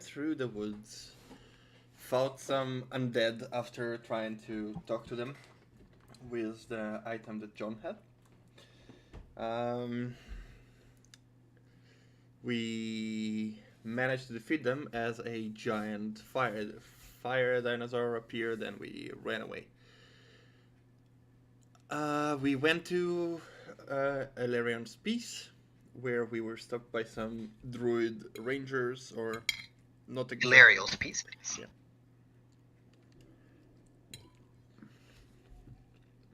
through the woods, fought some undead after trying to talk to them with the item that John had. We managed to defeat them as a giant fire dinosaur appeared, and we ran away. We went to Elarian's Peace, where we were stopped by some druid rangers, or not exactly. Ilariel's Peace, please. Yeah.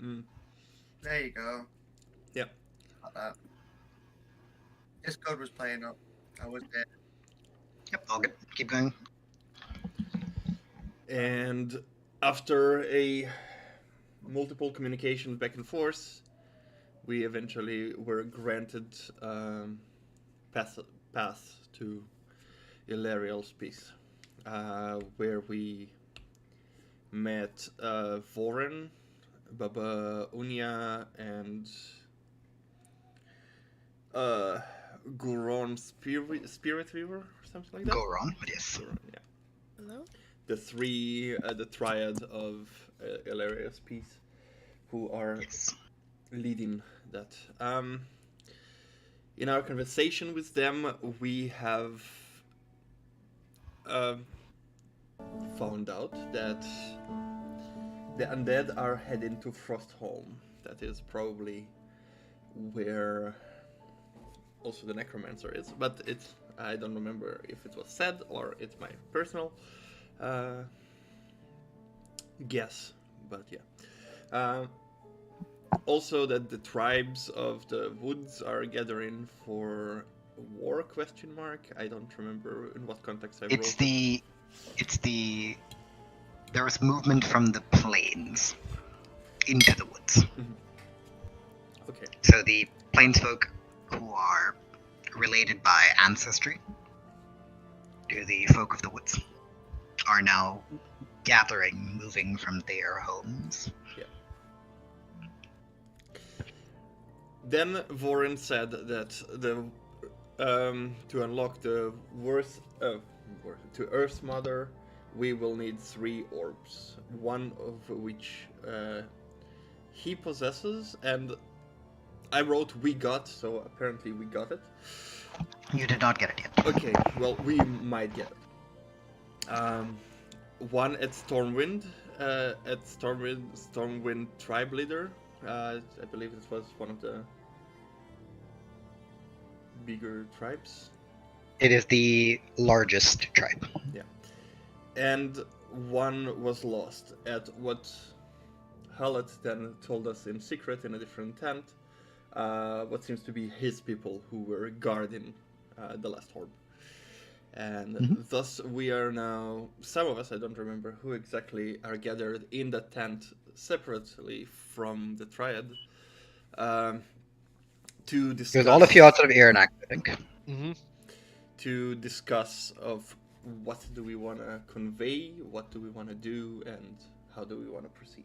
Mm. There you go. Yeah. Like that. Discord was playing up. I was there. Yep, all good. Keep going. And after a multiple communications back and forth, we eventually were granted pass to Ilariel's Peace, where we met Voren, Baba Unia, and Goron Spirit Weaver, or something like that. Goron, yes. Goron, yeah. Hello? The three, the triad of Ilariel's Peace, who are leading that. In our conversation with them, we have found out that the undead are heading to Frostholm. That is probably where also the necromancer is, but I don't remember if it was said or it's my personal guess, but yeah. Also that the tribes of the woods are gathering for war, question mark. I don't remember in what context I wrote it. There was movement from the plains into the woods. Okay. So the plainsfolk who are related by ancestry to the folk of the woods are now gathering, moving from their homes. Yeah. Then Voren said that to unlock the to Earth's Mother, we will need 3 orbs, one of which he possesses, and I wrote we got, so apparently we got it. You did not get it yet. Okay, well, we might get it. One at Stormwind, Stormwind tribe leader. I believe this was one of the bigger tribes. It is the largest tribe. Yeah. And one was lost at what Hallett then told us in secret in a different tent, what seems to be his people who were guarding the last orb. And thus we are now, some of us, I don't remember who exactly, are gathered in the tent separately from the triad to discuss... There's all of you outside of Aranak, I think. To discuss of what do we want to convey, what do we want to do, and how do we want to proceed.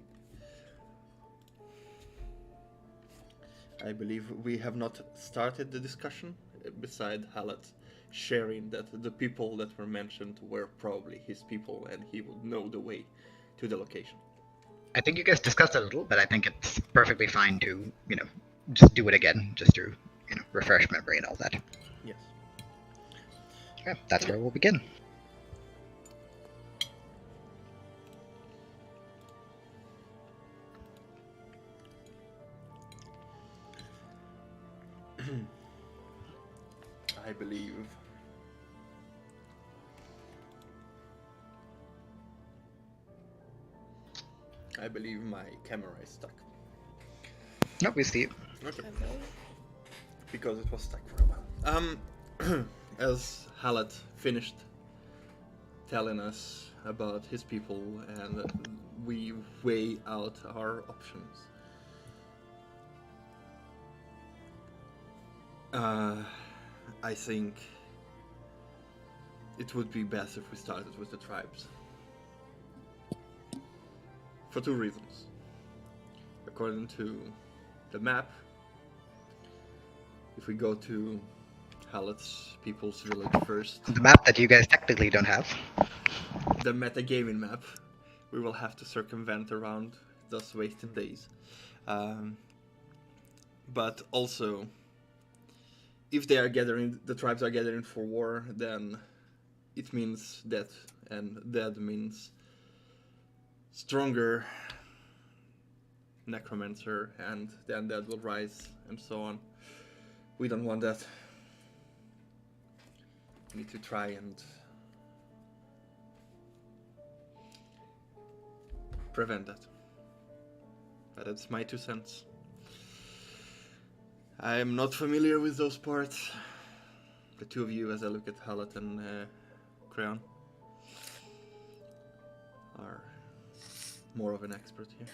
I believe we have not started the discussion, beside Hallett sharing that the people that were mentioned were probably his people and he would know the way to the location. I think you guys discussed it a little, but I think it's perfectly fine to, just do it again, just to, refresh memory and all that. Yes. Yeah, that's where we'll begin. I believe my camera is stuck. No, we see you. Okay. Because it was stuck for a while. As Hallett finished telling us about his people and we weigh out our options. I think it would be best if we started with the tribes. For 2 reasons. According to the map, if we go to Hallett's people's village first. The map that you guys technically don't have. The metagaming map. We will have to circumvent around, thus wasted days. But also, if they are gathering, the tribes are gathering for war, then it means death, and death means stronger necromancer, and the undead will rise, and so on. We don't want that. We need to try and prevent that. But that's my 2 cents. I am not familiar with those parts. The two of you, as I look at Hallett and Creon, are more of an expert here.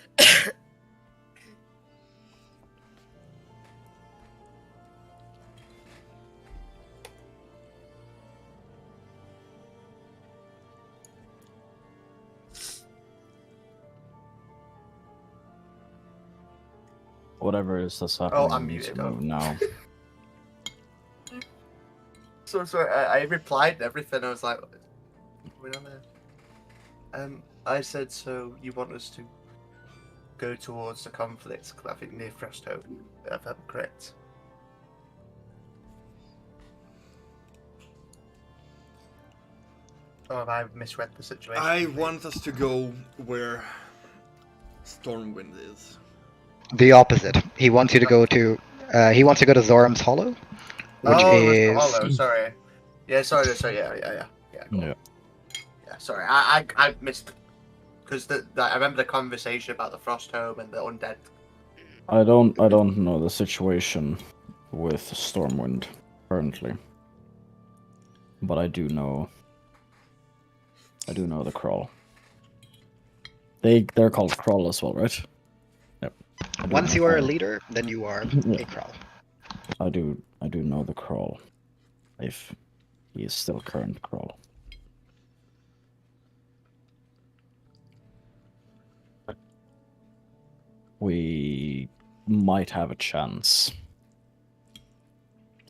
Whatever it is that's happening. I'm needs to muted, move now. So sorry, I replied and everything. I was like, "We're on there." I said, "So you want us to go towards the conflict? I think near Frosthope, if I'm correct." Or have I misread the situation? I want us to go where Stormwind is. The opposite. He wants you to go to. He wants to go to Zoram's Hollow, which Mr. is. Hollow, sorry. Yeah, sorry, yeah. Cool. Yeah. Yeah, sorry, I missed because I remember the conversation about the Frostholm and the undead. I don't know the situation with Stormwind currently, but I do know the Crawl. They're called Crawl as well, right? Yep. Once you are a leader, then you are a Crawl. I do know the Crawl. If he is still current Crawl. We might have a chance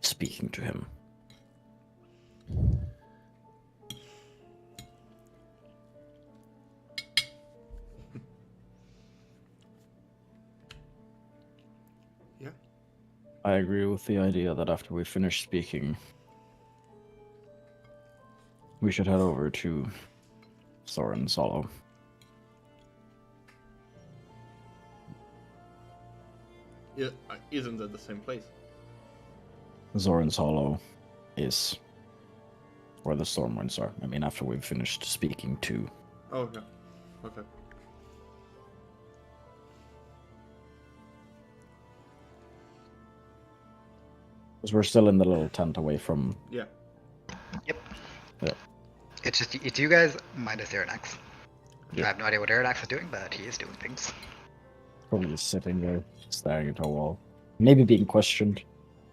speaking to him. Yeah. I agree with the idea that after we finish speaking, we should head over to Zoran's Hollow. Yeah, isn't that the same place? Zoran's Hollow is where the Stormwinds are. I mean, after we've finished speaking to... Oh, yeah. Okay. Because we're still in the little tent away from... Yeah. Yep. Yeah. It's you guys minus Aranax. Yeah. I have no idea what Aranax is doing, but he is doing things. Probably just sitting there, staring at a wall. Maybe being questioned.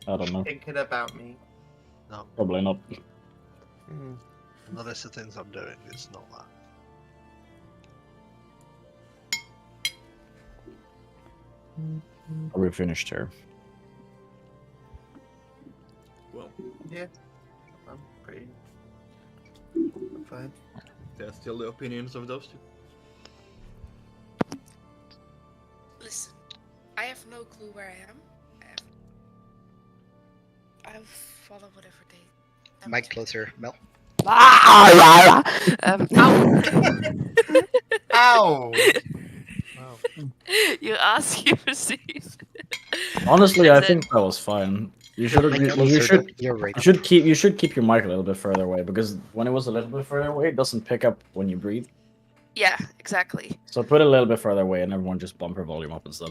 I don't know. Thinking about me. No, Probably not. the list of things I'm doing is not that. Are we finished here? Well, Yeah, I'm pretty. I'm fine. there's still the opinions of those two. Listen, I have no clue where I am. I'll follow whatever they. tell me Mike to. closer, Mel. Ow! Ow! Wow. You ask, you receive. Honestly, I That's it. think that was fine. You should Mike you closer, should you're right. you should keep your mic a little bit further away, because when it was a little bit further away, it doesn't pick up when you breathe. Yeah, exactly. So put it a little bit further away, and everyone just bump your volume up instead.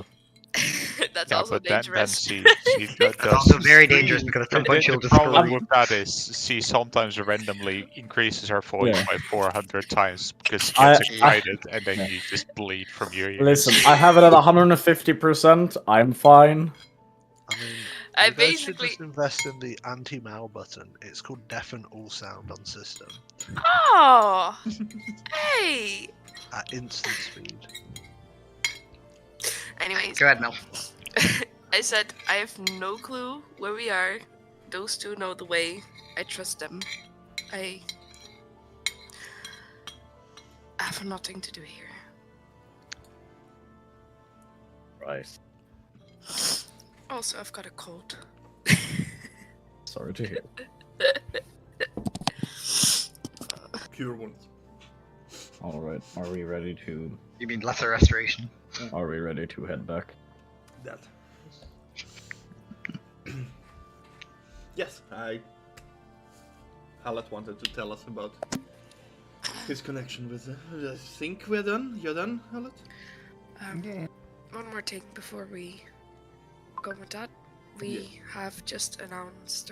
That's Yeah, also but then dangerous. see that It's also very dangerous because at some point she'll the just problem scream. with that is she sometimes randomly increases her voice Yeah. by 400 times because she I- gets excited and then yeah. you just bleed from your ears. Listen, I have it at 150%. I'm fine. I mean, I you guys should basically- just invest in the anti-mal button. It's called Deafen All Sound on system Oh, hey. at instant speed. Anyways, Go ahead, Mel. I said I have no clue where we are. Those two know the way. I trust them. I have nothing to do here. Right. Also, I've got a cold. Sorry to hear. Cure wounds. All right. Are we ready to? You mean lesser restoration? Are we ready to head back? That. Yes, Hallet wanted to tell us about his connection with. I think we're done. You're done, Hallet. One more thing before we go with that. We have just announced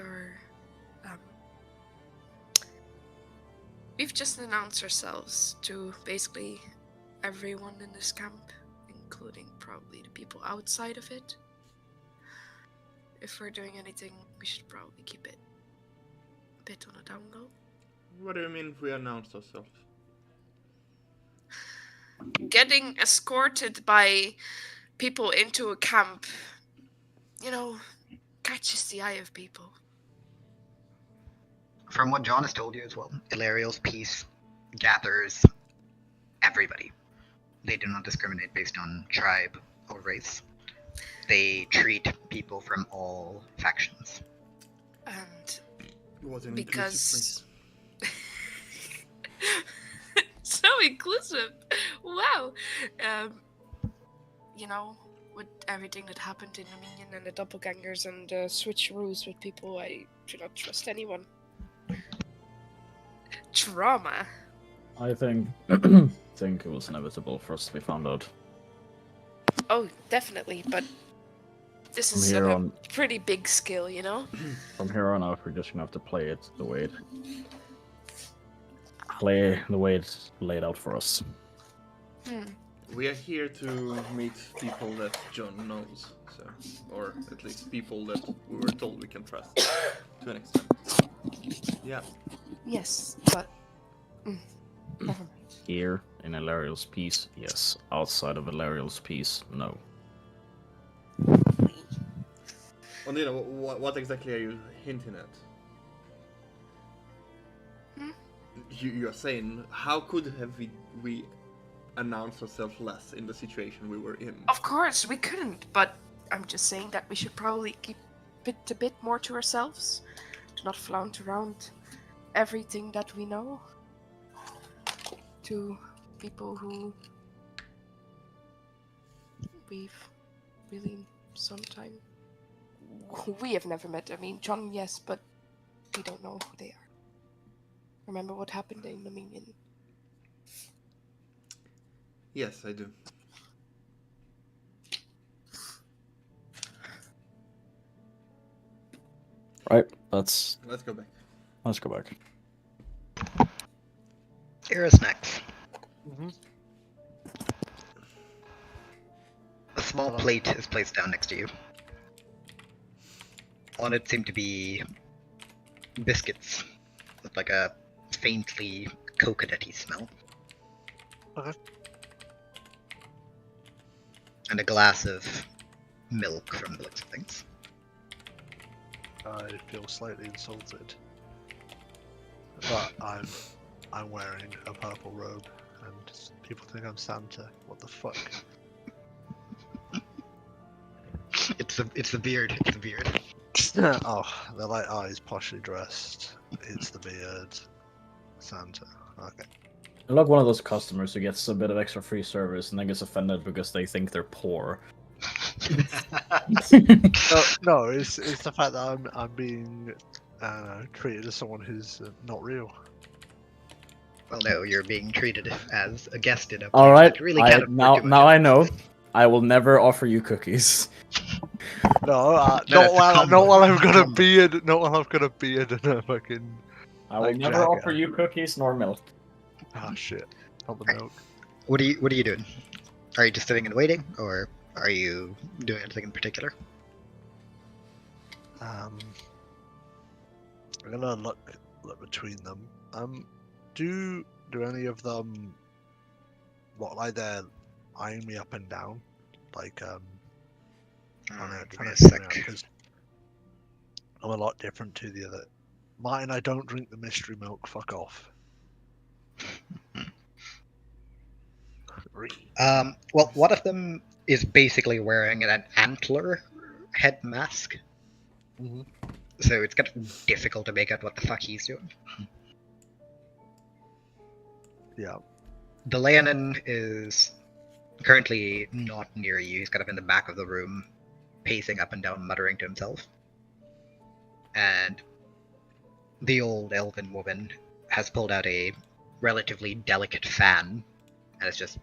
we've just announced ourselves to basically everyone in this camp, including probably the people outside of it. If we're doing anything, we should probably keep it a bit on a down low. What do you mean we announced ourselves? Getting escorted by people into a camp, catches the eye of people. From what John has told you as well, Ilariel's peace gathers everybody. They do not discriminate based on tribe or race. They treat people from all factions. And What an because inclusive so inclusive. Wow. With everything that happened in Dominion and the doppelgangers and the switcheroos with people, I do not trust anyone. Trauma. I think it was inevitable for us to be found out. Oh, definitely, but this From is here on a on, pretty big scale, from here on out, we're just gonna have to play it the way it's laid out for us. We are here to meet people that John knows, or at least people that we were told we can trust to an extent. Yeah. Yes, but never mind. Here in Ilariel's peace, yes. Outside of Ilariel's peace, no. Ondina, what exactly are you hinting at? You're saying, how could have we announced ourselves less in the situation we were in? Of course, we couldn't, but I'm just saying that we should probably keep it a bit more to ourselves. To not flaunt around everything that we know to people who we've really we have never met. I mean, John, yes, but we don't know who they are. Remember what happened in Dominion? Yes, I do. Right, let's Let's go back. go back. Era's next. Mm-hmm. A small plate is placed down next to you. On it seem to be biscuits with like a faintly coconutty smell. Okay. And a glass of milk from the looks of things. I feel slightly insulted, but I'm wearing a purple robe, and people think I'm Santa. What the fuck? It's the beard. It's the beard. Oh, they're like, oh, he's poshly dressed. It's the beard. Santa. Okay. You're like one of those customers who gets a bit of extra free service and then gets offended because they think they're poor. No, it's the fact that I'm being treated as someone who's not real. Well, no, you're being treated as a guest in a place All right, that really can't afford now too much I of it. know. I will never offer you cookies. No, not that's a while I've got a combo. beard. Not while I've got a beard and a fucking. I will Like never Jagger. offer you cookies nor milk. Ah, shit. Not the milk. What are you doing? Are you just sitting and waiting, or are you doing anything in particular? I'm gonna look between them. Do any of them look like they're eyeing me up and down? Like I don't know, Give trying me a to figure out, sec. 'cause I'm a lot different to the other. Martin, I don't drink the mystery milk. Fuck off. Well, one of them is basically wearing an antler head mask, Mm-hmm. so it's kind of difficult to make out what the fuck he's doing. Yeah. The Leonin is currently not near you. He's kind of in the back of the room, pacing up and down, muttering to himself. And the old elven woman has pulled out a relatively delicate fan and is just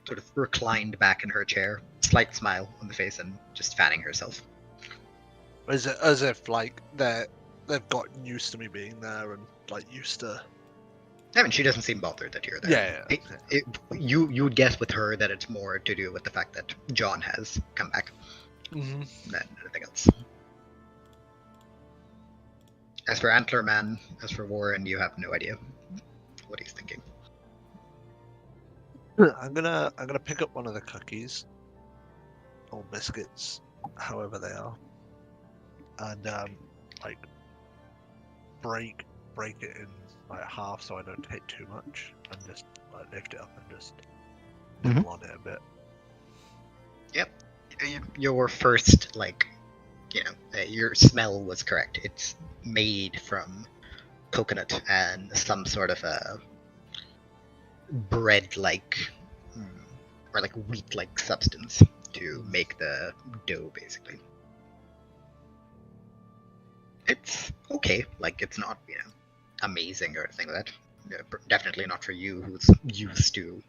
sort of reclined back in her chair, slight smile on the face, and just fanning herself. Is it as if like they've gotten used to me being there and like used to? I mean, she doesn't seem bothered that you're there. Yeah. You would guess with her that it's more to do with the fact that John has come back Mm-hmm. than anything else. As for Antlerman, as for Warren, you have no idea what he's thinking. I'm gonna pick up one of the cookies or biscuits, however they are, and like break it in like half so I don't take too much, and just like lift it up and just nibble on it a bit. Your first, your smell was correct. It's made from coconut and some sort of a bread-like, or like wheat-like substance to make the dough, basically. It's okay. Like, it's not, amazing or anything like that. Definitely not for you who's used to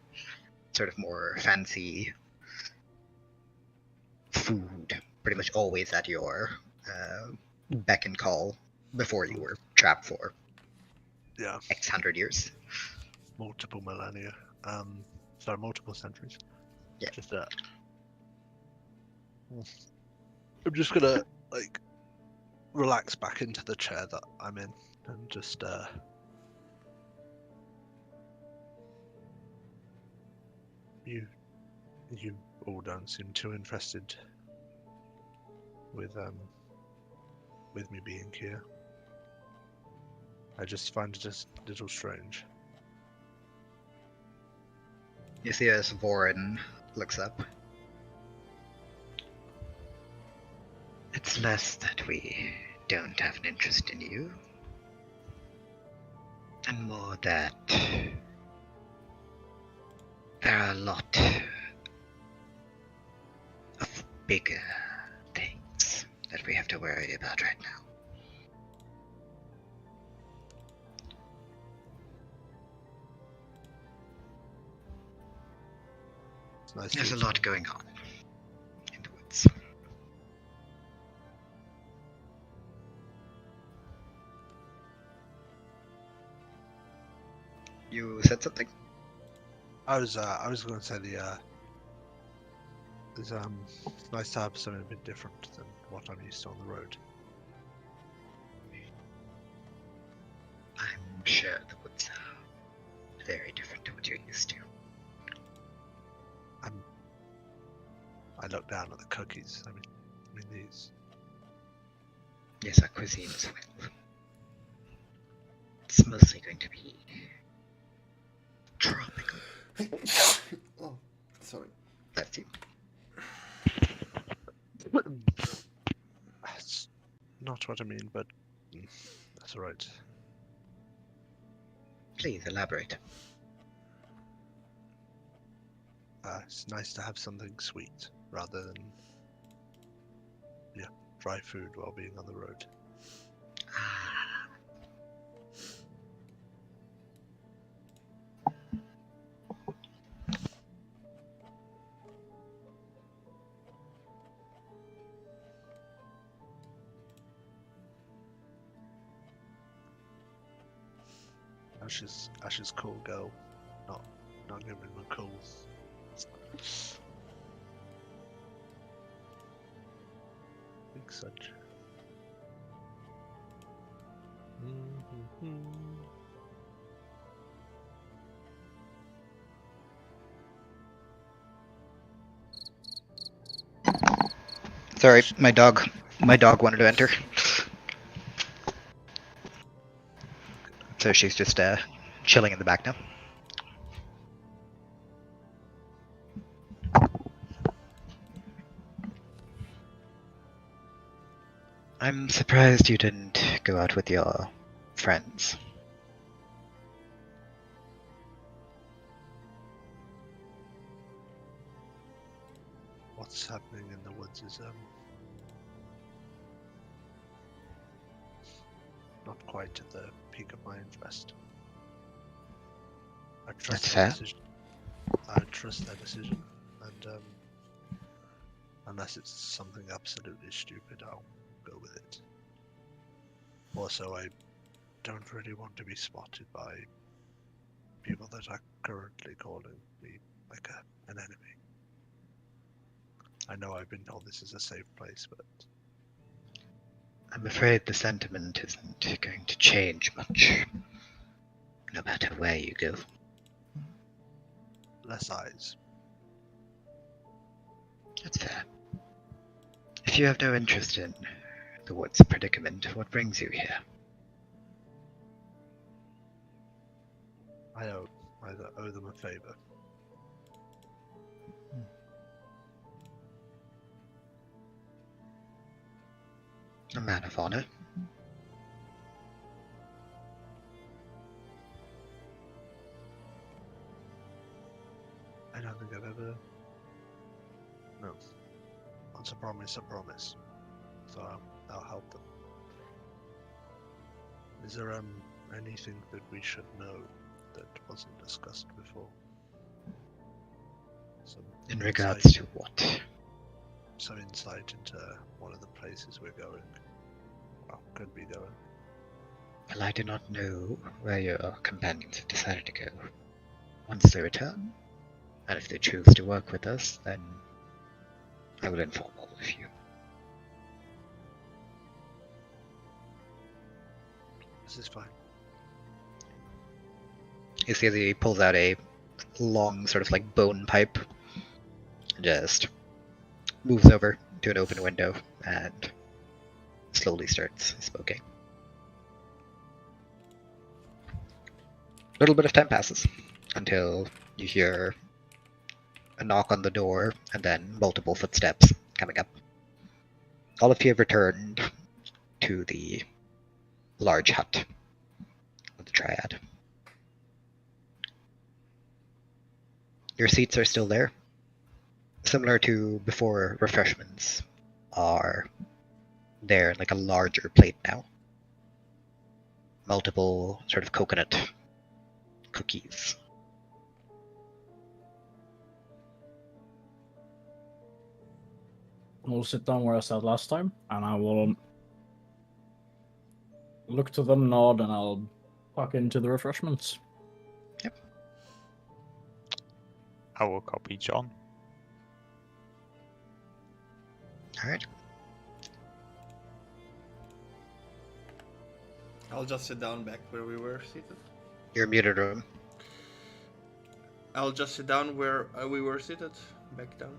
sort of more fancy food, pretty much always at your beck and call before you were trapped for X hundred years. Multiple millennia. Multiple centuries. Yeah. Just I'm just gonna relax back into the chair that I'm in and just you all don't seem too interested with me being here. I just find it just a little strange. You see as Vorin looks up. It's less that we don't have an interest in you, and more that there are a lot of bigger things that we have to worry about right now. It's nice. There's a lot going on in the woods. You said something? I was going to say it's nice to have something a bit different than what I'm used to on the road. I'm sure the woods are very different to what you're used to. I look down at the cookies. I mean these. Yes, our cuisine as well. It's mostly going to be tropical. Oh, sorry. That's you. That's not what I mean, but that's alright. Please elaborate. It's nice to have something sweet rather than dry food while being on the road. Ah. Ash is cool girl, not giving him a cool. Big such. Sorry, my dog wanted to enter. So she's just chilling in the back now. I'm surprised you didn't go out with your friends. What's happening in the woods is not quite at the peak of my interest. I trust That's their fair. decision. I trust their decision, and unless it's something absolutely stupid, I'll go with it. Also, I don't really want to be spotted by people that are currently calling me like an enemy. I know I've been told this is a safe place, but I'm afraid the sentiment isn't going to change much, no matter where you go. less eyes. That's fair. If you have no interest in the woods predicament, what brings you here? I owe them a favor. A man of honor. I don't think I've ever. No. Once a promise, a promise. So I'll help them. Is there anything that we should know that wasn't discussed before? Some In insight- regards to what? some insight into one of the places we're going. Well, could be going. Well, I do not know where your companions have decided to go. Once they return, and if they choose to work with us, then I will inform all of you. This is fine. You see as he pulls out a long, sort of like bone pipe, and just moves over to an open window and slowly starts smoking. A little bit of time passes until you hear a knock on the door and then multiple footsteps coming up. All of you have returned to the large hut of the Triad. Your seats are still there. Similar to before, refreshments are there, like a larger plate now. Multiple sort of coconut cookies. We'll sit down where I sat last time, and I will look to them, nod, and I'll tuck into the refreshments. I will copy John. Alright. I'll just sit down back where we were seated. You're muted, room. I'll just sit down where we were seated, back down.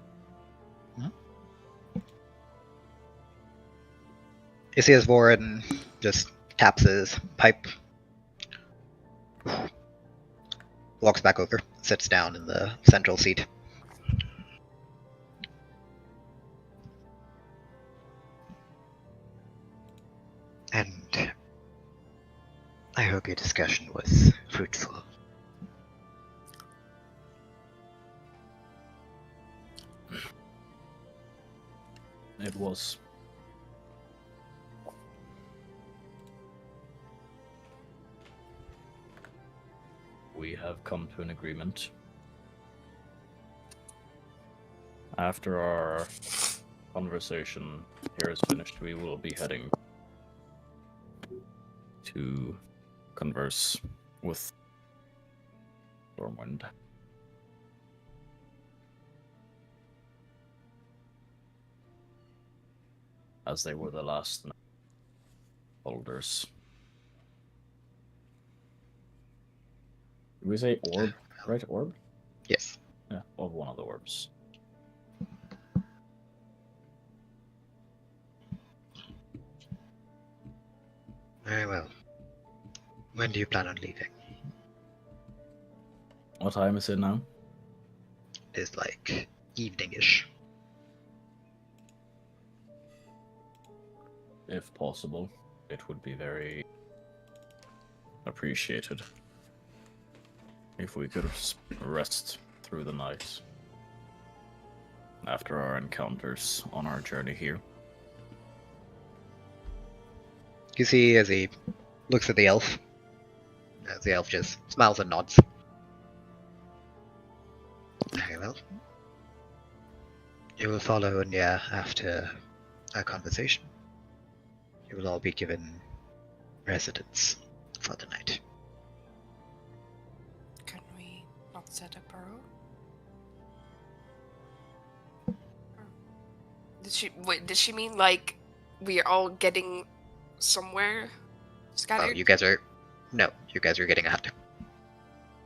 You see as Vorin just taps his pipe, walks back over, sits down in the central seat. And I hope your discussion was fruitful. It was. We have come to an agreement. After our conversation here is finished, we will be heading to converse with Stormwind. As they were the last holders. Did we say orb? Right, orb? Yes. Yeah, of one of the orbs. Very well. When do you plan on leaving? What time is it now? It's like evening-ish. If possible, it would be very appreciated if we could rest through the night after our encounters on our journey here. You see as he looks at the elf, as the elf just smiles and nods. Very well. You will follow Anya after our conversation. You will all be given residence for the night. Can we not set up our own? Did she mean like we're all getting somewhere scattered? Oh, you guys are getting a hut.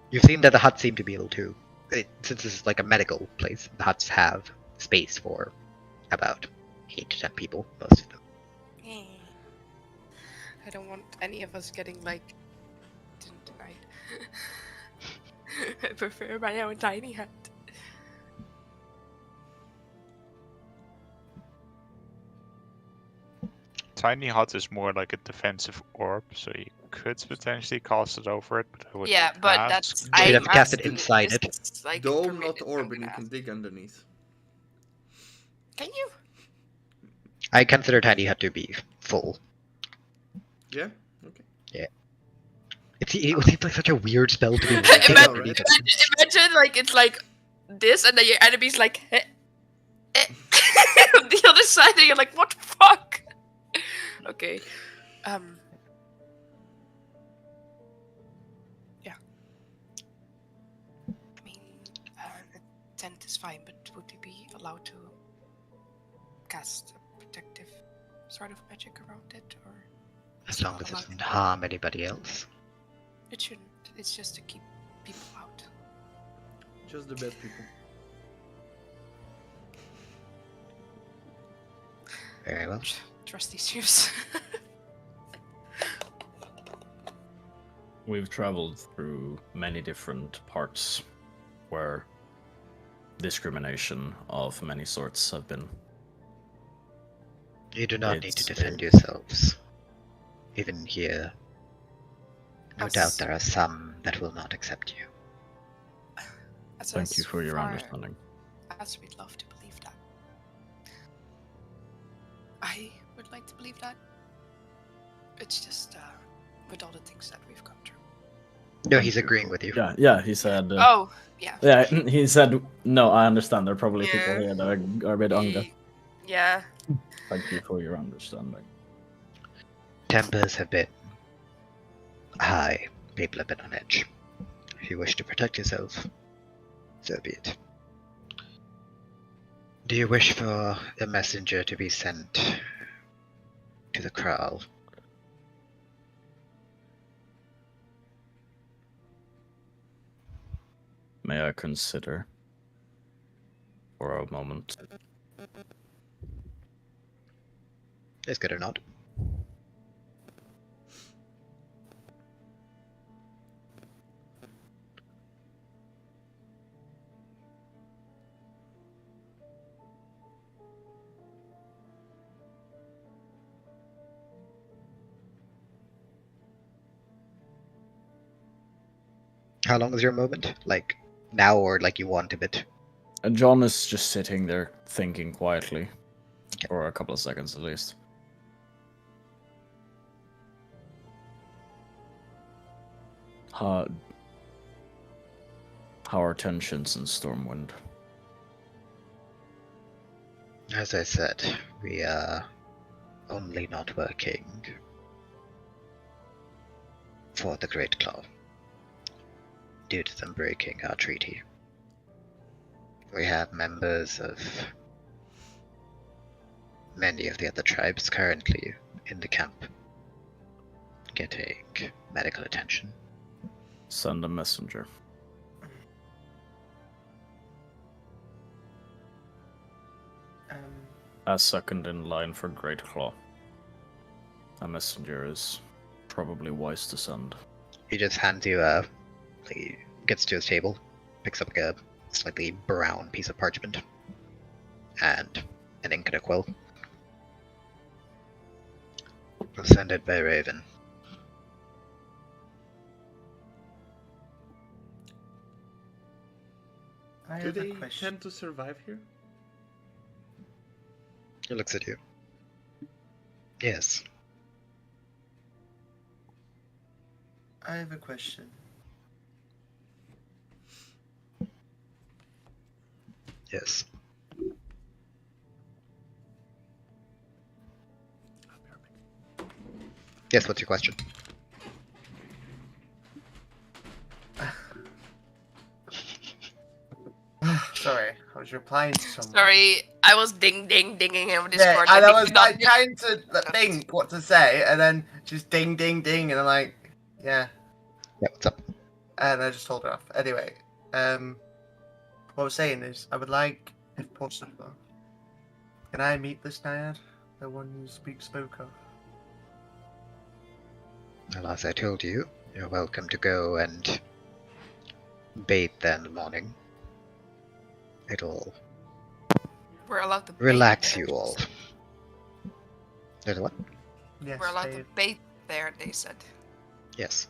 You've seen that the huts seem to be able to, since this is like a medical place, the huts have space for about 8 to 10 people, most of them. I don't want any of us getting like tonight. I prefer my own tiny hut. Tiny hut is more like a defensive orb, so you could potentially cast it over it. But I would Yeah, but ask- that's You should have cast it asking inside if it. it's, like, Dome, permitted, not I'm orb, and gonna you can ask. dig underneath. Can you? I consider tiny hut to be full. Yeah? Okay. It seems like such a weird spell to be Imagine- working know, underneath right? it. Imagine like it's like this, and then your enemy's like on the other side, and you're like, what the fuck? Okay. Yeah. I mean, a tent is fine, but would we be allowed to cast a protective sort of magic around it, or As long as it doesn't harm anybody else. it shouldn't? It's just to keep people out. Just the bad people. Very well. Trust these shoes. We've traveled through many different parts where discrimination of many sorts have been. You do not need It's to defend very- yourselves. Even here, no Us- doubt there are some that will not accept you. Thank you for your understanding. As we'd love to believe that. I would like to believe that. It's just with all the things that we've gone through. No, he's agreeing with you. Yeah, he said. Oh, yeah. Yeah, he said, no, I understand. There are probably people Yeah. here that are a bit younger. Yeah. Thank you for your understanding. Tempers have been high. People have been on edge. If you wish to protect yourself, so be it. Do you wish for a messenger to be sent to the kraal? May I consider for a moment? Is good or not? How long is your moment? Like now, or like you want a bit? And John is just sitting there thinking quietly, for a couple of seconds at least. How are tensions in Stormwind? As I said, we are only not working for the Great Claw due to them breaking our treaty. We have members of many of the other tribes currently in the camp getting medical attention. Send a messenger. As second in line for Great Claw. A messenger is probably wise to send. He just hands you he gets to his table, picks up a slightly brown piece of parchment, and an ink and a quill. I'll send it by Raven. I Do have a they question. tend to survive here? He looks at you. Yes. I have a question. Yes. Yes, what's your question? Sorry, I was replying to someone. Sorry, I was dinging him on Yeah, Discord. and I think was you not- like trying to think what to say, and then just ding, and I'm like, yeah, Yeah, what's up? and I just told her off. Anyway, what I was saying is, I would like, if possible, can I meet this naiad, the one you spoke of? Well, as I told you, you're welcome to go and bathe there in the morning. It'll We're allowed to bathe relax there, you all. There's what? Yes, We're allowed to Dave. bathe there, they said. Yes.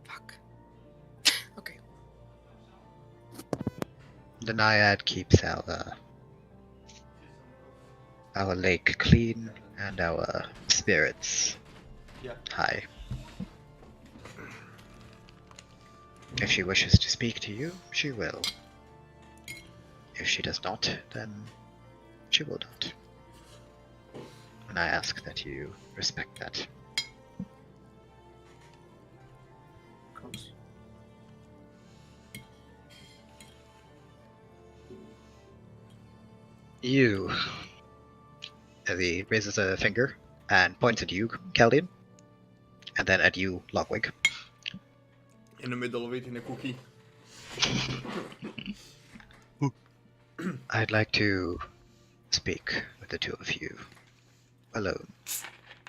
Fuck. Okay. The Naiad keeps our lake clean and our spirits Yeah. high. If she wishes to speak to you, she will. If she does not, then she will not. And I ask that you respect that. Of course. You. As he raises a finger and points at you, Caldian, and then at you, Lockwick. In the middle of eating a cookie. I'd like to speak with the two of you alone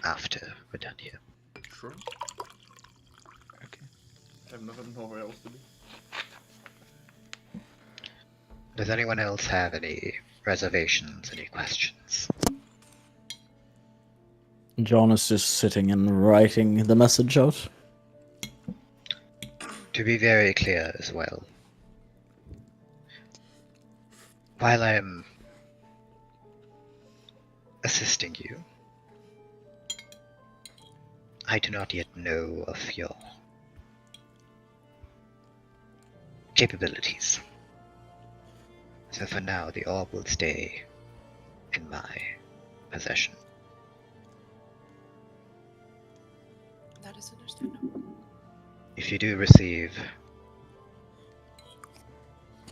after we're done here. Sure. Okay. I have nowhere else to be. Does anyone else have any reservations, any questions? John is just sitting and writing the message out. To be very clear as well, while I am assisting you, I do not yet know of your capabilities. So for now, the orb will stay in my possession. That is understandable. If you do receive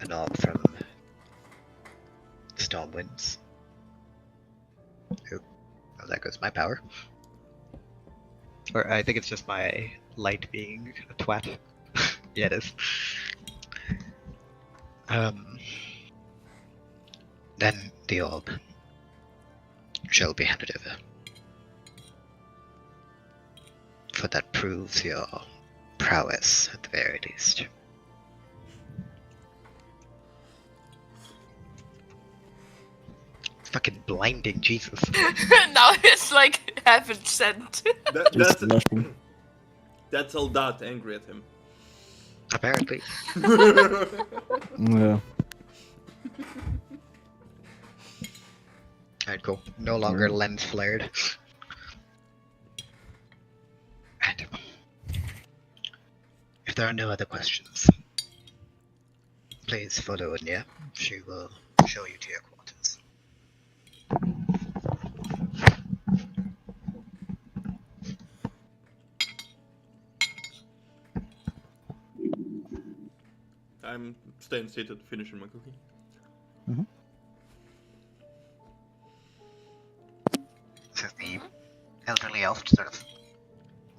an orb from Stormwinds, oh, there goes my power. Or I think it's just my light being a twat. Yeah, it is. Then the orb shall be handed over. For that proves your prowess at the very least. It's fucking blinding, Jesus. Now it's like heaven sent. Just blushing. That's Eldat angry at him. Apparently. Yeah. Alright, cool. No longer lens flared. And if there are no other questions, please follow Anya. She will show you to your quarters. I'm staying seated, finishing my cookie. Says the elderly elf, sort of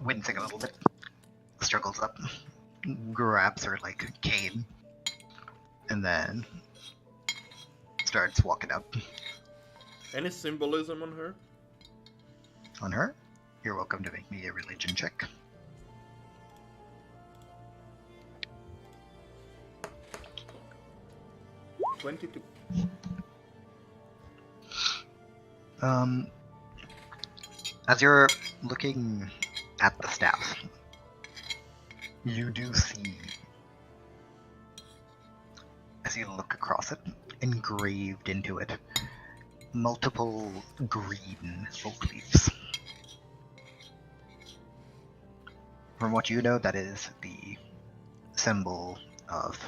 wincing a little bit, struggles up, grabs her like cane, and then starts walking up. Any symbolism on her? On her? You're welcome to make me a religion check. $22. As you're looking at the staff, you do see, as you look across it, engraved into it, multiple green oak leaves. From what you know, that is the symbol of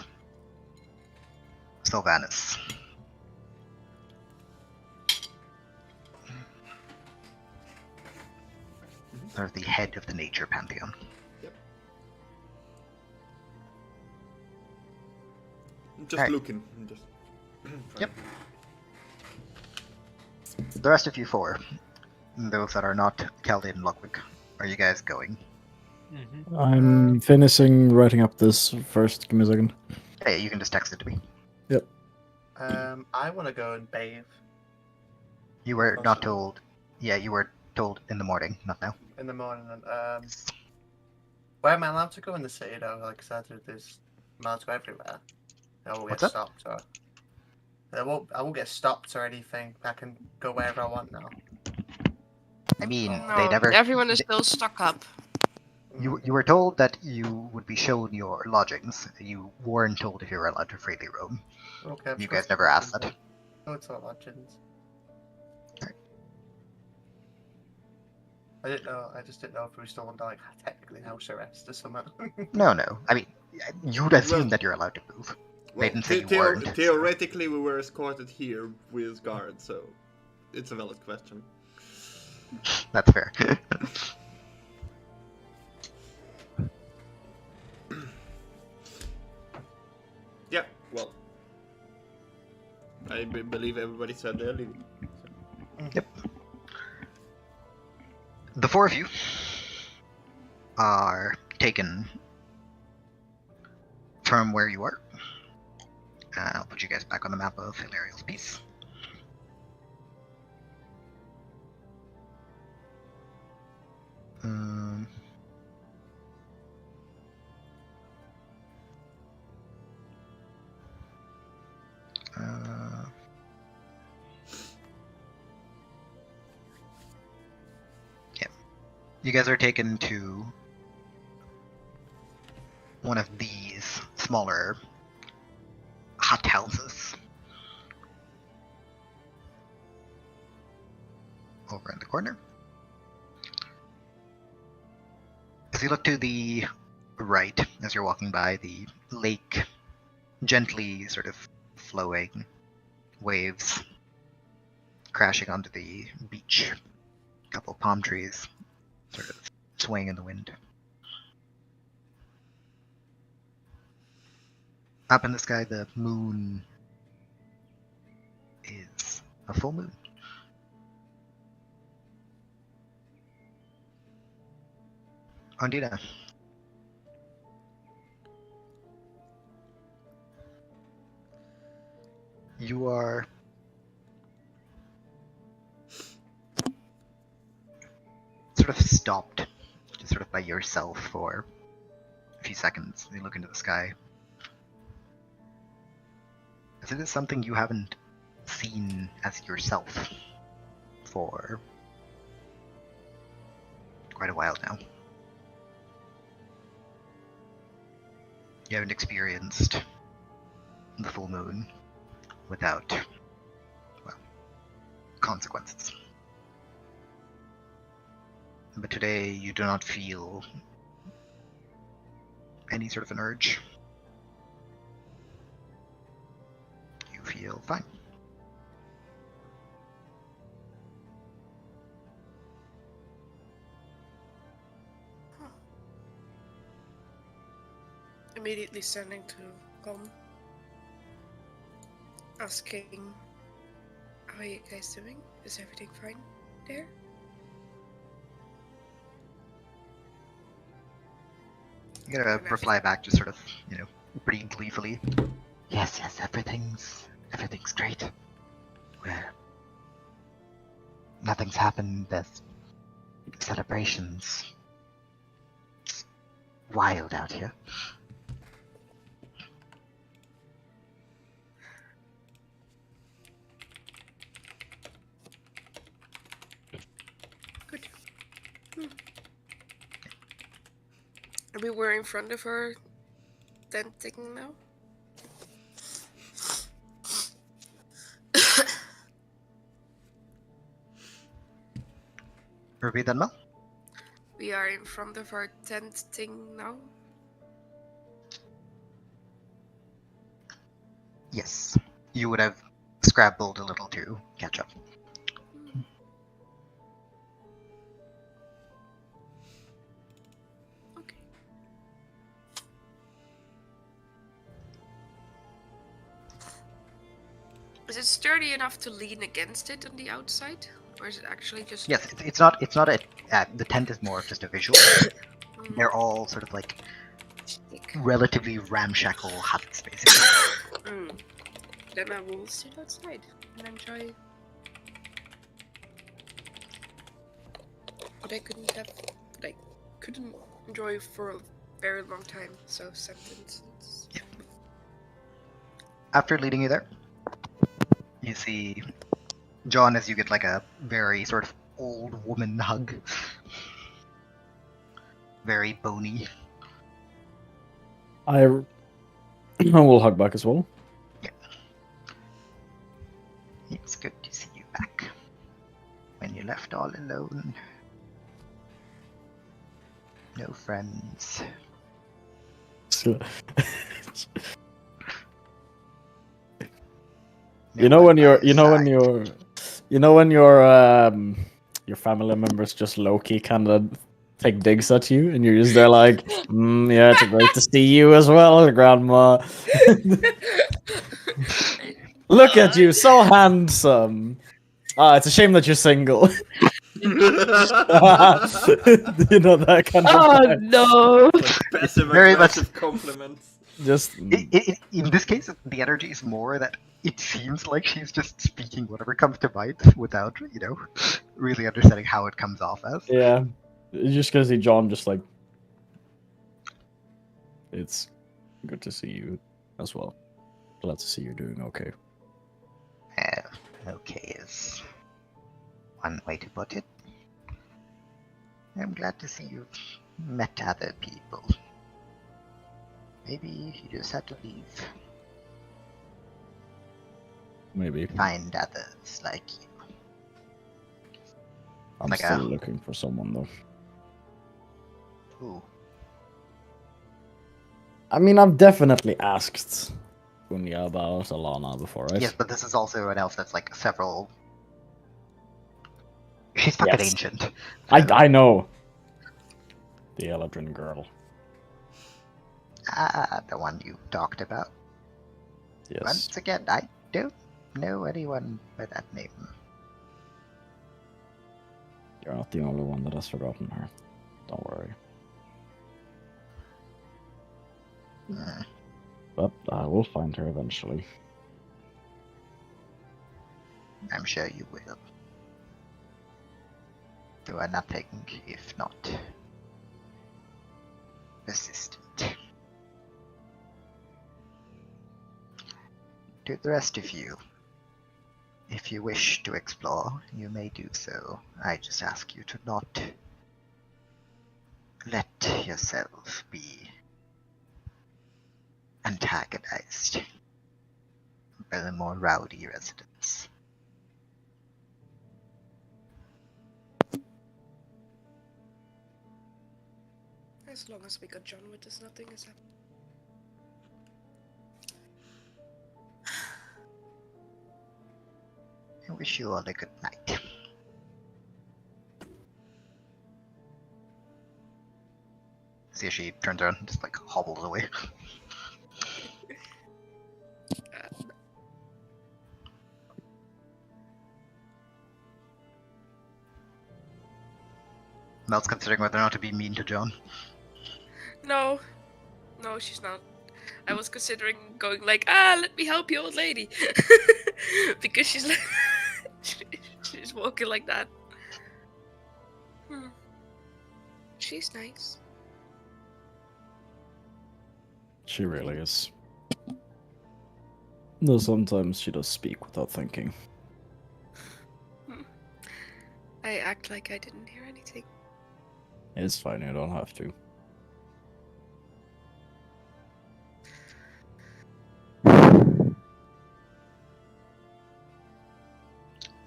Sylvanus. Or the head of the nature pantheon. Just Alright. looking. Just Yep. The rest of you four, those that are not Kelly and Ludwig, are you guys going? I'm finishing writing up this first. Give me a second. Hey, you can just text it to me. I want to go and bathe You were not Possible. told. Yeah, you were told in the morning, not now. in the morning. Where am I allowed to go in the city though? Like I said, there's I'm allowed to go everywhere. I won't What's get that? stopped or I won't get stopped or anything. I can go wherever I want now. I mean, No, they never. Everyone is still stuck up. You were told that you would be shown your lodgings. You weren't told if you were allowed to freely roam. Okay, You guys never asked that. No, it's not legends. Alright. I didn't know. I just didn't know if we were still under like technically house arrest or something. No. I mean, you'd assume Well- that you're allowed to move. Well, didn't say you weren't, so- theoretically, we were escorted here with guards, so it's a valid question. That's fair. Yeah, well, I believe everybody said they're leaving. The four of you are taken from where you are. I'll put you guys back on the map of Hilarious Peace. Yeah. You guys are taken to one of these smaller hut houses over in the corner. As you look to the right, as you're walking by, the lake gently sort of flowing, waves crashing onto the beach. A couple palm trees sort of swaying in the wind. Up in the sky, the moon is a full moon. Ondina. You are sort of stopped, just sort of by yourself for a few seconds. You look into the sky. As it is something you haven't seen as yourself for quite a while now. You haven't experienced the full moon without, well, consequences. But today you do not feel any sort of an urge. You feel fine. Immediately sending to Gom, asking, how are you guys doing? Is everything fine there? You get a reply back, just sort of, pretty gleefully. Yes, everything's great. Nothing's happened that's celebrations. It's wild out here. Good. We were in front of her tenting now. Repeat that, Mel? We are in front of our tenting now. Yes. You would have scrabbled a little to catch up. Okay. Is it sturdy enough to lean against it on the outside, or is it actually just? Yes, it's not a. The tent is more of just a visual. Mm, They're all sort of like stick. relatively ramshackle huts, basically. Then I will sit outside and enjoy what I couldn't enjoy for a very long time. So sentence. After leading you there, you see John as you get like a very sort of old woman hug. Very bony. I will hug back as well. It's good to see you back. When you left all alone. No friends. So, No you know when one you're, by you know when side. you're, you know when your family members just low key kind of take digs at you, and you're just there like, yeah, it's great to see you as well, Grandma. Look at you, so handsome. Ah, it's a shame that you're single. You know that kind of Oh vibe. no! Like passive Very much- aggressive compliments. Just In this case, the energy is more that it seems like she's just speaking whatever comes to mind without, really understanding how it comes off as. yeah, just gonna see John just like, it's good to see you as well. Glad to see you're doing okay. Okay is one way to put it. I'm glad to see you've met other people. Maybe you just had to leave. Maybe Find others like you. I'm Like still a- looking for someone though. Ooh. I mean, I've definitely asked Punya about Alana before, right? Yes, but this is also an elf that's like several. She's fucking Yes. ancient. I know. The Eladrin girl. The one you talked about. Yes. Once again, I don't know anyone by that name. You're not the only one that has forgotten her. Don't worry. Hmm. But I will find her eventually. I'm sure you will. You are nothing if not persistent. To the rest of you, if you wish to explore, you may do so. I just ask you to not let yourself be antagonized by the more rowdy residents. As long as we got John with us, nothing is happening. I wish you all a good night. See if she turns around and just like hobbles away. Mel's considering whether or not to be mean to John. No, she's not. I was considering going like, let me help you, old lady, because she's like, she's walking like that. she's nice. She really is. Though sometimes she does speak without thinking. I act like I didn't hear anything. It's fine, you don't have to.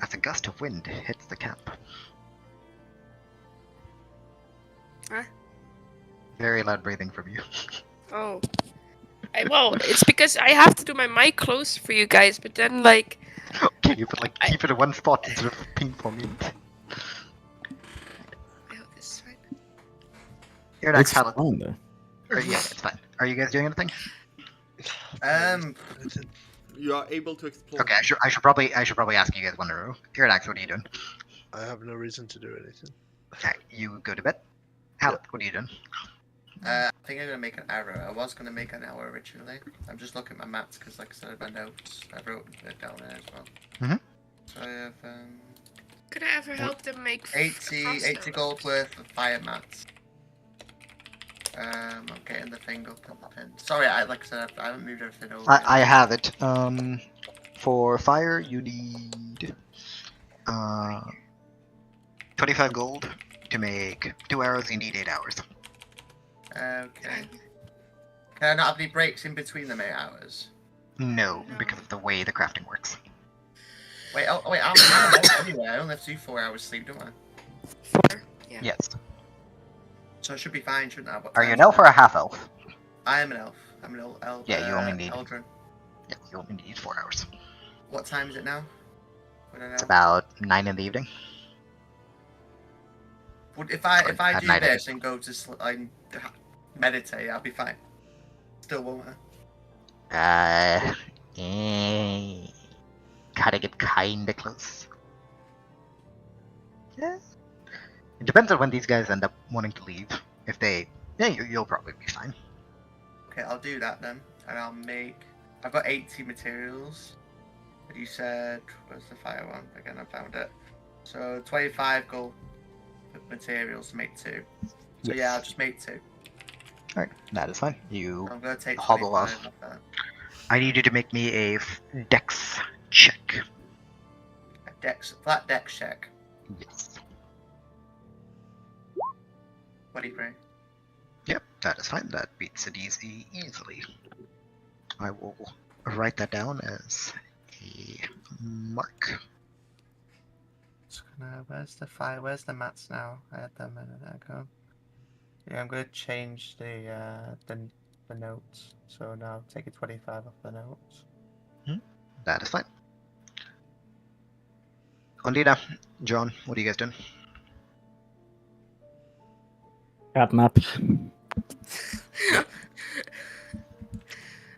As a gust of wind hits the camp. Huh? Very loud breathing from you. Oh. Well, it's because I have to do my mic close for you guys, but then, like... Can you keep it in one spot instead of ping ponging? I hope this is fine. You're not It's Hallet. fine though. Yeah, it's fine. Are you guys doing anything? You are able to explore. Okay, I should probably ask you guys one in a row. Iradex, what are you doing? I have no reason to do anything. Okay, you go to bed. Hallet, what are you doing? I think I'm gonna make an arrow. I was gonna make an arrow originally. I'm just looking at my maps because, like I said, my notes. I wrote it down there as well. Mhm. So I have Could I ever help them make 80 gold worth of fire mats. I'm getting the thing up on the pin. Sorry, like I said, I haven't moved everything over. I have it. For fire, you need 25 gold to make 2 arrows. You need 8 hours. Okay. Can I not have any breaks in between them 8 hours? No, because of the way the crafting works. Wait, wait, I'm off anyway. I only have to do 4 hours sleep, don't I? 4. Yeah. Yes. So I should be fine, shouldn't I? What Are you an time is elf it? or a half elf? I am an elf. I'm an elf. Yeah, you only need- Eldrin. Yeah, you only need 4 hours. What time is it now? I don't know. It's about 9 in the evening. Would if I at do night, I this and go to meditate, I'll be fine. Still won't I? Gotta get kinda close. Yeah. It depends on when these guys end up wanting to leave. If they, yeah, you'll probably be fine. Okay, I'll do that then, and I'll make. I've got 80 materials. But you said, where's the fire one? Again, I found it. So 25 gold materials to make 2. So yeah, I'll just make 2. Alright, that is fine. You I'm gonna take hobble 25 off. that. I need you to make me a dex check. Flat dex check. Yes. 23. Yep, that is fine. That beats it easily. I will write that down as a mark. Where's the fire? Where's the mats now? I had them a minute ago. Yeah, I'm gonna change the notes. So now take a 25 off the notes. That is fine. Ondina, John, what are you guys doing? Catnap.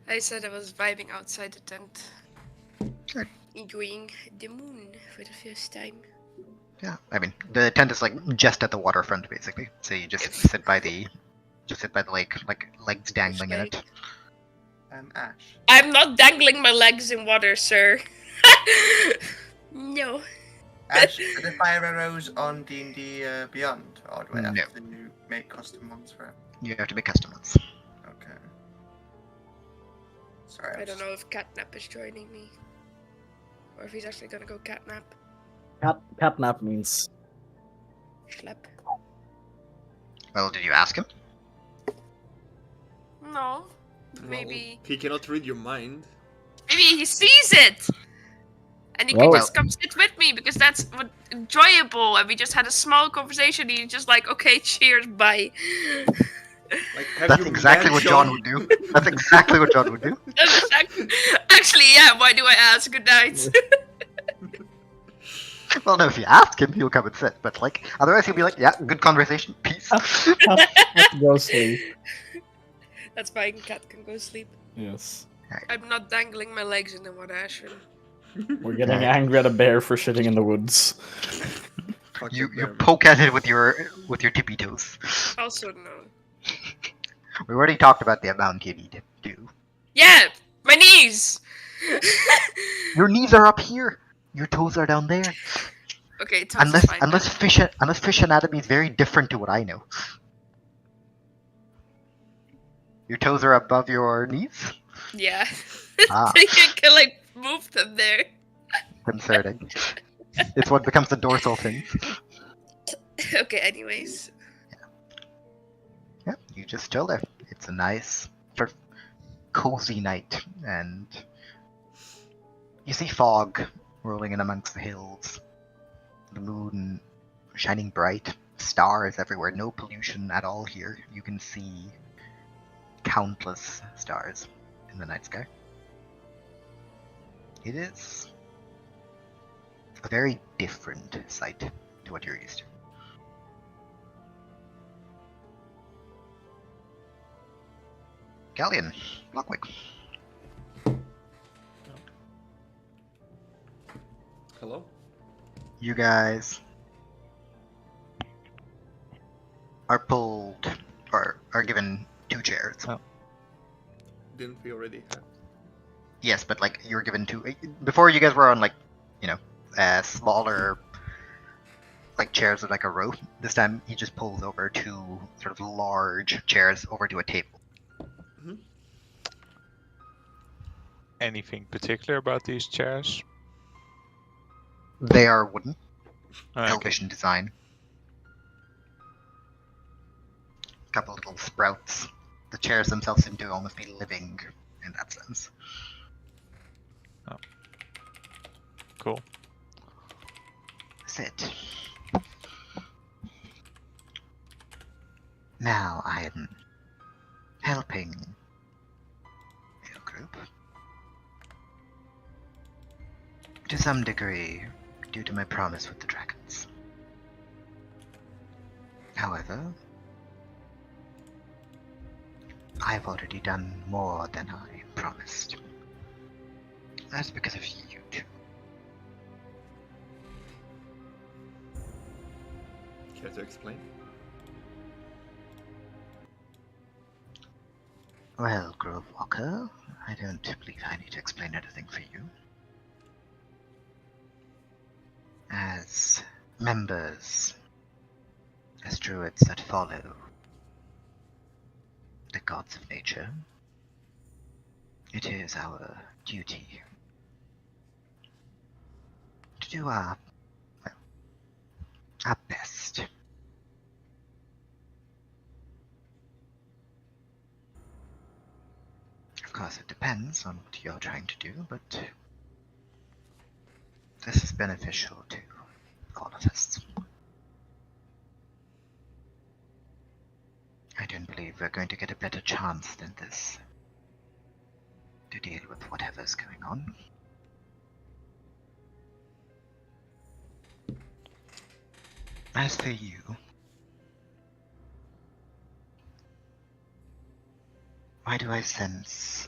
I said I was vibing outside the tent. Good. Enjoying the moon for the first time. Yeah, I mean the tent is like just at the waterfront basically. So you just sit by the lake, like legs dangling in it. Ash. I'm not dangling my legs in water, sir. No. Ash, are the fire arrows on D&D Beyond? Or do I have No. to make custom ones for it? You have to make custom ones. Okay. Sorry. I don't know if Catnap is joining me. Or if he's actually gonna go catnap. Catnap means Schlep. Well, did you ask him? No. Well, Maybe he cannot read your mind. maybe he sees it! And he Well- can just come sit with me because that's what enjoyable and we just had a small conversation. He's just like, okay, cheers, bye. Like, have That's you exactly met what John would do. That's exactly what John would do. Actually, yeah, why do I ask? Good night. Well, no, if you ask him, he'll come and sit. But like, otherwise he'll be like, yeah, good conversation, peace. go sleep. That's fine, Cat can go sleep. Yes. I'm not dangling my legs in the water, Ashwin. We're getting angry at a bear for shitting in the woods. Fuck You the you bear. poke at it with your tippy toes. Also, no. We already talked about the amount you need to do. Yeah, my knees! Your knees are up here. Your toes are down there. Okay, toes is fine. Unless fish anatomy is very different to what I know. Your toes are above your knees? Yeah. Ah. So you can like move them there. Concerning. It's what becomes the dorsal fin. Okay, anyways. Yeah, you just chill there. It's a nice, sort of cozy night, and you see fog rolling in amongst the hills. The moon shining bright. Stars everywhere. No pollution at all here. You can see countless stars in the night sky. It is a very different sight to what you're used to. Galleon, Lockwick. Hello? You guys are pulled, or are given 2 chairs. Oh. Didn't we already have? Yes, but like you were given 2. Before you guys were on like, you know, smaller like chairs with like a row. This time he just pulls over 2 sort of large chairs over to a table. Anything particular about these chairs? They are wooden, Okay. Elvish design. Couple little sprouts. The chairs themselves seem to almost be living in that sense. Cool. Sit. Now I am helping your group. To some degree, due to my promise with the dragons. However, I've already done more than I promised. That's because of you two. Care to explain? Well, Grove Walker, I don't believe I need to explain anything for you. As members, as druids that follow the gods of nature, it is our duty to do our best. Of course, it depends on what you're trying to do, but this is beneficial to all of us. I don't believe we're going to get a better chance than this to deal with whatever's going on. As for you, why do I sense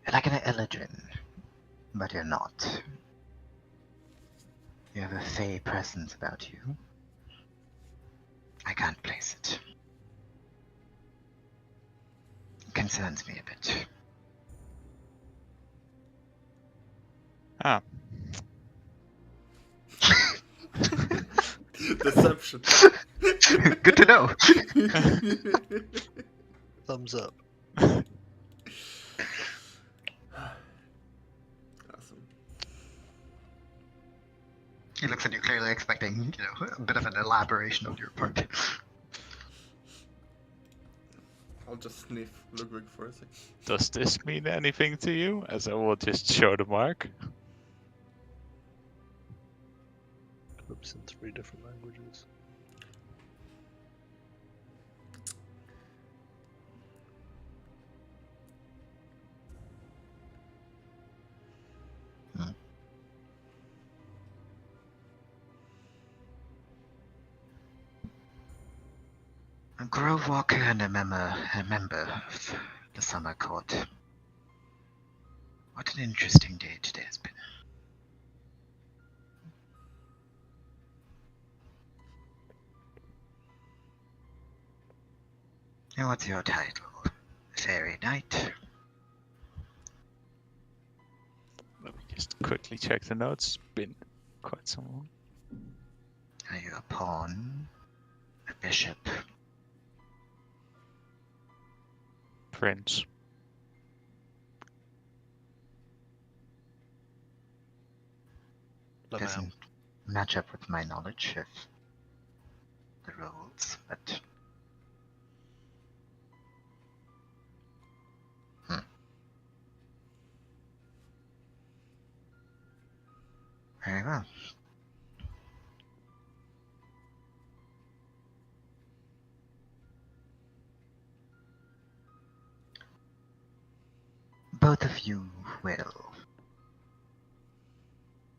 you're like an Eladrin, but you're not. You have a fey presence about you. I can't place it. It concerns me a bit. Ah. Deception. Good to know. Thumbs up. Awesome. He looks at you clearly expecting, a bit of an elaboration on your part. I'll just sniff Ludwig for a sec. Does this mean anything to you? As I will just show the mark. Clips in 3 different languages. A Grove Walker and a member of the Summer Court. What an interesting day today has been. And what's your title? Fairy Knight? Let me just quickly check the notes. It's been quite some long. pawn, a bishop, Prince. Lamau. doesn't match up with my knowledge of the roles, but very well. Both of you will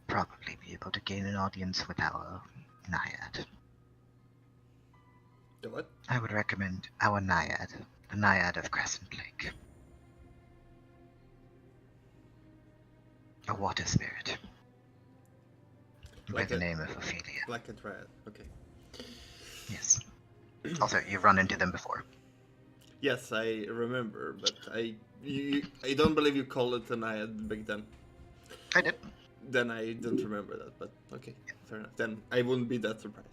probably be able to gain an audience with our Naiad. The what? I would recommend our Naiad, the Naiad of Crescent Lake. A water spirit. By Like the a- name of Ophelia. Like a triad. Okay. Yes. Also, you've run into them before. Yes, I remember, but I don't believe you called it a Naiad back then. I did. Then I don't remember that, but okay, fair enough. Then I wouldn't be that surprised.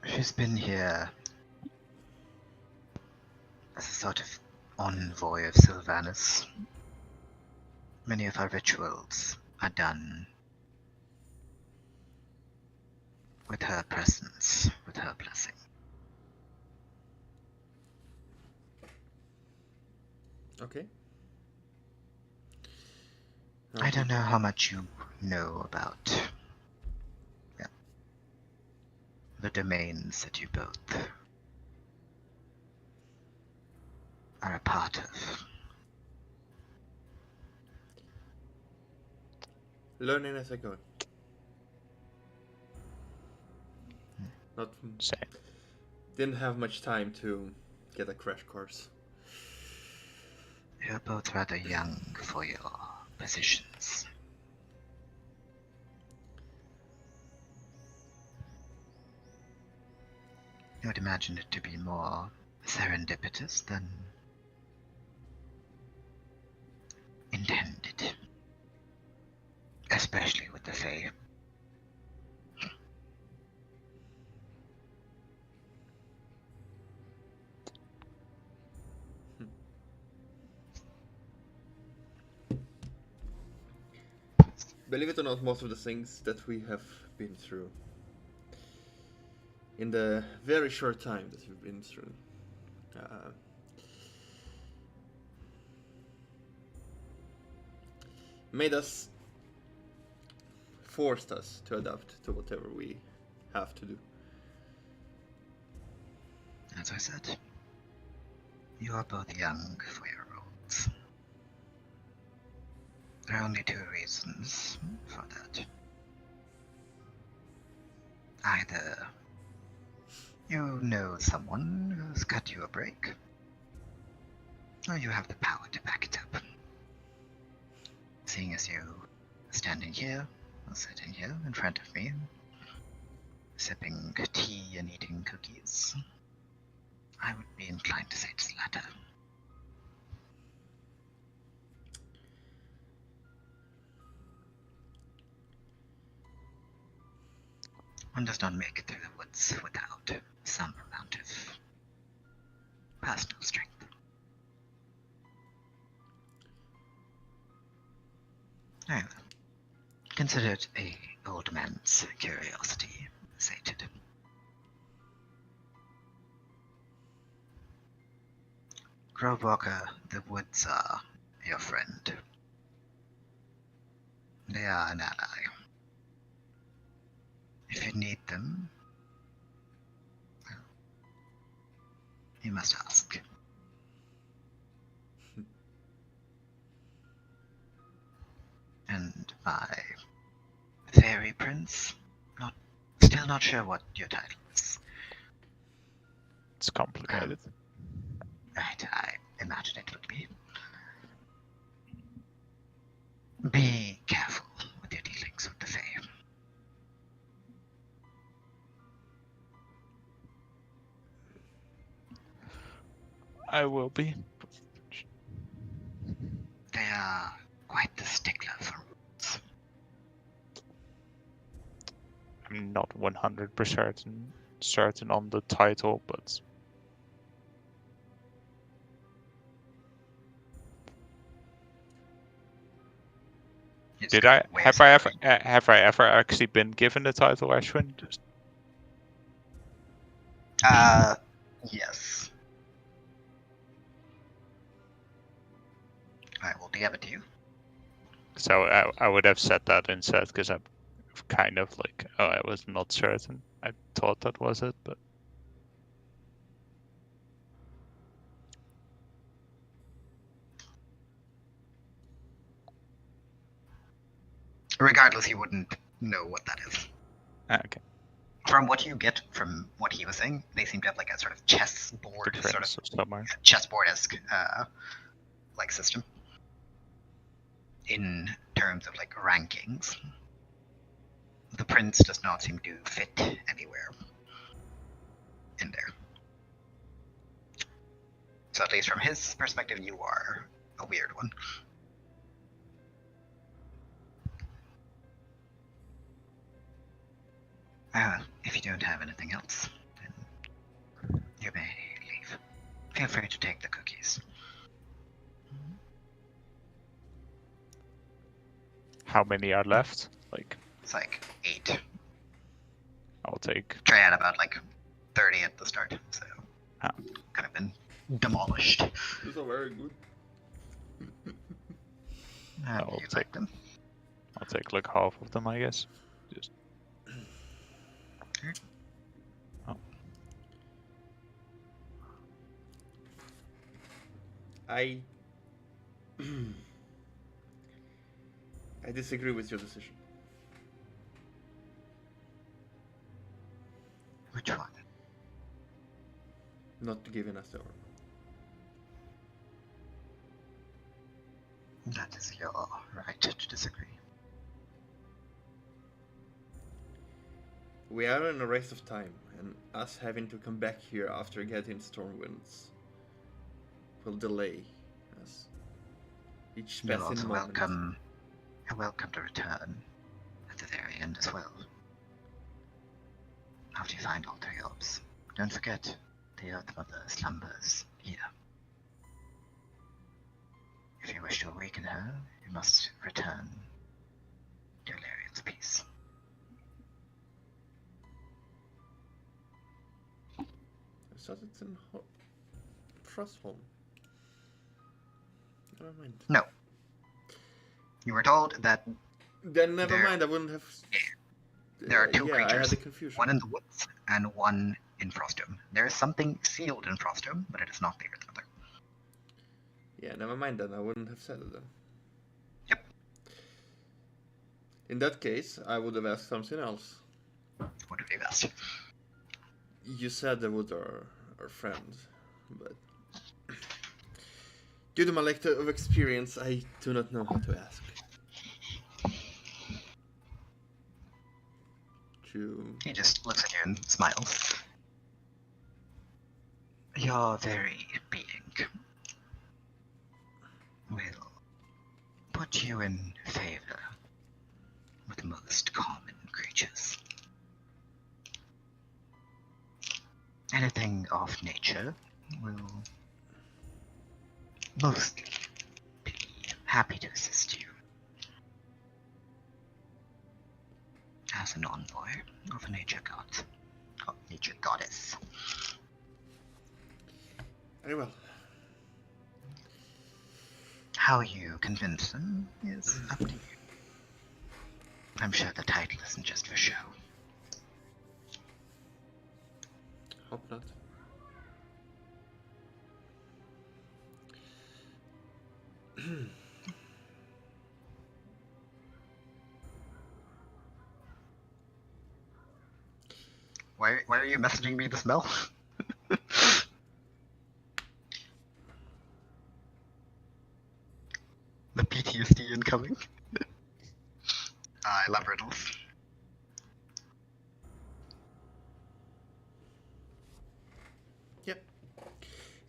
She's been here as a sort of envoy of Sylvanus. Many of our rituals are done with her presence, with her blessing. Okay. I don't know how much you know about the domains that you both are a part of. Learning as I go. Not Same. didn't have much time to get a crash course. You're both rather young for your positions. You would imagine it to be more serendipitous than intended. Especially with the Fae. Believe it or not, most of the things that we have been through in the very short time that we've been through forced us to adapt to whatever we have to do. As I said, you are both young for your roles. There are only two reasons for that. Either you know someone who's cut you a break, or you have the power to back it up. Seeing as you standing here, or sitting here in front of me, sipping tea and eating cookies, I would be inclined to say it's the latter. One does not make it through the woods without some amount of personal strength. Anyway, consider it a old man's curiosity, sated. Grovewalker, the woods are your friend. They are an ally. If you need them, well, you must ask. And my fairy prince, still not sure what your title is. It's complicated. Right, I imagine it would be. Be careful with your dealings with the Fae. I will be. They are quite the stickler for rules. I'm not 100% certain on the title, but It's did good I way of have I ever celebrating. have I ever actually been given the title Ashwin? Just, Yes. I will DM it to you. so I would have said that instead because I'm kind of like, oh, I was not certain. I thought that was it, but Regardless, you wouldn't know what that is. okay. From what you get from what he was saying, they seem to have like a sort of The chessboard, sort of Prince of Summer. chessboard-esque like system in terms of like rankings. The prince does not seem to fit anywhere in there. So at least from his perspective, you are a weird one. If you don't have anything else, then you may leave. Feel free to take the cookies. How many are left? Like, It's like 8. I'll take. Trey had about like 30 at the start, so Ah. could have been demolished. These are very good. I'll You take like them. I'll take like half of them, I guess. Just. Oh. I disagree with your decision. Which one? Not giving us the orb. That is your right to disagree. We are in a race of time, and us having to come back here after getting Stormwinds will delay us. Each You're passing also moment. welcome. You're welcome to return at the very end as well. After you find all 3 orbs. Don't forget, the Earth Mother slumbers here. If you wish to awaken her, you must return to Larian's peace. I thought it's in Frostholm. Never mind. No. You were told that Then never There- mind. I wouldn't have. there are 2 yeah, I had creatures, the confusion. one in the woods and one in Frostdome. There is something sealed in Frostdome, but it is not the Earth Mother. Yeah, never mind then. I wouldn't have said it then. Yep. In that case, I would have asked something else. What would be best? You said the Wood are friends, but due to my lack of experience, I do not know how to ask. He just looks at you and smiles. Your very being will put you in favor with most common creatures. Anything of nature will mostly be happy to assist you. As an envoy of a nature god, of nature goddess. Very well. How you convince them is up to you. I'm sure the title isn't just for show. Hope not. Why are you messaging me the smell? The PTSD incoming. I love riddles. Yep.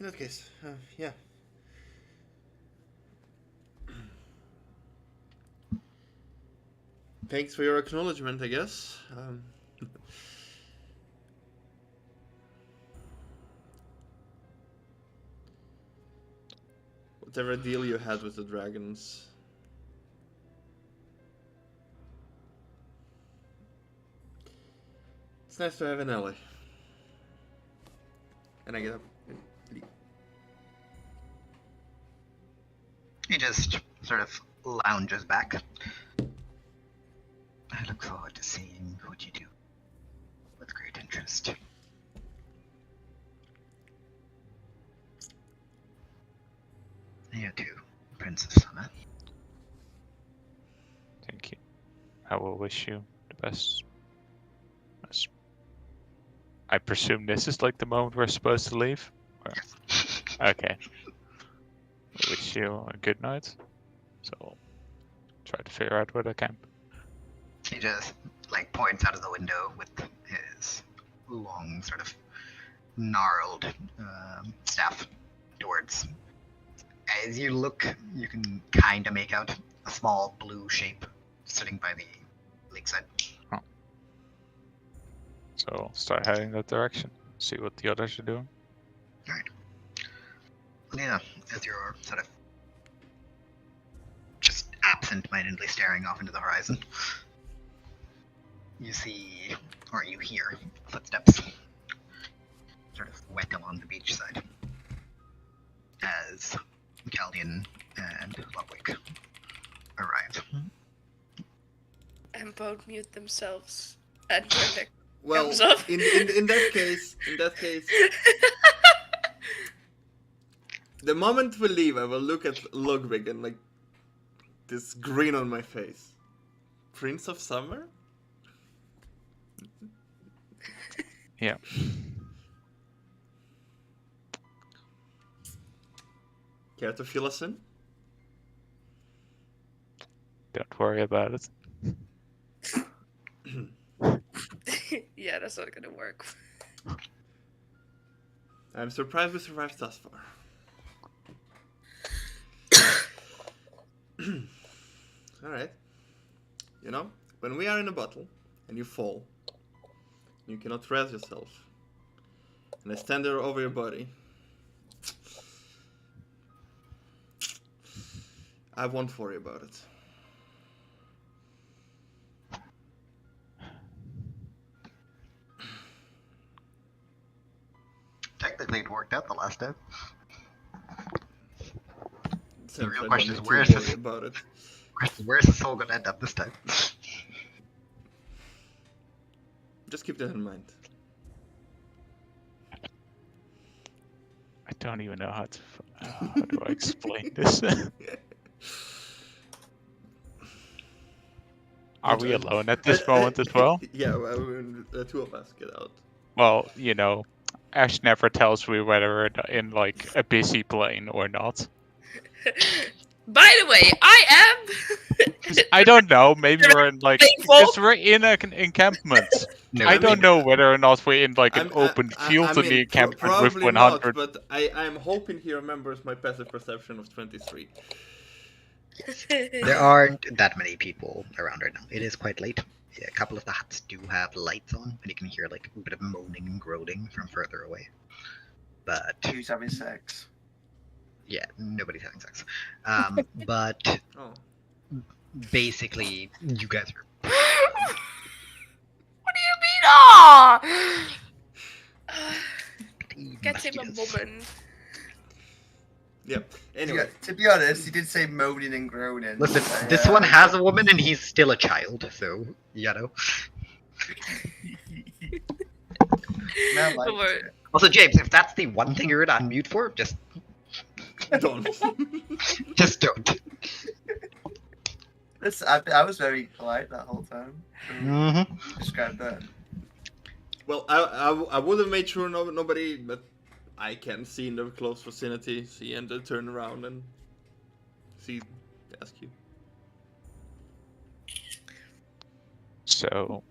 In that case, yeah. Thanks for your acknowledgement, I guess. whatever deal you had with the dragons. It's nice to have an ally. And I get up and leave. He just sort of lounges back. I look forward to seeing what you do with great interest. You too, Prince of Summer. Thank you. I will wish you the best. I presume this is like the moment we're supposed to leave? Or... Okay. I wish you a good night. So I'll try to figure out where to camp. He just like points out of the window with his long, sort of gnarled staff towards. As you look, you can kind of make out a small blue shape sitting by the lakeside. Oh. So I'll start heading that direction. See what the others are doing. Alright. Yeah, as you're sort of just absent-mindedly staring off into the horizon, you see, or you hear, footsteps sort of wet along the beach side as Caldian and Ludwig arrive. And both mute themselves and turn their Well, thumbs up. in that case, the moment we leave, I will look at Ludwig and like this grin on my face. Prince of Summer? Yeah. Care to fill us in? Don't worry about it. Yeah, that's not gonna work. I'm surprised we survived thus far. Alright. You know, when we are in a battle and you fall, you cannot raise yourself, and I stand there over your body, I won't worry about it. Technically, it worked out the last time. Since real I question don't is, need where to is worry this? about it. Where's the soul gonna end up this time? Just keep that in mind. I don't even know how to. How do I explain this? Are we alone at this moment as well? Yeah, well, the two of us get out. Well, you know, Ash never tells me whether we're in like a busy plane or not. By the way, I am. I don't know. Maybe we're in like Thankful. because we're in an encampment. No, I don't know whether or not we're in like an open field in the mean, encampment with probably not, 100. but I'm hoping he remembers my passive perception of 23. There aren't that many people around right now. It is quite late. Yeah, a couple of the huts do have lights on, and you can hear like a bit of moaning and groaning from further away. But Who's having sex? yeah, nobody's having sex. But Oh. basically, you guys are. What do you mean? Ah! Get him a mosquitoes. woman. Yeah. Anyway. Yeah, to be honest, he did say moaning and groaning. Listen, so, this one has a woman, and he's still a child, so you know. Mel likes Don't worry. it. Also, James, if that's the one thing you're on mute for, just Don't. don't. I was very polite that whole time. Mm-hmm. Describe that. Well, I would have made sure nobody, but I can see in the close vicinity, see and turn around and see, ask you. So,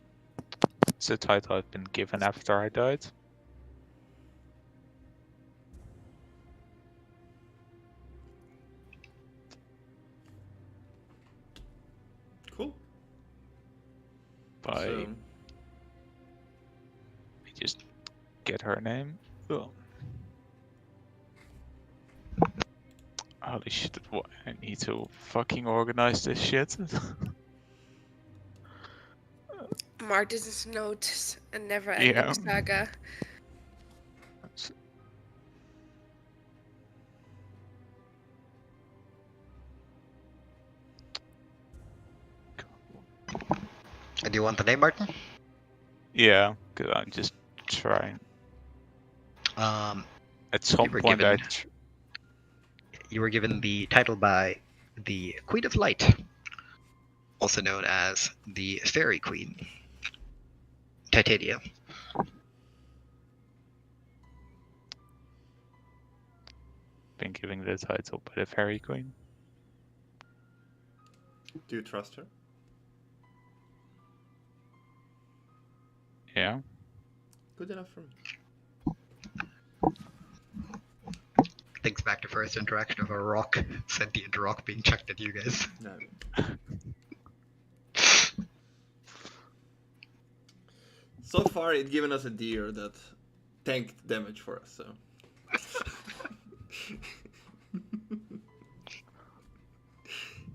it's a title I've been given after I died. Cool. By So, let me just get her name. Oh. Holy shit, I need to fucking organize this shit. Mark this notes a never-ending Yeah. saga. Do you want the name, Martin? Yeah, because I'm just trying. Um, At some were point, given- you were given the title by the Queen of Light, also known as the Fairy Queen, Titania. Been given the title by the Fairy Queen. Do you trust her? Yeah. Good enough for me. Thinks back to first interaction of a rock, sentient rock being chucked at you guys. No. So far, it's given us a deer that tanked damage for us, so.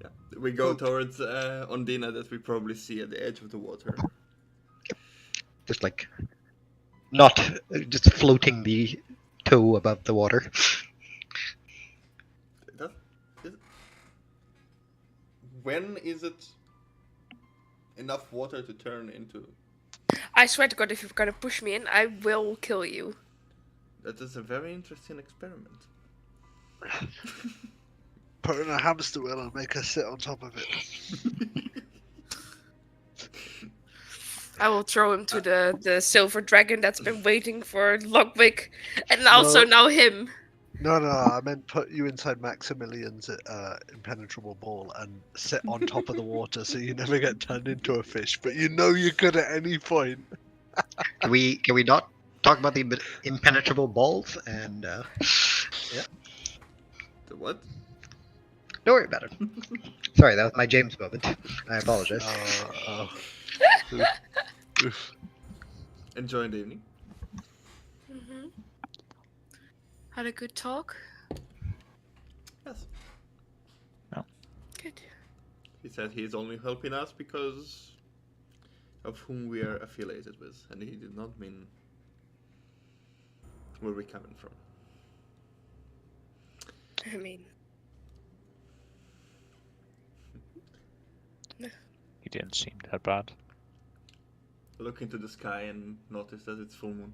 Yeah, we go towards Ondina that we probably see at the edge of the water. Just like, not just floating the toe above the water. That, is, when is it enough water to turn into? I swear to God, if you're gonna push me in, I will kill you. That is a very interesting experiment. Put her in a hamster wheel and make her sit on top of it. I will throw him to the silver dragon that's been waiting for Ludwig, and also No. now him. No, I meant put you inside Maximilian's impenetrable ball and sit on top of the water so you never get turned into a fish, but you know you could at any point. Can we not talk about the impenetrable balls and The what? don't worry about it. Sorry, that was my James moment. I apologize. Oof. Enjoying the evening. Had a good talk. Yes. Good. He said he is only helping us because of whom we are affiliated with, and he did not mean where we're coming from. I mean, He didn't seem that bad. Look into the sky and notice that it's full moon.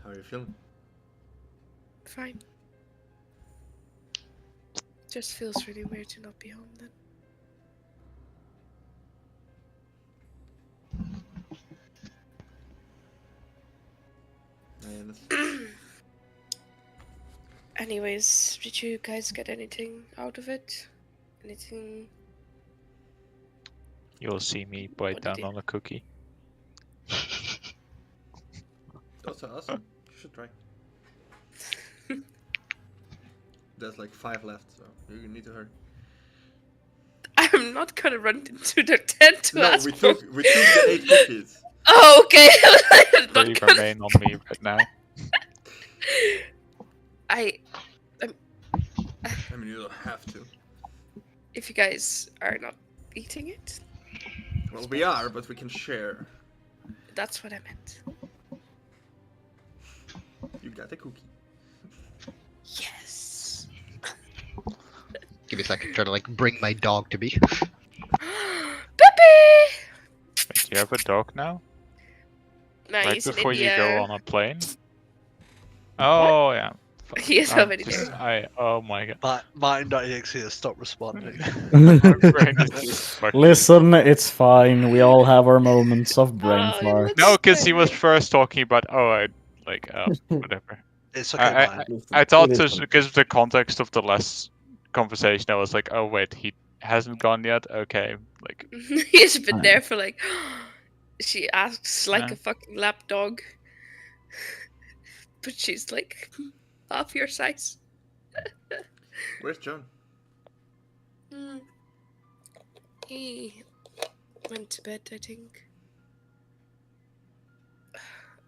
How are you feeling? fine. Just feels really weird to not be home then. I understand. Anyways, did you guys get anything out of it? Anything? You'll see me bite What did down he- on a cookie. That's awesome. You should try. There's like 5 left, so you need to hurry. I'm not gonna run into the tent to No, ask we for- took the 8 cookies. Oh, okay. I'm not 3 gonna- remain on me right now. I mean, you don't have to. If you guys are not eating it, Well, we are, but we can share. that's what I meant. You got a cookie. Yes. Give me a second. Try to like bring my dog to me. Pepe! Wait, you have a dog now? No, Right he's in before you India. go on a plane? Oh, yeah. Fuck. He is I'm already just- there. Oh my god. Martin.exe has stopped responding. My brain is just fucking- Listen, it's fine. We all have our moments of brain Oh, fart. let's- No, because he was first talking about, whatever. It's okay, I- Martin. I thought It is just fine. because of the context of the last conversation, I was like, oh wait, he hasn't gone yet? Okay. Like, He's been Fine. there for like. She asks like Yeah. a fucking lap dog. But she's like half your size. Where's John? He went to bed, I think.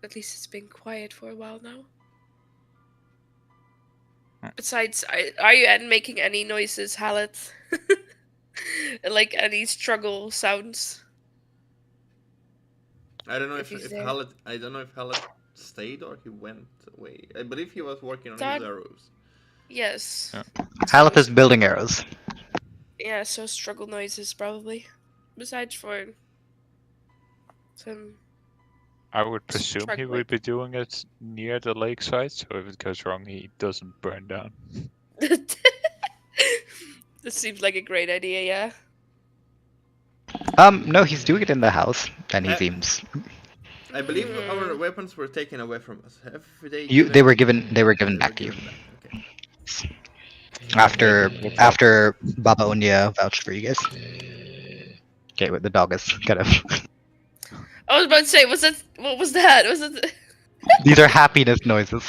At least it's been quiet for a while now. Hmm. Besides, are you making any noises, Hallet? Like any struggle sounds? I don't know If if he's there. Hallet stayed or he went away. I believe he was working on Thought- his arrows. Yes. Yeah. Halep is building arrows. Yeah, so struggle noises probably. Besides for some. I would presume he Struggling. would be doing it near the lakeside, so if it goes wrong, he doesn't burn down. This seems like a great idea, yeah. No, he's doing it in the house, and he Uh, seems. I believe Mm. our weapons were taken away from us. Have they? They were given back to you given back, okay. after Baba Unya vouched for you guys. Okay, but the dog is kind of. I was about to say, what was that? Was it? These are happiness noises.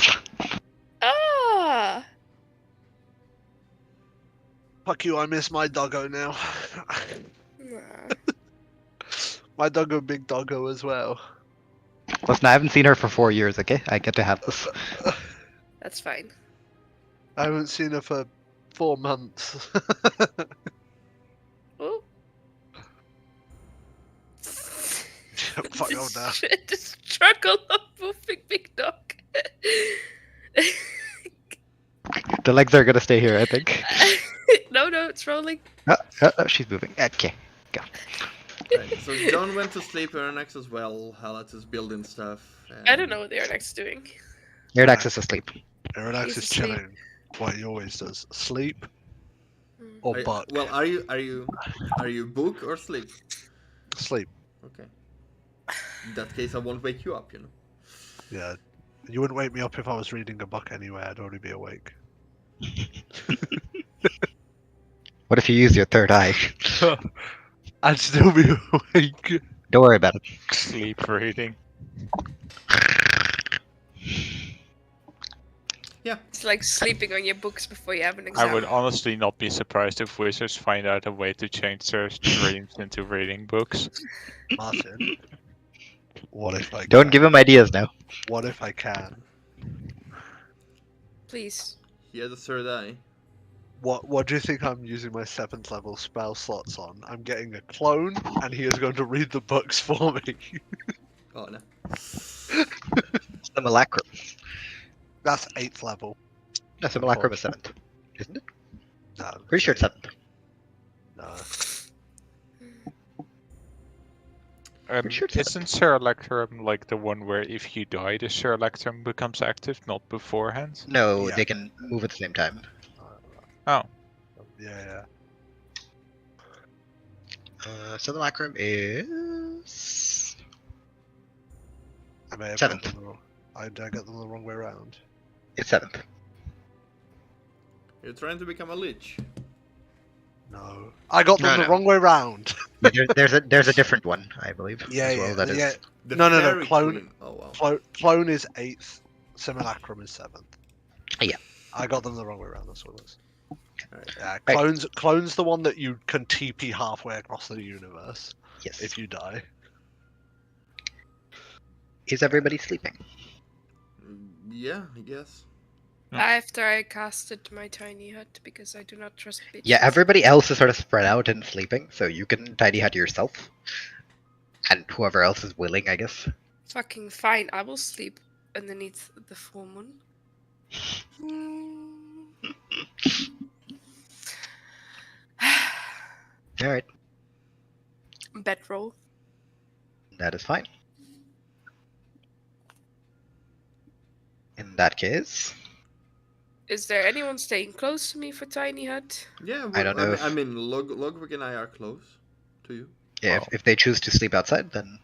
Ah! Fuck you, I miss my doggo now. Nah. My doggo, big doggo as well. Listen, I haven't seen her for 4 years. Okay, I get to have this. That's fine. I haven't seen her for 4 months. Oh. Fuck off now. The struggle of moving big dog. The legs are gonna stay here, I think. No, it's rolling. She's moving. Okay. Right, so John went to sleep, Ernax as well. Hallet is building stuff. I don't know what the Ernax is doing. Iradex is asleep. Iradex He's is asleep. chilling. What he always does. Sleep Hmm. or buck. Well, are you book or sleep? Sleep. Okay. In that case, I won't wake you up. You know. Yeah. You wouldn't wake me up if I was reading a book anyway. I'd already be awake. What if you use your third eye? I'd still be awake. Don't worry about it. Sleep reading. Yeah. It's like sleeping on your books before you have an exam. I would honestly not be surprised if wizards find out a way to change their dreams into reading books. Martin. What if I Don't can? give him ideas now. What if I can? Please. He had a third eye. What do you think I'm using my 7th level spell slots on? I'm getting a clone, and he is going to read the books for me. Oh no. Simulacrum. That's 8th level. No, Simulacrum is 7th. Isn't it? No. Pretty sure it's 7th. No. sure it's Isn't Sir Electrum like the one where if you die, the Sir Electrum becomes active, not beforehand? No, Yeah. they can move at the same time. Oh, Yeah. Simulacrum is I may have 7th. got them the wrong. I got them the wrong way around. It's 7th. You're trying to become a lich. No. I got them No, the no. wrong way round. But there's a different one, I believe. Yeah, as well, yeah, that is- yeah. The No, fairy clone. queen. Oh wow. Clone is 8th. Simulacrum is 7th. Yeah. I got them the wrong way around. That's what it was. Alright. Yeah, Right. clone's the one that you can TP halfway across the universe Yes. if you die. Is everybody sleeping? Yeah, I guess. After I casted my tiny hut because I do not trust bitches. Yeah, everybody else is sort of spread out and sleeping, so you can tidy hut yourself. And whoever else is willing, I guess. Fucking fine, I will sleep underneath the full moon. Alright, Bedroll. that is fine. In that case, Is there anyone staying close to me for tiny hut? Yeah, I don't know if- I mean, Logvig and I are close to you. yeah, if they choose to sleep outside, then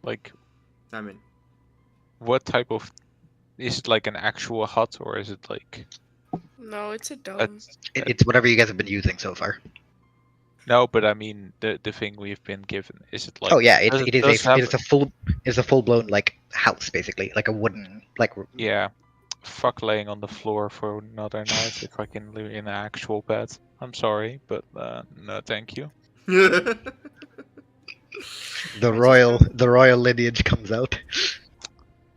like I mean, what type of? Is it like an actual hut or is it like? No, it's a dome. it's whatever you guys have been using so far. No, but I mean the thing we've been given. Is it like? Oh yeah, does it is does have- it is a full blown like house basically, like a wooden like Yeah. Fuck laying on the floor for another night if I can live in an actual bed. I'm sorry, but no, thank you. The I royal lineage comes out.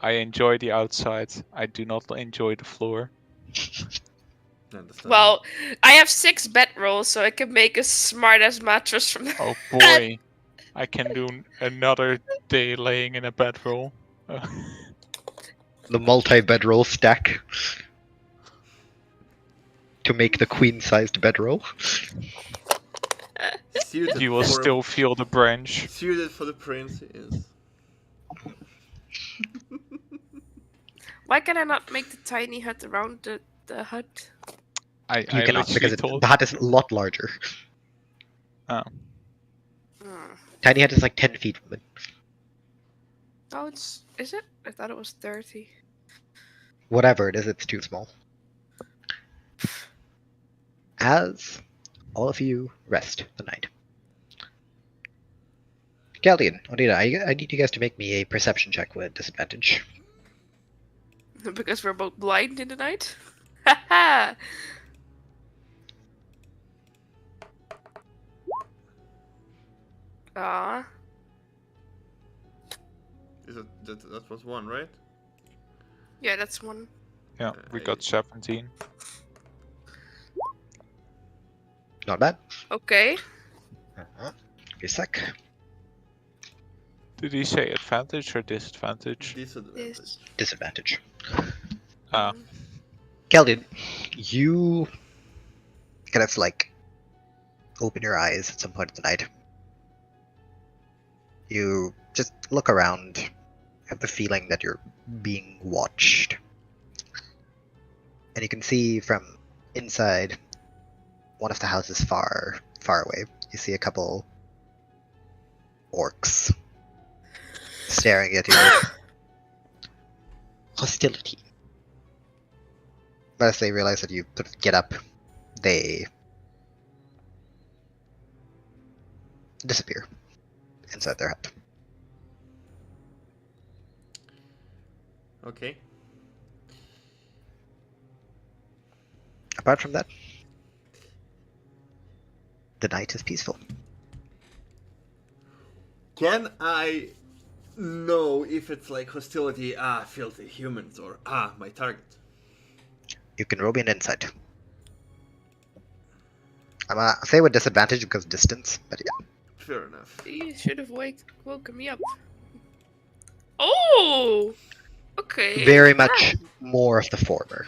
I enjoy the outside. I do not enjoy the floor. Understand. Well, I have 6 bedrolls, so I can make a smart-ass mattress from that. Oh boy, I can do another day laying in a bedroll. The multi-bedroll stack to make the queen-sized bedroll. Suited You will for- still feel the branch. Suited for the prince is. Why can I not make the tiny hut around the hut? You I cannot because literally told. the hut is a lot larger. Oh, Hmm. Tiny hut is like 10 feet from it. Oh, is it? I thought it was 30. Whatever it is, it's too small. As all of you rest the night. Galdian, Odina, I need you guys to make me a perception check with disadvantage. Because we're both blind in the night? Haha! Ah. Is it that was 1, right? Yeah, that's one. yeah, we got 17. Not bad. Okay. Give me a sec. Did he say advantage or disadvantage? Disadvantage. This. Disadvantage. Ah, Galdian, you kind of like open your eyes at some point of the night. You just look around, have the feeling that you're being watched. And you can see from inside one of the houses far away, you see a couple orcs staring at you with hostility. But as they realize that you sort of get up, they disappear inside their hut. Okay. Apart from that, the night is peaceful. Can I know if it's like hostility, filthy humans, or my target? You can roll me an insight. I'm gonna say with disadvantage because distance, but yeah. Fair enough. You should have woken me up. Oh! Okay. Very much more of the former.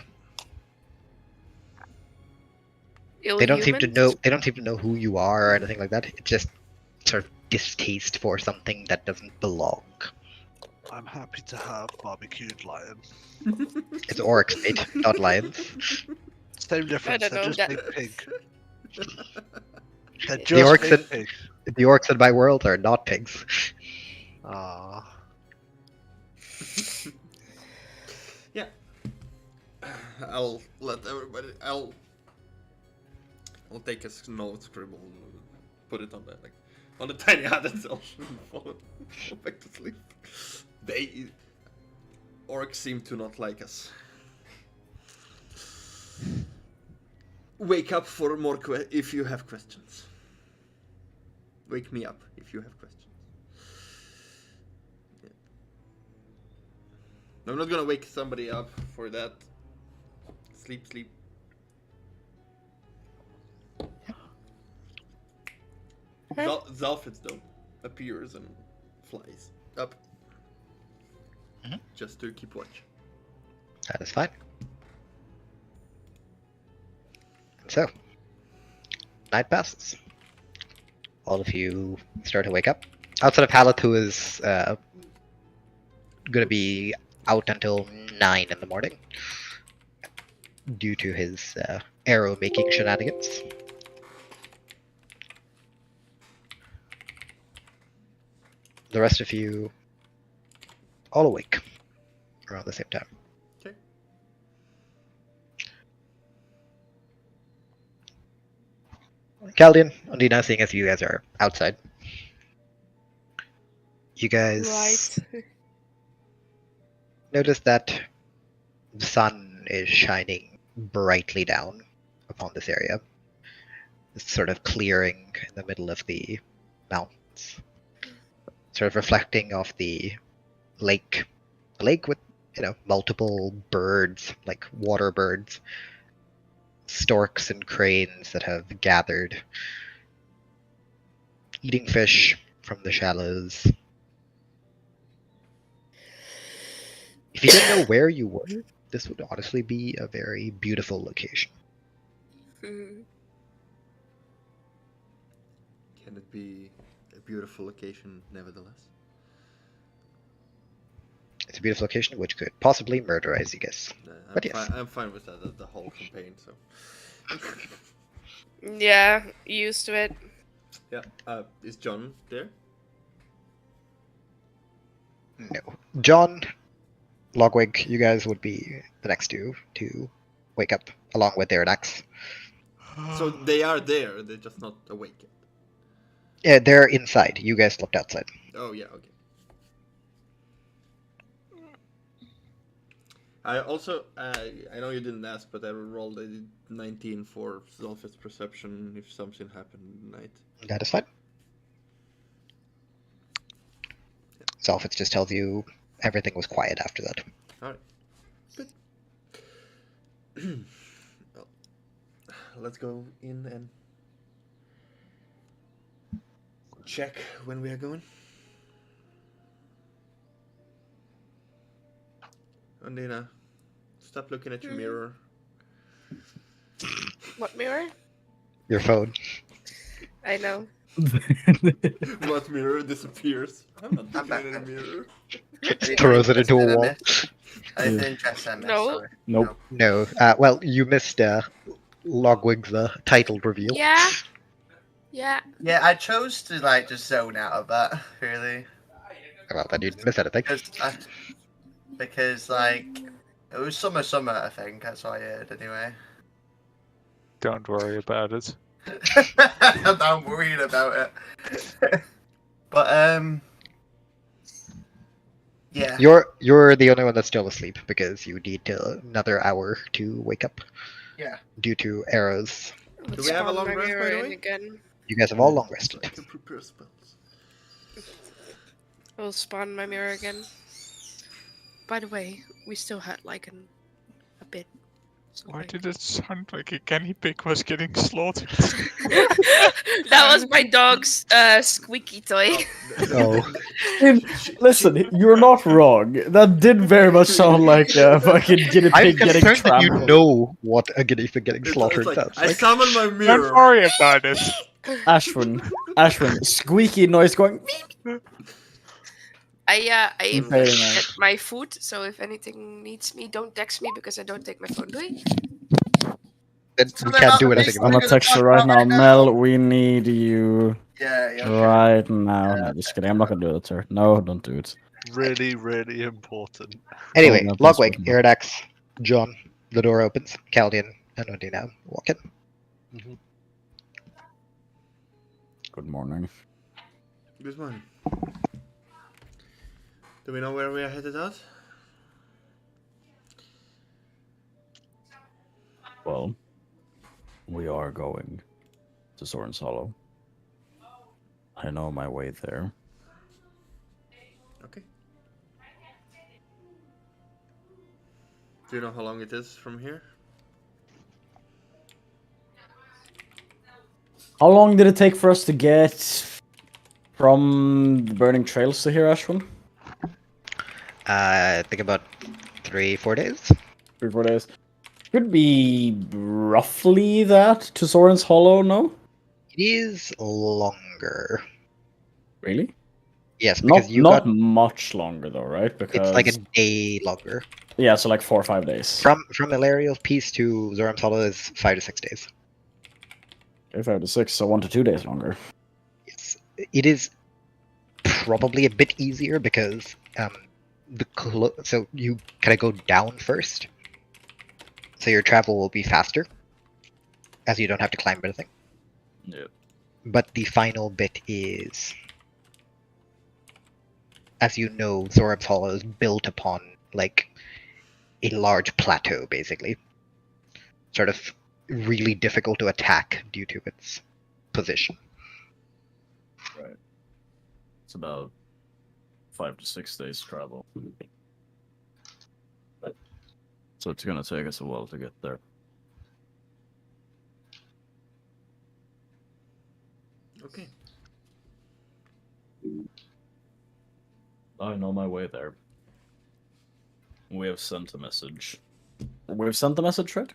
They don't seem to know. They don't seem to know who you are or anything like that. It's just sort of distaste for something that doesn't belong. I'm happy to have barbecued lion. It's orcs, mate, not lions. Same difference. don't They're know, just that- big pig. They're The just orcs big and- pig. The orcs in my world are not pigs. Ah, Yeah. I'll let everybody. I'll take a note scribble, put it on the on the tiny hut itself. Go back to sleep. Orcs seem to not like us. Wake up for more if you have questions. Wake me up if you have questions. Yeah. I'm not gonna wake somebody up for that. Sleep, sleep. Zalfit though appears and flies up. Mhm. Just to keep watch. That is fine. So, night passes. All of you start to wake up. Outside of Hallett, who is going to be out until 9 in the morning due to his arrow making shenanigans. The rest of you all awake around the same time. Okay. Caldian, Ondina, seeing as you guys are outside. You guys Right. notice that the sun is shining brightly down upon this area. This sort of clearing in the middle of the mountains. sort of reflecting off the lake. A lake with, multiple birds, like water birds, storks and cranes that have gathered, eating fish from the shallows. If you didn't know where you were, this would honestly be a very beautiful location. Mhm. Can it be a beautiful location, nevertheless? It's a beautiful location which could possibly murderize you guys. But yes. I'm fine with that. The whole campaign. So. Yeah, used to it. Yeah. Is John there? No. John, Logwig, you guys would be the next two to wake up, along with Iridax. So they are there. They're just not awake yet. Yeah, they're inside. You guys looked outside. Oh yeah. Okay. I also, I know you didn't ask, but I rolled a 19 for Zolfit's perception if something happened at night. That is fine. Zolfitz just tells you everything was quiet after that. Alright. Good. Well, let's go in and check when we are going. Undina, stop looking at your mirror. What mirror? Your phone. I know. What mirror disappears? I'm not looking back at a then. mirror. Throws it into a wall. Anything interesting? No. Nope. No. Well, you missed Logwig's title reveal. Yeah. Yeah. Yeah, I chose to like just zone out of that really Well, then you didn't miss anything. because like it was summer. I think that's what I heard anyway. Don't worry about it. I'm not worried about it. But yeah. You're the only one that's still asleep because you need another hour to wake up. Yeah. Due to arrows. Do we have a Spawn long my rest, by mirror the in way? Again. You guys have all long So rested. I can prepare spells. I'll spawn my mirror again. By the way, we still had like a bit. So Why like- did it sound like a guinea pig was getting slaughtered? That was my dog's squeaky toy. Oh. Listen, you're not wrong. That did very much sound like a fucking guinea I'm pig getting concerned that you trampled. know what a guinea pig getting It's slaughtered like, sounds I like. summon my mirror. Don't worry about it. Ashwin, squeaky noise going. I Keep fading out. get my food, so if anything needs me, don't text me because I don't take my phone, do I? Then So we they're can't not do anything based I'm about on it. gonna text you right now, Mel. We need you Yeah. right now. No, just kidding. I'm not gonna do it, sir. No, don't do it. Really, really important. Anyway, no, please Logwig, don't. Iridax, John, the door opens. Caldian and Undina walk in. Good morning. Good morning. Do we know where we are headed out? Well, we are going to Soren's Hollow. I know my way there. Okay. Do you know how long it is from here? How long did it take for us to get from the Burning Trails to here, Ashwin? I think about 3-4 days. 3-4 days. Could be roughly that to Soren's Hollow, no? It is longer. Really? Yes, because Not you not got much longer though, right? Because it's like a day longer. yeah, so like 4 or 5 days. From Ilariel's Peace to Zoram's Hollow is 5 to 6 days. Okay, 5 to 6, so 1 to 2 days longer. Yes, it is probably a bit easier because so you kind of go down first, so your travel will be faster, as you don't have to climb anything. Yeah. But the final bit is, as you know, Zoram's Hollow is built upon like a large plateau, basically, sort of really difficult to attack due to its position. It's about 5 to 6 days travel. So it's gonna take us a while to get there. Okay. I'm on my way there. We have sent a message. We've sent the message, right?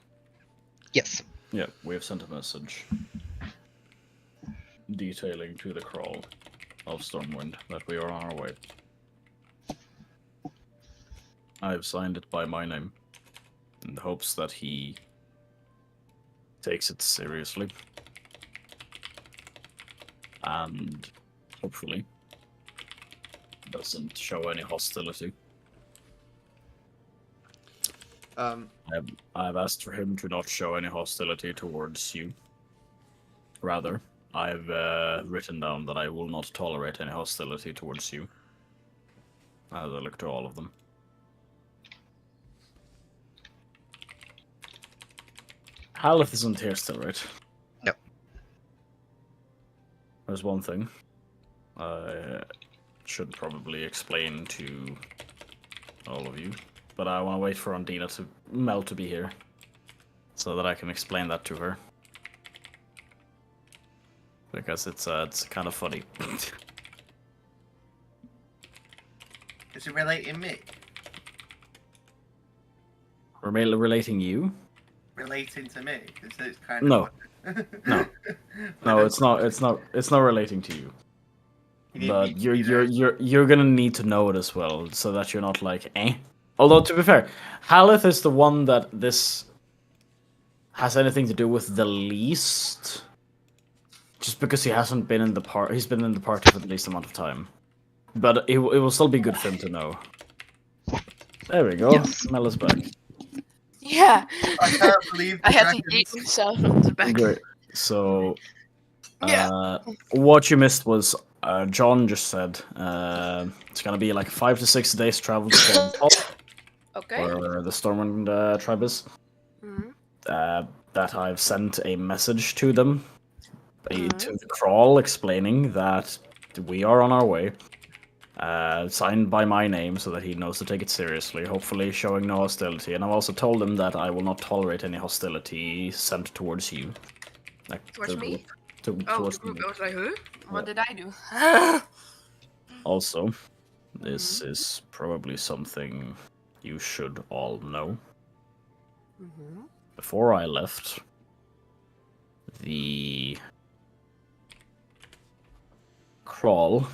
Yes. Yeah, we have sent a message detailing to the Crawl of Stormwind that we are on our way. I have signed it by my name in the hopes that he takes it seriously and hopefully doesn't show any hostility. I've asked for him to not show any hostility towards you. Rather, I've written down that I will not tolerate any hostility towards you. As I look to all of them. Haleth isn't here still, right? No. There's one thing I should probably explain to all of you, but I want to wait for Mel to be here so that I can explain that to her. Because it's kind of funny. Is it relating me? Relating you? Relating to me? Because it's kind of... No. No. No, it's not. It's not relating to you. But you're gonna need to know it as well, so that you're not like, eh. Although to be fair, Haleth is the one that this has anything to do with the least. Just because he hasn't been in the part, he's been in the party for the least amount of time. But it will still be good for him to know. There we go. Yes. Mel is back. Yeah. I can't believe I the had to dragons. eat myself on the back. Great. So, Yeah. what you missed was John just said it's gonna be like 5 to 6 days travel to the top, Okay. where the Stormwind tribe is. Mhm. That I've sent a message to them, Mhm. to the Crawl, explaining that we are on our way. Signed by my name so that he knows to take it seriously, hopefully showing no hostility. And I've also told him that I will not tolerate any hostility sent towards you. Like, Towards the me? group. Oh, Towards the group. me. I was like, huh? What did I do? Also, this is probably something you should all know. Mm-hmm. Before I left, the Crawl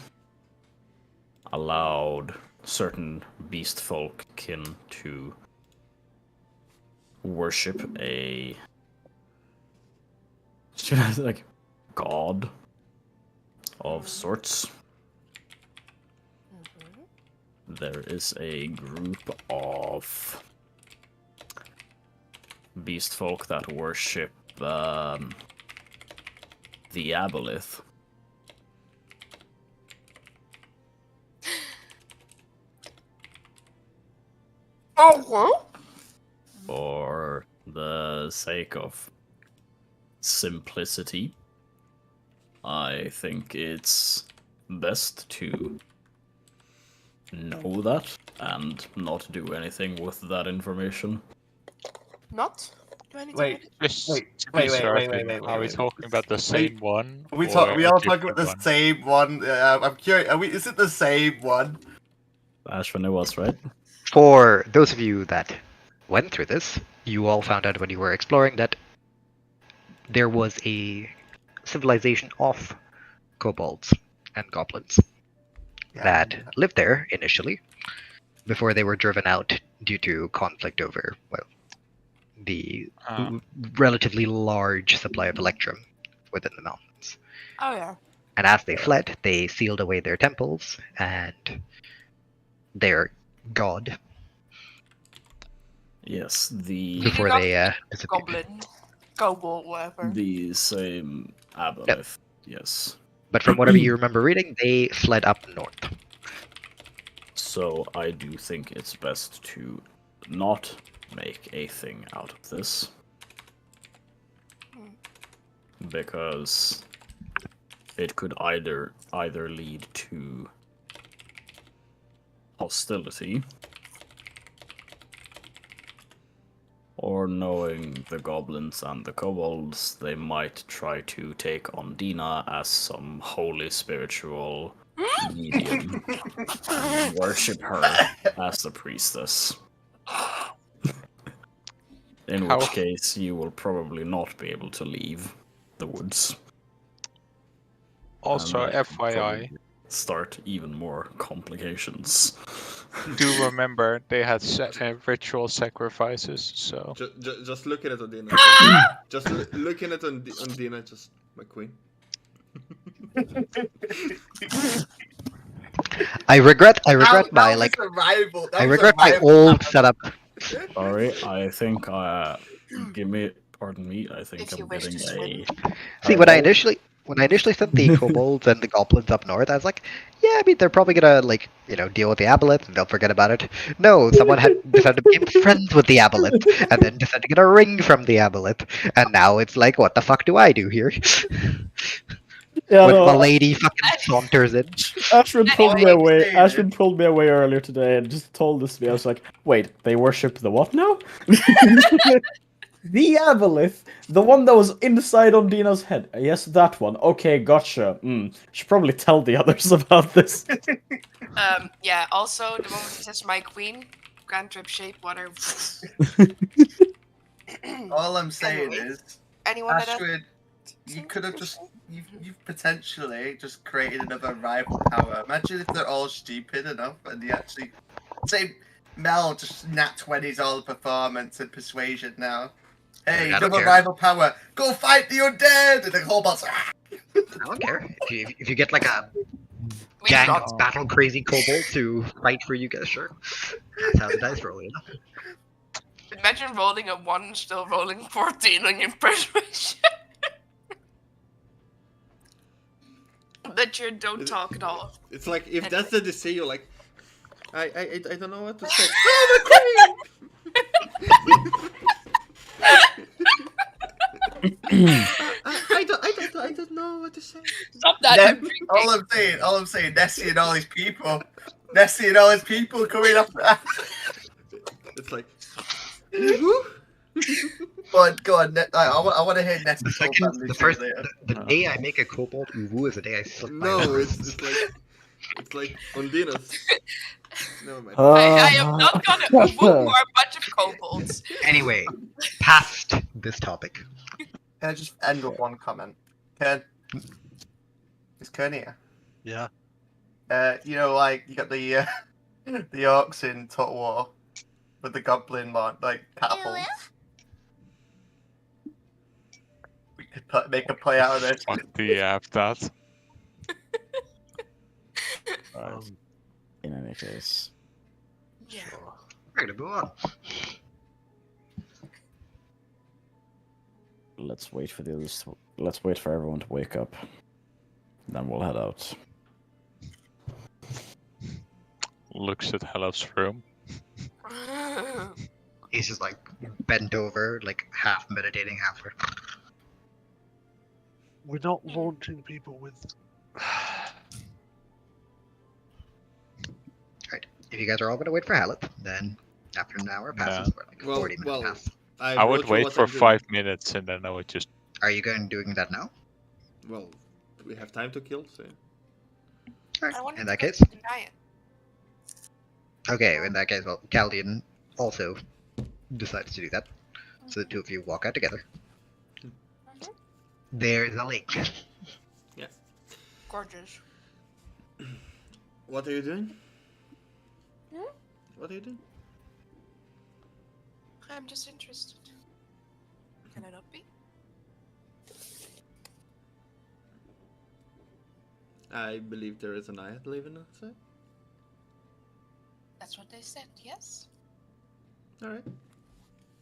allowed certain beast folk kin to worship a like god of sorts. There is a group of beast folk that worship the Aboleth. Oh, For the sake of simplicity, I think it's best to know that and not do anything with that information. not do anything. Wait, with it? Just Wait, to be wait, wait, certain, wait, wait, are we wait. talking about the same one? we or we a all talking about different the one? same one. I'm curious. Is it the same one? Ashwin, it was, right? For those of you that went through this, you all found out when you were exploring that there was a civilization of kobolds and goblins that lived there initially before they were driven out due to conflict over, well, the relatively large supply of electrum within the mountains. Oh yeah. And as they fled, they sealed away their temples and their god Yes, the before got they disappeared. Goblin, kobold, whatever. the same Aboleth. Yes. But from whatever you remember reading, they fled up north. So I do think it's best to not make a thing out of this. Because it could either lead to hostility, or knowing the goblins and the kobolds, they might try to take on Dina as some holy spiritual medium and worship her as the priestess. In How- which case, you will probably not be able to leave the woods. Also, And that will FYI, probably start even more complications. do remember they had ritual sacrifices, so Just looking at Undina. Just looking at Undina, just my queen. I regret my old setup. Sorry, I think pardon me, I think If I'm you wish getting to swim. See, when I initially sent the kobolds and the goblins up north, I was like, yeah, I mean, they're probably gonna, like, deal with the aboleth and they'll forget about it. No, someone had decided to become friends with the aboleth and then decided to get a ring from the aboleth. And now it's like, what the fuck do I do here? Yeah, When no, the lady fucking saunters in. Ashwin pulled me Anyway. away. Ashwin pulled me away earlier today and just told this to me. I was like, "Wait, they worship the what now?" The aboleth, the one that was inside on Dina's head. Yes, that one. Okay, gotcha. Should probably tell the others about this. Yeah, also, the moment he says my queen, cantrip shape water. All I'm saying Anyway, is, anyone that Ashwin, you could have just you've potentially just created another rival power. Imagine if they're all stupid enough and you actually say Mel just nat 20s all the performance and persuasion now. Hey, I don't another care. rival power. Go fight the undead! And the whole boss. I don't care. If you get like a we gang got of battle crazy kobolds to fight for you guys, sure. That's how the dice roll, Imagine rolling a 1 and still rolling 14 on your persuasion. That you don't talk at all. It's like if that's the DC, you're like, I don't know what to say. I don't know what to say. Stop that! All I'm saying, Nessie and all his people coming up. It's like, Go on. I want to hear Nessie's whole family later. The day I make a kobold uwu is the day I slip my no, wrist. it's like Undina's. Never mind. I am not gonna woo for a bunch of kobolds. Anyway, past this topic. Can I just end with one comment? Kern, is Kern here? Yeah. Like you got the the orcs in Total War with the goblin like catapults. We could make a play out of this. what do you have that? In any case, Yeah. We're gonna move on. let's wait for the others. Let's wait for everyone to wake up. Then we'll head out. Looks at Hello's room. He's just like bent over, like half meditating, half. We're not launching people with. Alright, if you guys are all gonna wait for Haleth, then after an hour passes, or like 40 minutes pass. I would wait for 5 minutes and then I would just. Are you going doing that now? Well, we have time to kill, so. Alright, in that case. Deny it. Okay, in that case, well, Caldian also decides to do that. So the two of you walk out together. There's a lake. Gorgeous. What are you doing? Hmm? What are you doing? I'm just interested. Can I not be? I believe there is an Naiad living outside. That's what they said, yes? Alright.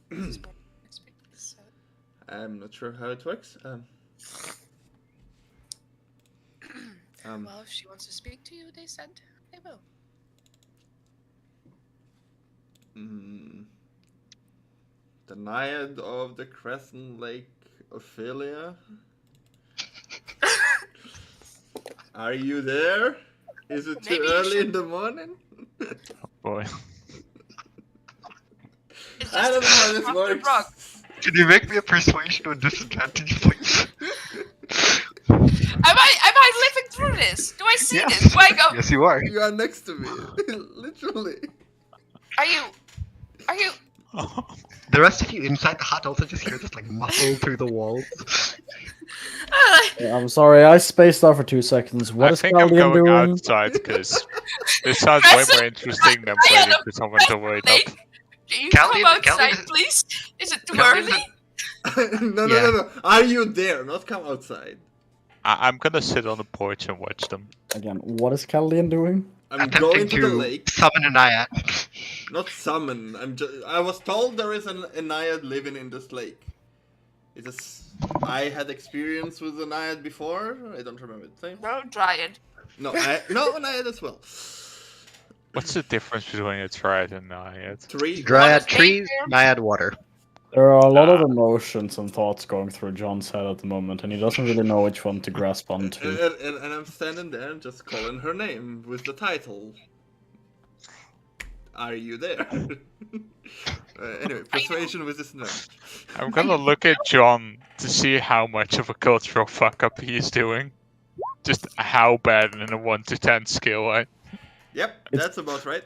This is more than expected, so. I'm not sure how it works. Well, if she wants to speak to you, they said they will. The Naiad of the Crescent Lake Ophelia? Are you there? Is it too Maybe you early in should- the morning? Boy. It's I don't know how this Dr. Brock. works. Can you make me a persuasion with disadvantage, please? Am I living through this? Do I see Yes. this? Do I go? Yes, you are. You are next to me, literally. Are you? The rest of you inside the hut also just hear this like muffle through the walls. Yeah, I'm sorry, I spaced out for 2 seconds. What I is think I'm Caldian going doing? outside because this sounds way more interesting than waiting for someone to wake up. Can you Calvin- come outside, Calvin- please? Is it too Calvin- early? No, Yeah. no. Are you there? Not come outside. I'm gonna sit on the porch and watch them. Again, what is Caldian doing? I'm Attempting going to the to lake. summon a naiad. Not summon. I was told there is a naiad living in this lake. It is. I had experience with a naiad before. I don't remember its name. No, Dryad. No, a naiad as well. What's the difference between a triad and a naiad? Three. Dryad What? trees, naiad water. There are a lot of emotions and thoughts going through John's head at the moment, and he doesn't really know which one to grasp onto. And I'm standing there and just calling her name with the title. Are you there? Anyway, persuasion with disadvantage. I'm gonna look at John to see how much of a cultural fuck up he is doing. Just how bad in a 1 to 10 scale, right? Yep, It's- that's about right.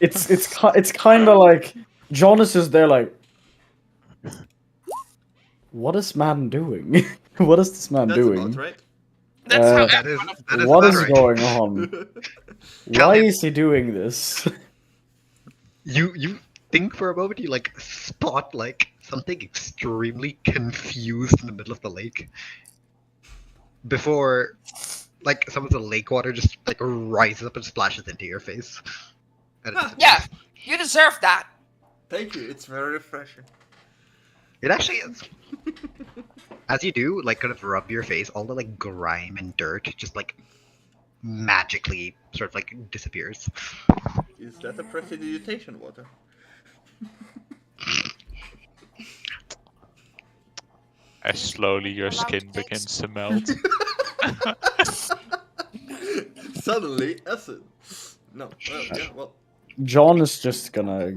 It's kind of like John is just there like, what is man doing? What is this man That's doing? about right. That's Uh, how That is, everyone. that is What about is right. going on? Why Caldian- is he doing this? You think for a moment, you like spot like something extremely confused in the middle of the lake. Before like some of the lake water just like rises up and splashes into your face. And Huh. Yeah, you deserve that. Thank you, it's very refreshing. it actually is. As you do, like kind of rub your face, all the like grime and dirt just like magically sort of like disappears. Is that a prestidigitation water? As slowly your Allowed skin to begins to melt. Suddenly, acid. No, well, John is just gonna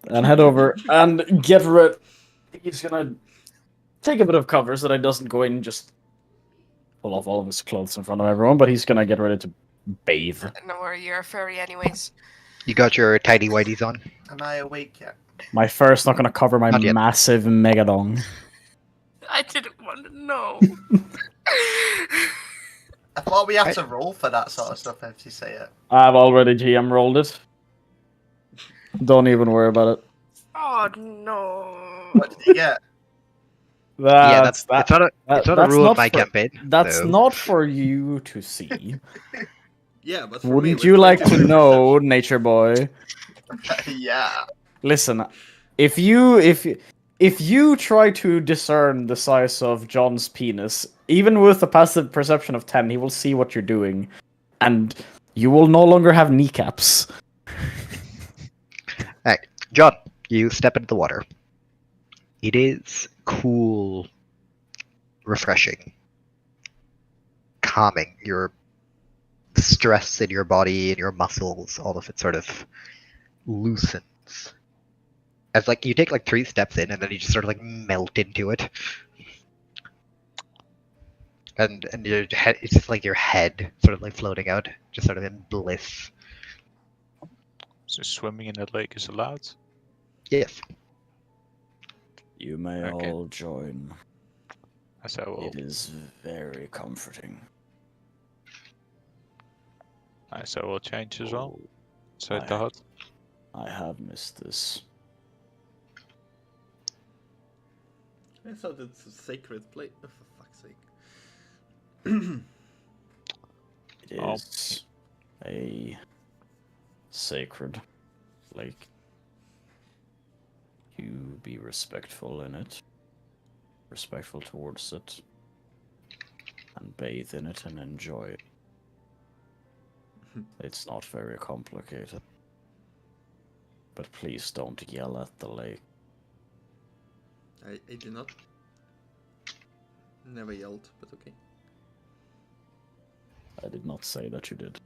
and head over and get rid. He's gonna take a bit of cover so that he doesn't go in and just pull off all of his clothes in front of everyone, but he's gonna get ready to bathe. No worry, you're a furry anyways. You got your tidy whities on. Am I awake yet? My fur's not gonna cover my Not yet. massive megadong. I didn't want to know. I thought we have to roll for that sort of stuff if you say it. I've already GM rolled it. Don't even worry about it. Oh no. What did you get? Yeah, it's not a that's rule not of my for- campaign. That's so- not for you to see. yeah, but for Wouldn't me, you with like to 23 know, Nature Boy? Yeah. Listen, if you try to discern the size of John's penis, even with a passive perception of 10, he will see what you're doing, and you will no longer have kneecaps. Alright, John, you step into the water. It is cool, refreshing, calming. Your stress in your body and your muscles, all of it sort of loosens. As like you take like 3 steps in and then you just sort of like melt into it. And your head, it's just like your head sort of like floating out, just sort of in bliss. So swimming in the lake is allowed. Yes. You may Okay. all join. As I will, It is very comforting. as I will change as well. Inside I- the hut. I have missed this. I thought it's a sacred place. Oh, for fuck's sake. It Oh. is a sacred lake. You be respectful in it, respectful towards it, and bathe in it and enjoy it. It's not very complicated. But please don't yell at the lake. I did not. Never yelled, but okay. I did not say that you did.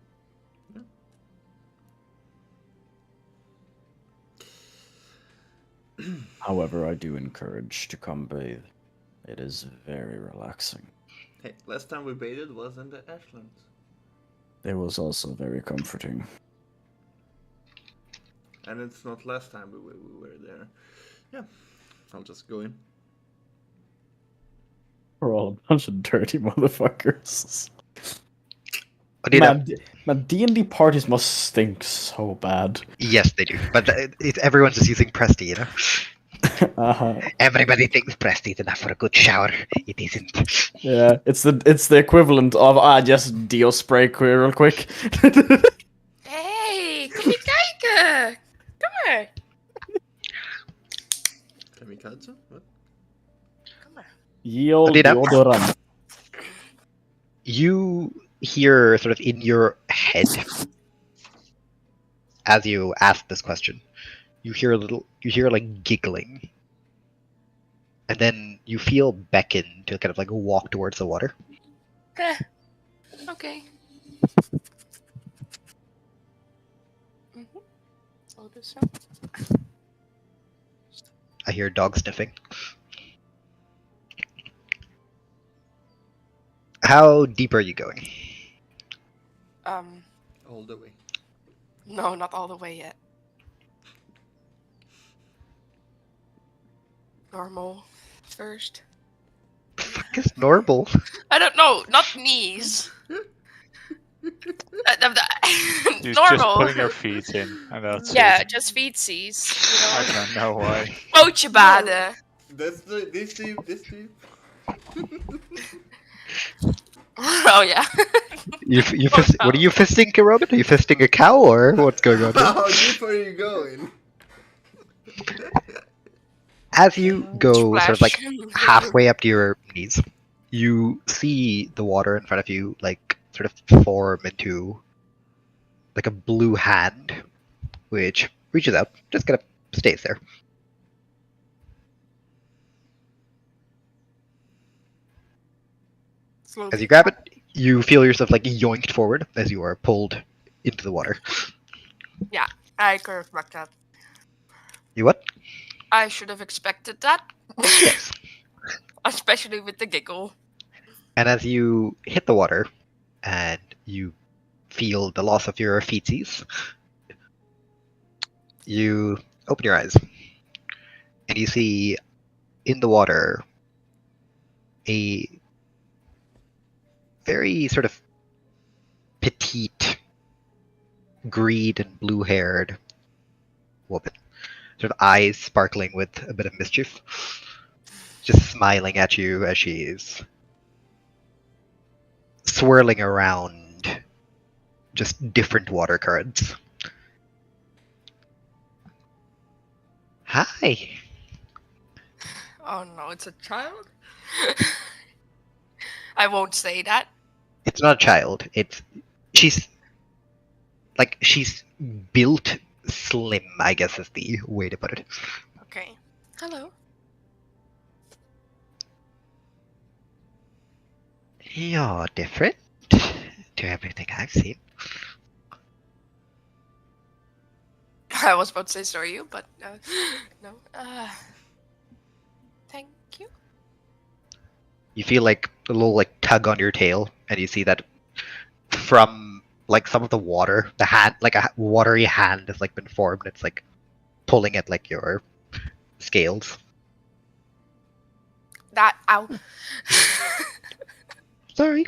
However, I do encourage to come bathe. It is very relaxing. Hey, last time we bathed was in the Ashlands. It was also very comforting. And it's not last time we were there. Yeah, I'll just go in. We're all a bunch of dirty motherfuckers. What do you know? Man, D&D parties must stink so bad. Yes, they do. But everyone's just using Prestige, you know? Uh-huh. Everybody thinks Prestige is enough for a good shower. It isn't. Yeah, it's the equivalent of just Dio spray real quick. Hey, kom je kijken! Kom maar! Kamikaze? What? Kom maar. Ye old Adina? deodorant. You hear sort of in your head as you ask this question. You hear like giggling. And then you feel beckon to kind of like walk towards the water. Okay. I'll do so. I hear dog sniffing. How deep are you going? All the way. No, not all the way yet. Normal first. Fuck is normal? I don't know, not knees. You're just Normal. putting your feet in, and that's Yeah, it. just feetsies. I You don't know why. know? Pootje baden. This deep. Oh yeah. What are you fisting, Robin? Are you fisting a cow or what's going on here? How deep are you going? As you go sort of like Splash. halfway up to your knees, you see the water in front of you like sort of form into like a blue hand, which reaches out, just kind of stays there. Slowly. As you grab it, you feel yourself like yoinked forward as you are pulled into the water. I could have expected that. You what? I should have expected that. Yes. Especially with the giggle. And as you hit the water and you feel the loss of your feetsies, you open your eyes and you see in the water a very sort of petite, green and blue haired woman. Sort of eyes sparkling with a bit of mischief. Just smiling at you as she is swirling around just different water currents. Hi. Oh no, it's a child? I won't say that. It's not a child. She's built slim, I guess is the way to put it. Okay. Hello. You're different to everything I've seen. I was about to say sorry you, but no. Thank you. You feel like a little like tug on your tail, and you see that from like some of the water, the hand, like a watery hand has like been formed. It's like pulling at like your scales. That ow. Sorry.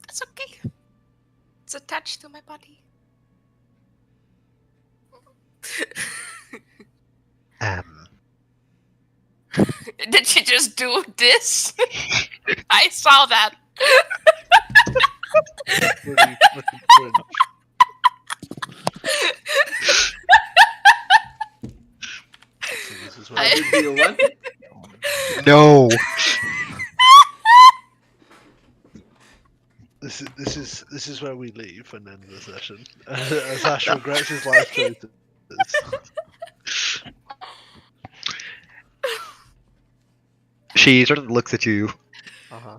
It's okay. It's attached to my body. Did she just do this? I saw that. Really fucking cringe. So this is where I- Do you want it? No. This is where we leave and end the session. As Ash regrets his life choices. She sort of looks at you. Uh-huh.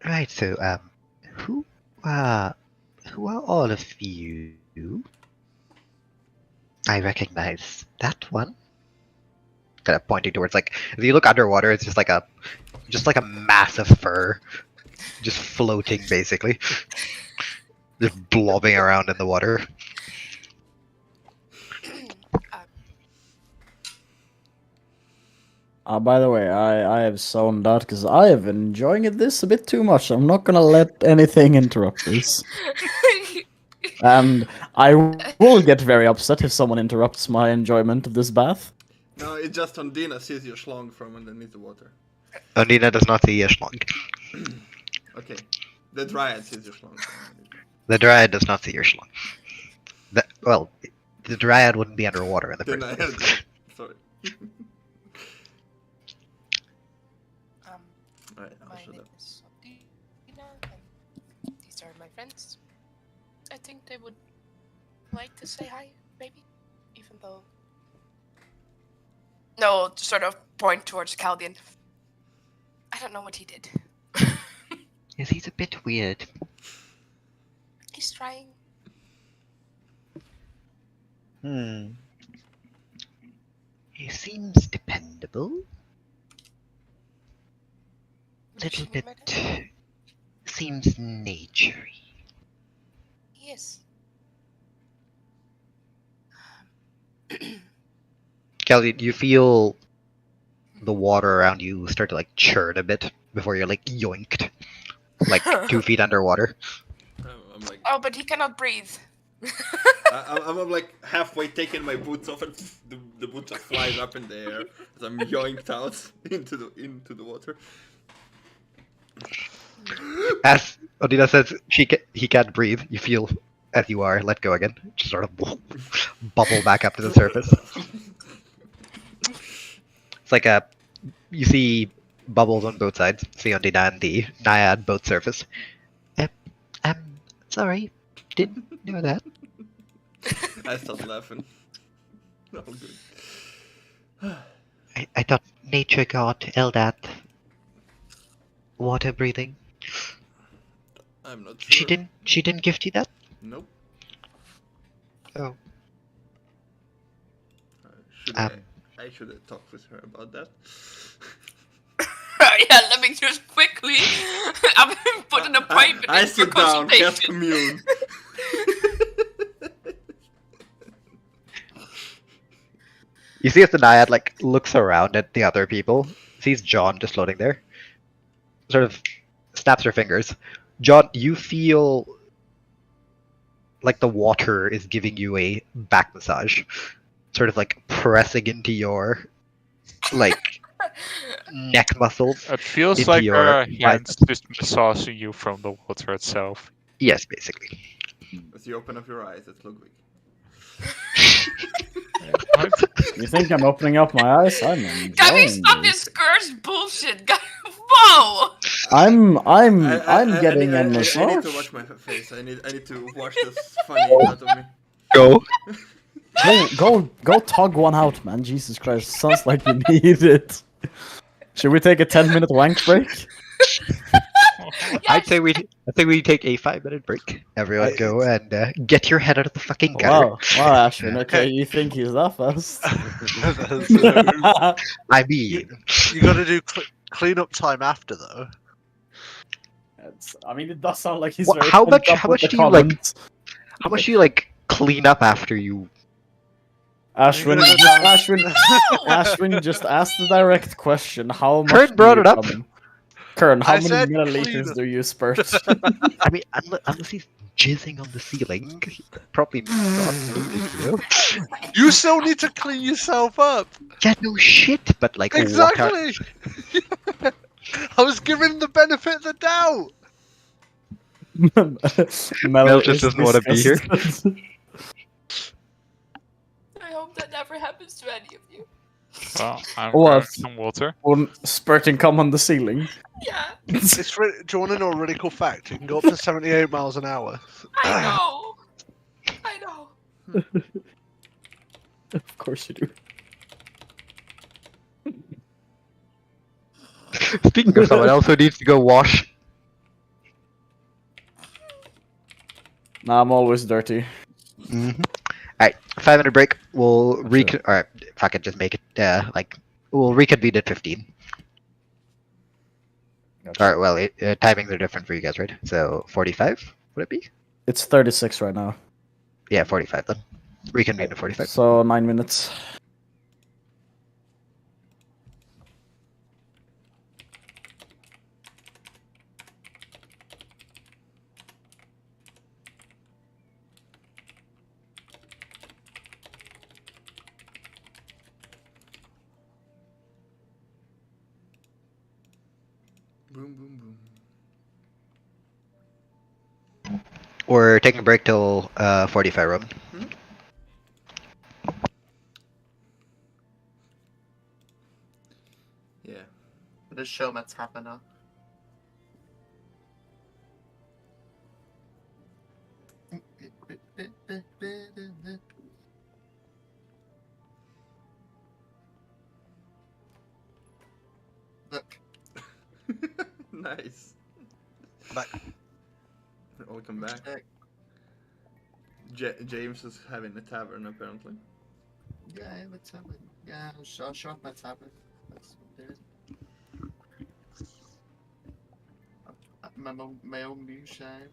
Right, so, who are all of you? I recognize that one. Kind of pointing towards, like, if you look underwater, it's just like a massive fur, just floating, basically, just blobbing around in the water. By the way, I have zoned out because I have been enjoying this a bit too much. I'm not gonna let anything interrupt this. And I will get very upset if someone interrupts my enjoyment of this bath. No, it's just Ondina sees your schlong from underneath the water. Ondina does not see a schlong. Okay. The Dryad sees your schlong. The Dryad does not see your schlong. Well, the Dryad wouldn't be underwater in the The first Naiad. place. Sorry. Right, I'll My shut name up. is Ondina, and these are my friends. I think they would like to say hi, maybe, even though. No, to sort of point towards Caldian. I don't know what he did. Yes, he's a bit weird. He's trying. He seems dependable. Little Pushing him bit. a bit. Seems naturey. Yes. Kelly, you feel the water around you start to like churn a bit before you're like yoinked, like 2 feet underwater. I'm like, Oh, but he cannot breathe. I'm like halfway taking my boots off, and the boot just flies up in the air as I'm yoinked out into the water. As Odina says, he can't breathe. You feel as you are let go again, just sort of bubble back up to the surface. It's like you see bubbles on both sides. See Ondina and the Naiad both surface. Sorry, didn't know that. I start laughing. All good. I thought nature god Eldat water breathing. I'm not sure. She didn't gift you that? Nope. Oh. I should have talked with her about that. Yeah, let me just quickly. I'm putting a pipe in I it for sit down, cast consultation. commune. You see as the Naiad like looks around at the other people, sees John just floating there, sort of snaps her fingers. John, you feel like the water is giving you a back massage, sort of like pressing into your like neck muscles. It feels Into like your her right. hands just massaging you from the water itself. Yes, basically. As you open up your eyes at Ludwig. You think I'm opening up my eyes? I'm enjoying Gabby, stop this. this cursed bullshit. Whoa! I'm I getting need, a I need to massage. watch my face. I need to wash this funny out of me. Go. Go tug one out, man. Jesus Christ, sounds like you need it. Should we take a 10-minute wank break? I think we take a 5-minute break. Everyone go and get your head out of the fucking gutter. Wow, Ashwin. Okay, you think he's that fast? I mean, You gotta do cleanup time after, though. I mean, it does sound like he's What- very how pumped much- up how with much the do you, like, comment. how much do you like clean up after you? Ashwin, You're gonna- Ashwin just asked the direct question. How much? Kurt do brought you it up. come? Kern, how I many said milliliters clean. do you spurt? I mean, unless he's jizzing on the ceiling, probably not needed, you know? You still need to clean yourself up. Yeah, no shit, but like what are- Exactly. I was giving the benefit of the doubt. Mel just is doesn't wanna be here. disgusted. I hope that never happens to any of you. Well, I'm What? grabbing some water. One spurting cum on the ceiling. Yeah, Do you want to know a really cool fact? You can go up to 78 miles an hour. I know. I know. Of course you do. Speaking of someone else who needs to go wash. Nah, I'm always dirty. Alright, 5 minute break. We'll Sure. Alright, fuck it, just make it, we'll reconvene at 15. Alright, well, timings are different for you guys, right? So, 45, would it be? It's 36 right now. Yeah, 45 then. Reconvene at 45. So 9 minutes. Boom, boom, boom. We're taking a break till 45, Roman. Yeah. Just show my tapping now. Look. Nice. Back. Welcome back. James is having a tavern apparently. Yeah, I have a tablet. Yeah, I'll show off my tablet. That's what it is. My own moonshine.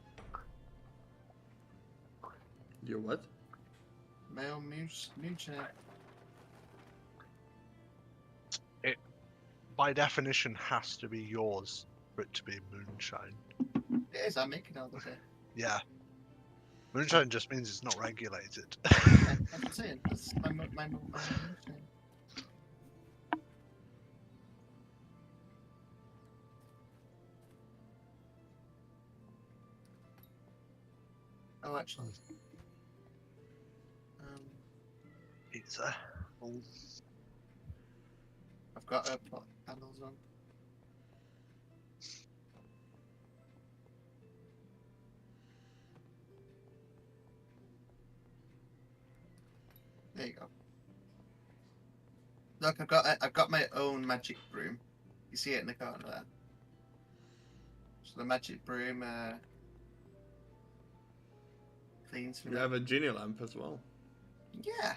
Your what? My own moonshine. It, by definition, has to be yours for it to be moonshine. It is, I'm making all the day. Yeah. Moonshine just means it's not regulated. Yeah, that's what I'm saying. That's my moonshine. Oh, actually. It's I've got panels on. There you go. Look, I've got my own magic broom. You see it in the corner there. So the magic broom cleans for You me. have a genie lamp as well. Yeah.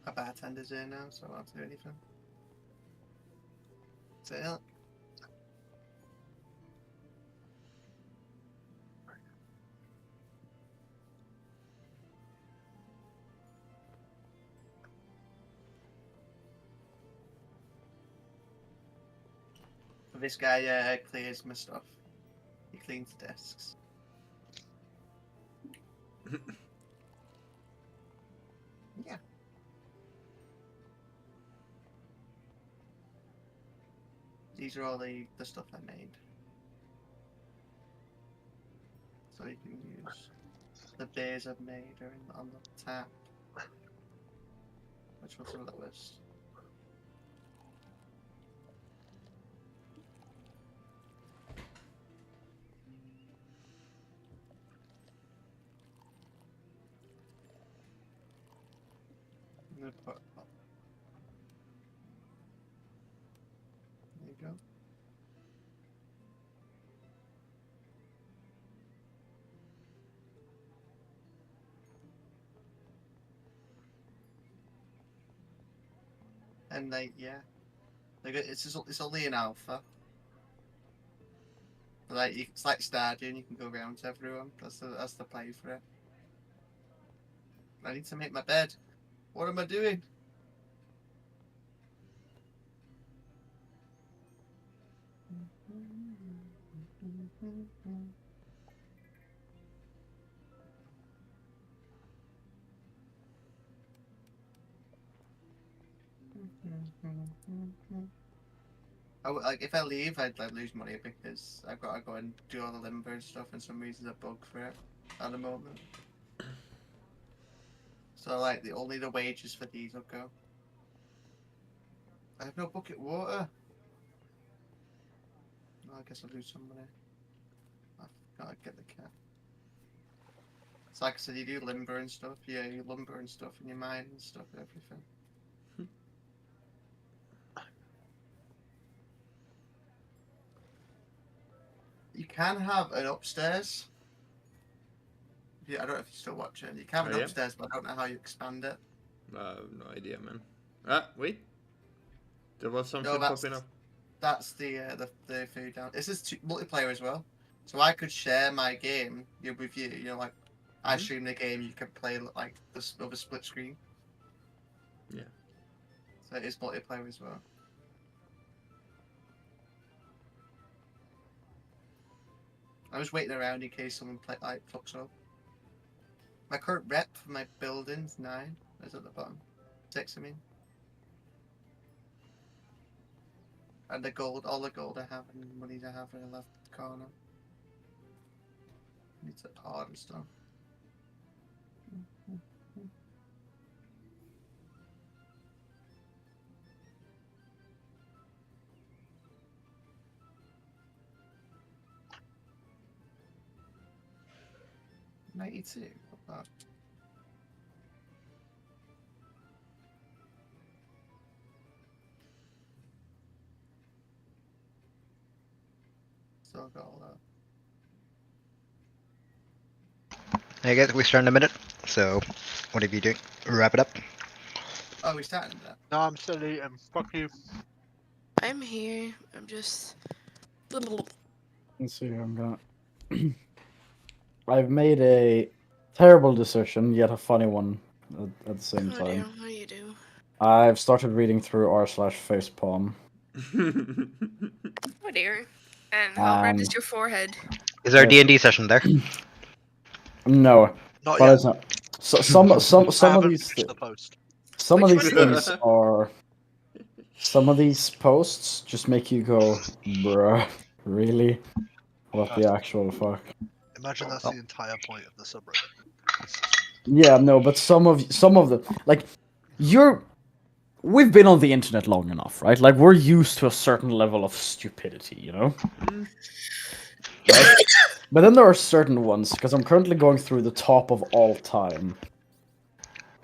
A bartender's here now, so I won't have to do anything. So yeah. This guy clears my stuff. He cleans desks. Yeah. These are all the stuff I made. So you can use the beers I've made are on the tap. Which one's the lowest? I'm gonna put up. There you go. And yeah, like it's only an alpha. But like it's like Stardew, and you can go around to everyone. That's the play for it. I need to make my bed. What am I doing? Like if I leave, I'd like lose money because I've got to go and do all the limber and stuff, and some reason a bug for it at the moment. So like only the wages for these will go. I have no bucket water. No, I guess I'll lose some money. I've got to get the cat. It's like I said, you do limber and stuff. Yeah, you lumber and stuff, and you mine and stuff, everything. can have an upstairs. Yeah, I don't know if you're still watching. You can have Oh, an yeah? upstairs, but I don't know how you expand it. No idea, man. Ah, wait. There was something No, popping up. that's the food down. This is multiplayer as well, so I could share my game with you. You know, like I Mhm. stream the game, you can play like this over split screen. Yeah. So it is multiplayer as well. I was waiting around in case someone fucks up. My current rep for my building's 9. It's at the bottom. 6, I mean. And the gold, all the gold I have and the money I have in the left corner. Need to hard and stuff. $92. What that? Still got all that. I guess we start in a minute. So, what are you doing? Wrap it up. Oh, we started that. No, I'm still eating. Fuck you. I'm here. I'm just. Let's see. I'm gonna. I've made a terrible decision, yet a funny one at the same Oh time. dear, what do you do? I've started reading through r/facepalm. Oh dear. And how red is Um, your forehead? Is there a Yes. D&D session there? No, Not but yet. it's not. So, some I of haven't these finished the post. some of Which these one? things are. Some of these posts just make you go, bruh, really? What the actual fuck? Imagine that's Oh. the entire point of the subreddit. Yeah, no, but some of them, like, we've been on the internet long enough, right? Like, we're used to a certain level of stupidity, you know? Mm. Right? But then there are certain ones, because I'm currently going through the top of all time.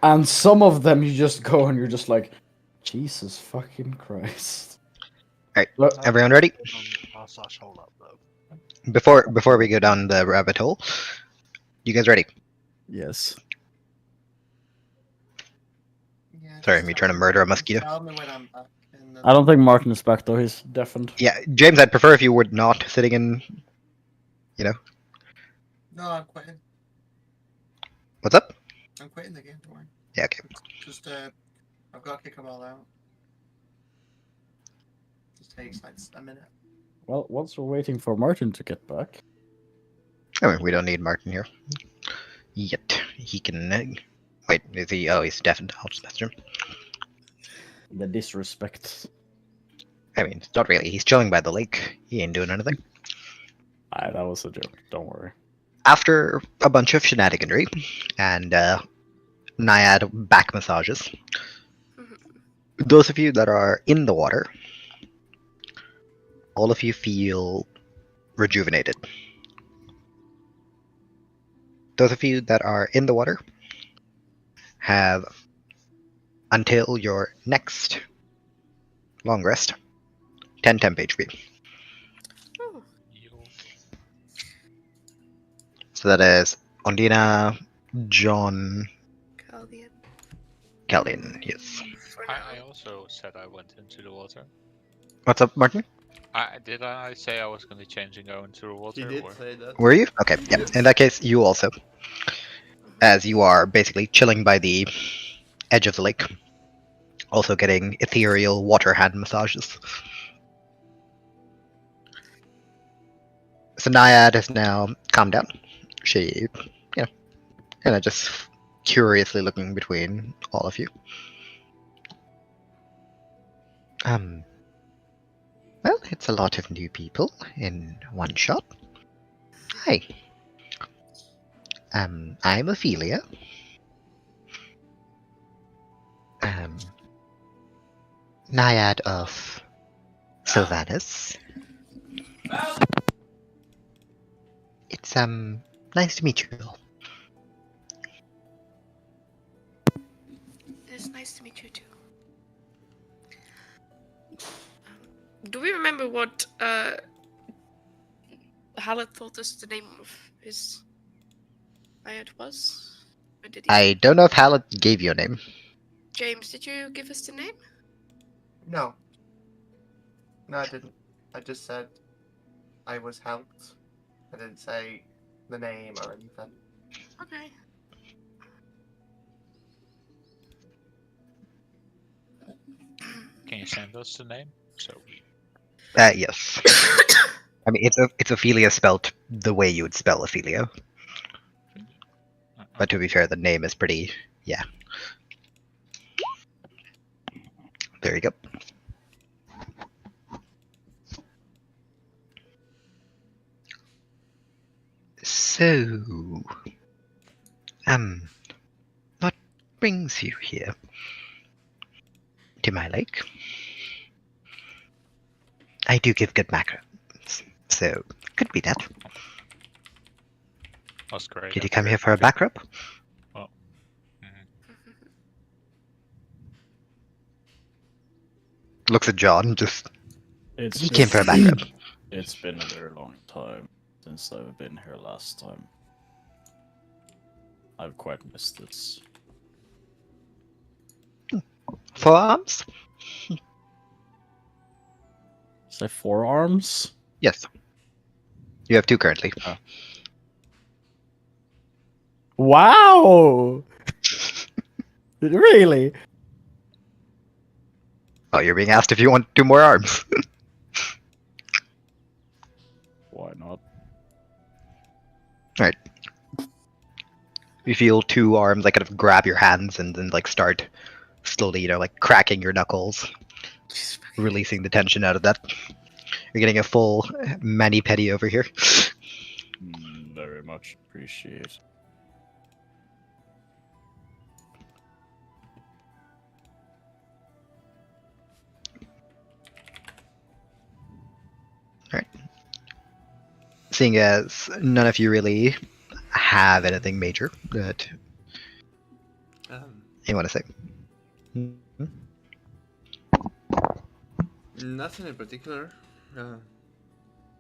And some of them you just go and you're just like, Jesus fucking Christ. Alright, Look, everyone ready? /hold up though. Before we go down the rabbit hole, you guys ready? yes. Yeah, Sorry, just me tell trying to me- murder a just mosquito. Tell me when I'm back. And then... I don't think Martin is back, though. He's deafened. Yeah, James, I'd prefer if you were not sitting in. No, I'm quitting. What's up? I'm quitting the game. Don't worry. Yeah, okay. Just I've got to kick them all out. Just takes like a minute. Well, once we're waiting for Martin to get back. I mean, we don't need Martin here yet. He can. Wait, is he? Oh, he's deafened. I'll just message him. The disrespect. I mean, not really. He's chilling by the lake. He ain't doing anything. Aye, that was a joke. Don't worry. After a bunch of shenaniganry and Naiad back massages, those of you that are in the water, all of you feel rejuvenated. Those of you that are in the water have until your next long rest 10 temp HP. Oh, So that is Ondina, John, Caldian. Caldian, yes. For now. I also said I went into the water. What's up, Martin? Did I say I was going to change and go into the water? He did or- say that. Were you? Okay, yeah. In that case, you also. As you are basically chilling by the edge of the lake. Also getting ethereal water hand massages. So Naiad has now calmed down. She, kind of just curiously looking between all of you. Well, it's a lot of new people in one shot. Hi. I'm Ophelia. Naiad of Sylvanus. It's nice to meet you all. It's nice to meet you too. Do we remember what Hallett told us the name of his client was? Or did he I don't know if Hallett gave you a name. James, did you give us the name? No. No, I didn't. I just said I was helped. I didn't say the name or anything. Okay. Can you send us the name? So we. Yes. I mean, it's Ophelia spelled the way you would spell Ophelia. But to be fair, the name is pretty. Yeah. There you go. So, what brings you here? To my lake? I do give good macros, so could be that. That's great. Did you come here for a back rub? Looks at John, just he came for a back rub. It's been a very long time since I've been here last time. I've quite missed this. Forearms? Say forearms? Yes. You have two currently. Wow! Really? Oh, you're being asked if you want two more arms. Why not? Alright. You feel two arms like kind of grab your hands and then like start slowly, like cracking your knuckles, releasing the tension out of that. You're getting a full mani-pedi over here. Very much appreciate. Seeing as none of you really have anything major that you want to say. Nothing in particular.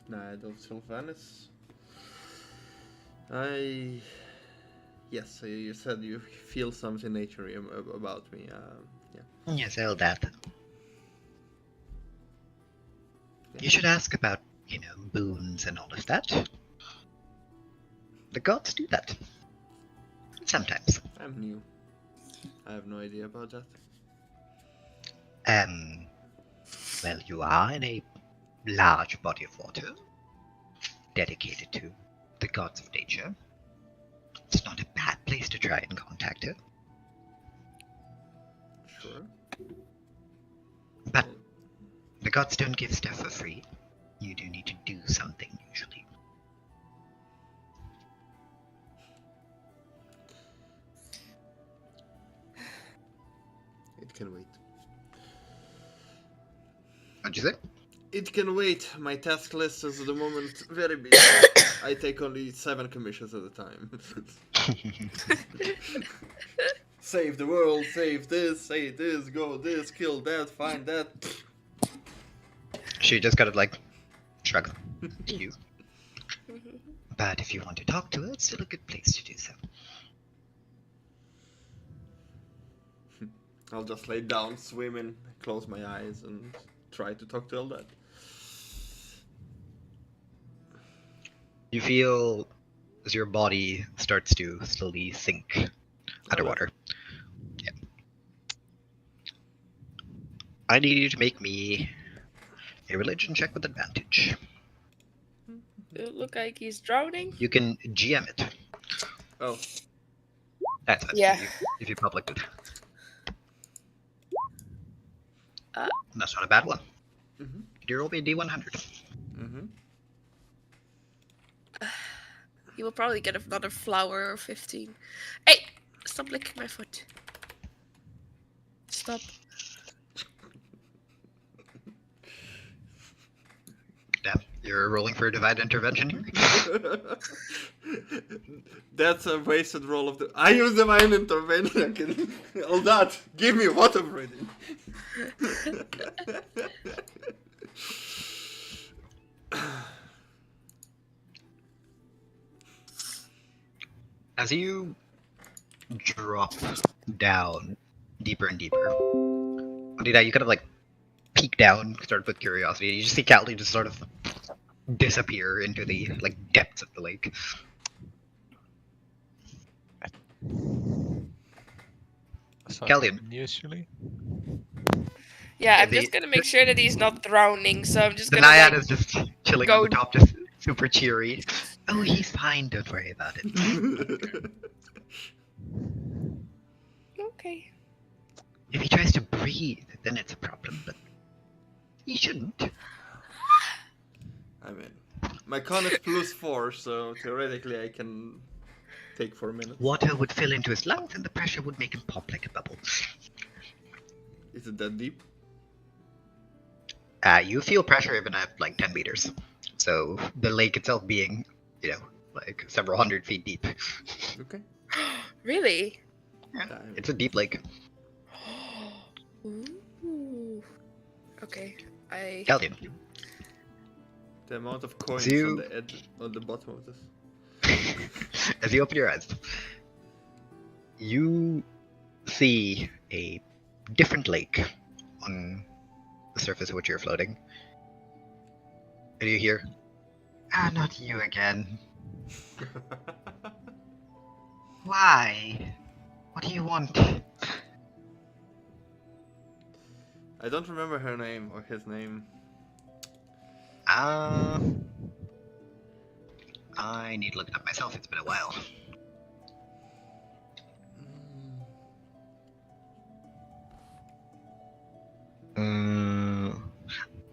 Night of Sylvanus. Yes, you said you feel something naturey about me. Yeah. Yes, all that. You should ask about, boons and all of that. The gods do that. Sometimes. I'm new. I have no idea about that. Well, you are in a large body of water dedicated to the gods of nature. It's not a bad place to try and contact her. Sure. But the gods don't give stuff for free. You do need to do something, usually. It can wait. What'd you say? It can wait. My task list is at the moment very busy. I take only 7 commissions at a time. Save the world, save this, say this, go this, kill that, find that. She just kind of shrug to you. But if you want to talk to her, it's still a good place to do so. I'll just lay down, swim in, close my eyes, and try to talk to Eldad. You feel as your body starts to slowly sink underwater. Yeah. I need you to make me a religion check with advantage. It look like he's drowning. You can GM it. Oh. That's it. Yeah. If you public it. Uh. That's not a bad one. Mm-hmm. You roll me a D100. Mm-hmm. He will probably get another flower or 15. Hey! Stop licking my foot. Stop. Damn, you're rolling for a divine intervention here? That's a wasted roll of the. I use divine intervention. All that. Give me water breathing. As you drop down deeper and deeper, Odina, you kind of like peek down, sort of with curiosity. You just see Callie just sort of disappear into the like depths of the lake. That's not Galleon. common usually. Yeah, I'm The- just gonna make sure that he's not drowning, so I'm just The gonna Naiad like, is just chilling go- on the top, just super cheery. Oh, he's fine. Don't worry about it. okay. If he tries to breathe, then it's a problem. But he shouldn't. I mean, my con is +4, so theoretically I can take 4 minutes. Water would fill into his lungs, and the pressure would make him pop like a bubble. Is it that deep? You feel pressure even at like 10 meters. So the lake itself being, you know, like several hundred feet deep. Okay. Really? It's a deep lake. Ooh. Okay. I. Galleon. The amount of coins You- on the edge, on the bottom of this. As you open your eyes, you see a different lake on the surface of which you're floating. And you hear, "Ah, not you again. Why? What do you want?" I don't remember her name or his name. I need to look it up myself. It's been a while.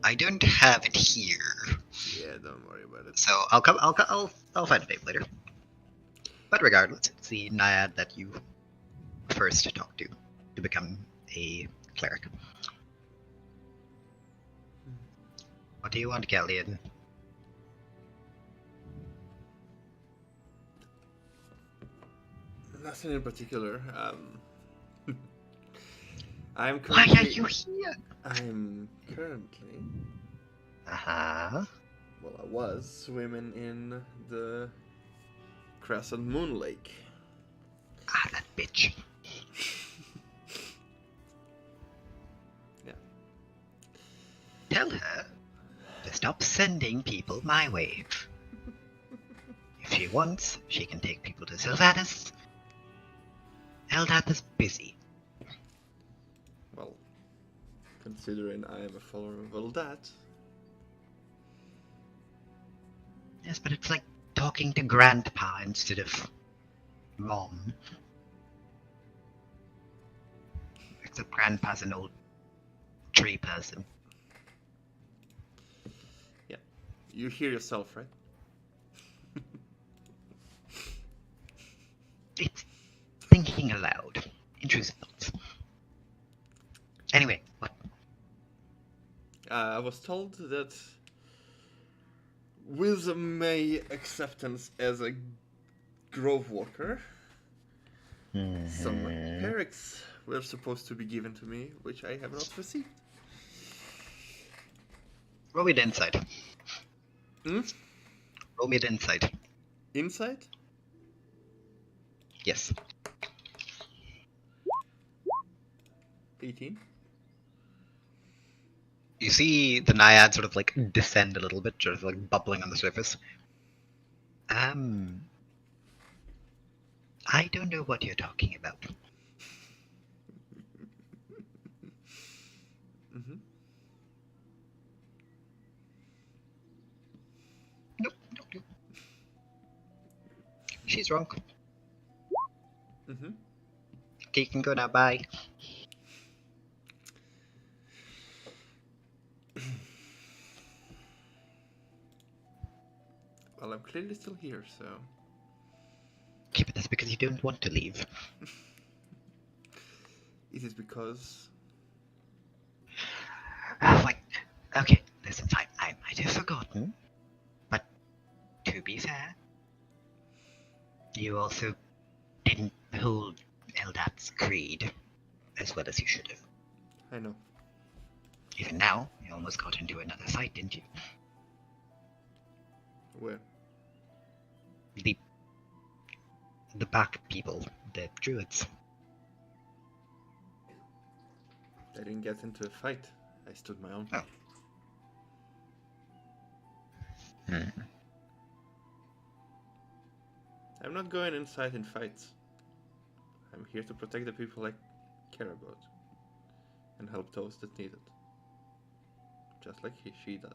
I don't have it here, Yeah, don't worry about it. so I'll find a name later. But regardless, it's the Naiad that you first talked to become a cleric. What do you want, Galleon? Nothing in particular. I'm Why currently. are you here? I'm currently. Uh-huh. Well, I was swimming in the Crescent Moon Lake. Ah, that bitch. Yeah. Tell her to stop sending people my way. If she wants, she can take people to Sylvanas. Eldath is busy. Well, considering I am a follower of Eldat. Yes, but it's like talking to Grandpa instead of Mom. Except Grandpa's an old tree person. You hear yourself, right? It's thinking aloud. Intrusive thoughts. Anyway, what? I was told that with the May acceptance as a Grove Walker, some Herricks were supposed to be given to me, which I have not received. Roll me the insight. Hmm? Roll me the insight. Insight? Yes. 18. You see the Naiad sort of like descend a little bit, sort of like bubbling on the surface. I don't know what you're talking about. Mm-hmm. Nope. She's wrong. Mm-hmm. Okay, you can go now. Bye. Well, I'm clearly still here, so. Okay, but that's because you don't want to leave. Is it because. Oh, wait. Okay, listen, fine. I might have forgotten. But to be fair, you also didn't hold Eldat's creed as well as you should have. I know. Even now, you almost got into another fight, didn't you? Where? the back people, the druids. I didn't get into a fight. I stood my own. Oh. Hmm. I'm not going inside in fights. I'm here to protect the people I care about and help those that need it. Just like she does.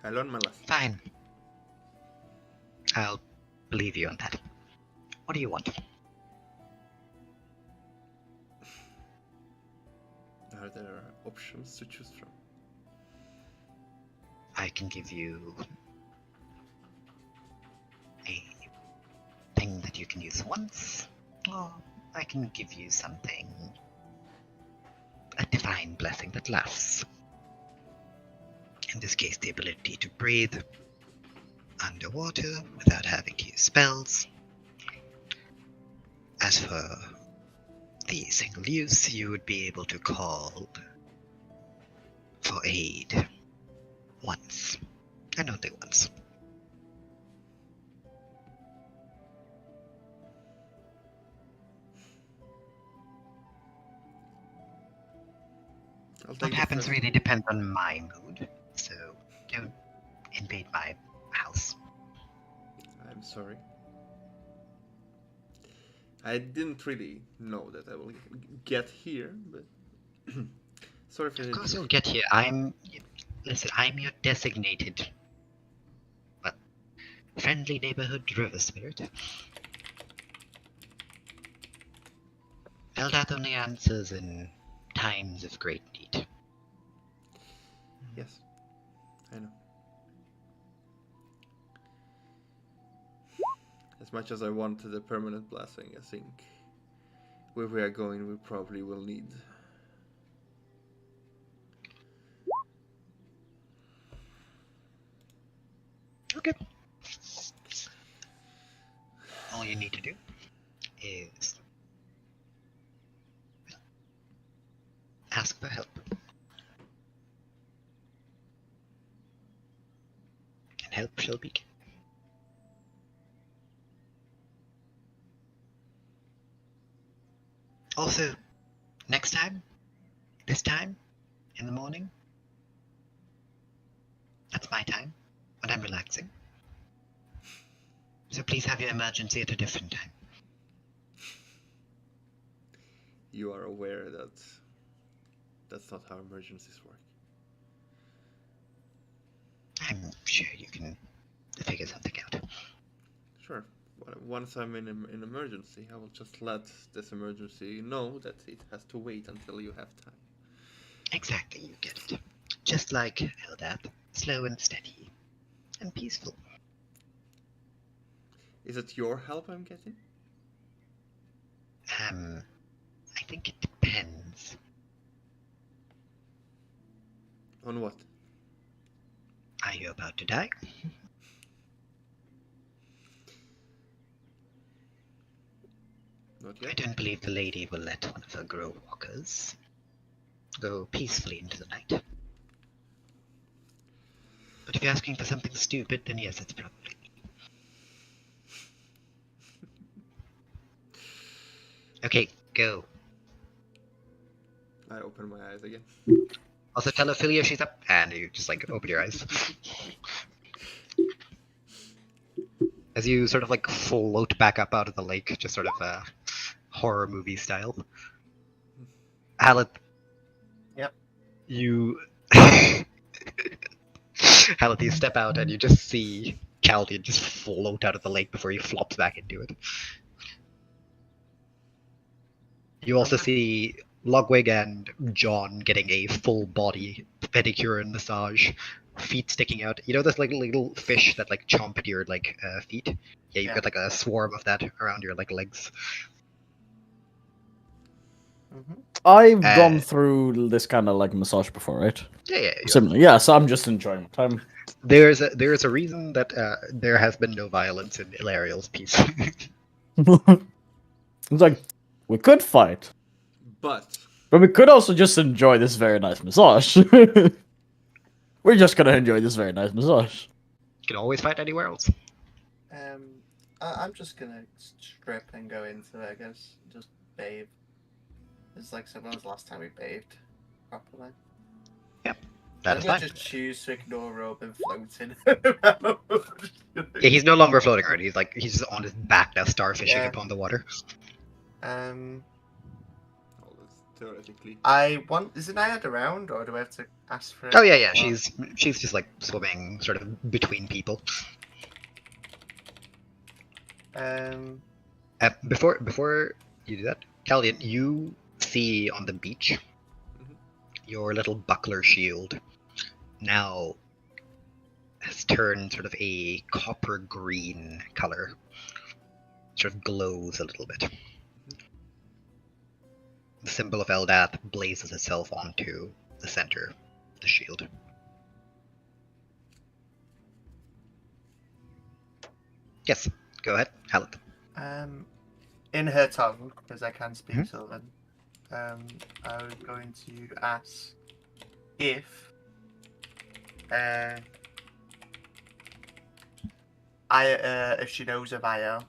I learned my lesson. Fine. I'll believe you on that. What do you want? Are there options to choose from? I can give you a thing that you can use once, or I can give you something, a divine blessing that lasts. In this case, the ability to breathe underwater without having to use spells. As for the single use, you would be able to call for aid once, and only once. I'll take What the happens first- really depends on my mood, so don't invade my house. I'm sorry. I didn't really know that I will get here, but sorry for Of the course you'll get here. Listen, I'm your designated, friendly neighborhood river spirit. Eldath only answers in times of great need. Yes, I know. As much as I want the permanent blessing, I think where we are going, we probably will need. Okay. All you need to do is ask for help. And help shall be given. Also, next time, this time, in the morning, that's my time, when I'm relaxing. So please have your emergency at a different time. You are aware that that's not how emergencies work. I'm sure you can figure something out. Sure. Once I'm in an emergency, I will just let this emergency know that it has to wait until you have time. Exactly, you get it. Just like Eldath, slow and steady, and peaceful. Is it your help I'm getting? I think it depends. On what? Are you about to die? Not I yet. don't believe the lady will let one of her grow walkers go peacefully into the night. But if you're asking for something stupid, then yes, it's probably me. Okay, go. I open my eyes again. Also tell Ophelia she's up, and you just like open your eyes. As you sort of like float back up out of the lake, just sort of horror movie style. Haleth. Yep. You Haleth, you step out and you just see Chaldean just float out of the lake before he flops back into it. You also see Ludwig and John getting a full body pedicure and massage, feet sticking out. You know those like little fish that like chomp at your like feet? Yeah, you've Yeah. got like a swarm of that around your like legs. Mm-hmm. I've Uh, gone through this kind of like massage before, right? Yeah. Similar, yeah. So I'm just enjoying my time. There's a reason that there has been no violence in Ilariel's piece. It's like we could fight, But but we could also just enjoy this very nice massage. We're just gonna enjoy this very nice massage. You can always fight anywhere else. I'm just gonna strip and go into it, I guess. Just bathe. It's like, so when was the last time we bathed properly? That I'm is gonna fine. just choose to ignore Rob and floating. Yeah, he's no longer floating around. He's on his back now, starfishing Yeah. upon the water. Um, Well, that's theoretically. is it Naiad around, or do I have to ask for it? Oh yeah. She's just like swimming sort of between people. Before you do that, Caldian, you see on the beach Mhm. your little buckler shield now has turned sort of a copper green color. Sort of glows a little bit. The symbol of Eldath blazes itself onto the center of the shield. Yes, go ahead, Haleth. In her tongue, because I can speak Mhm. Sylvan, I was going to ask if if she knows of Io.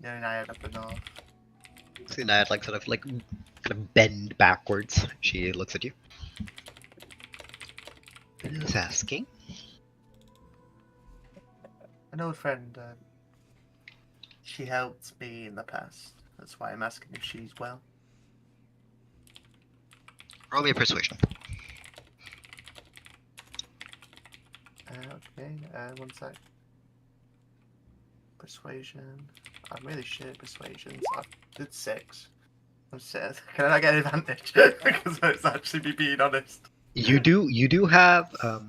No, Naiad up the north. See Naiad like sort of like kind of bend backwards. She looks at you. Who's asking? An old friend. She helped me in the past. That's why I'm asking if she's well. Roll me a persuasion. Okay, one sec. Persuasion. I'm really shit at persuasion, so I did 6. I'm sad. Can I get an advantage? Because it's actually me being honest. You do have a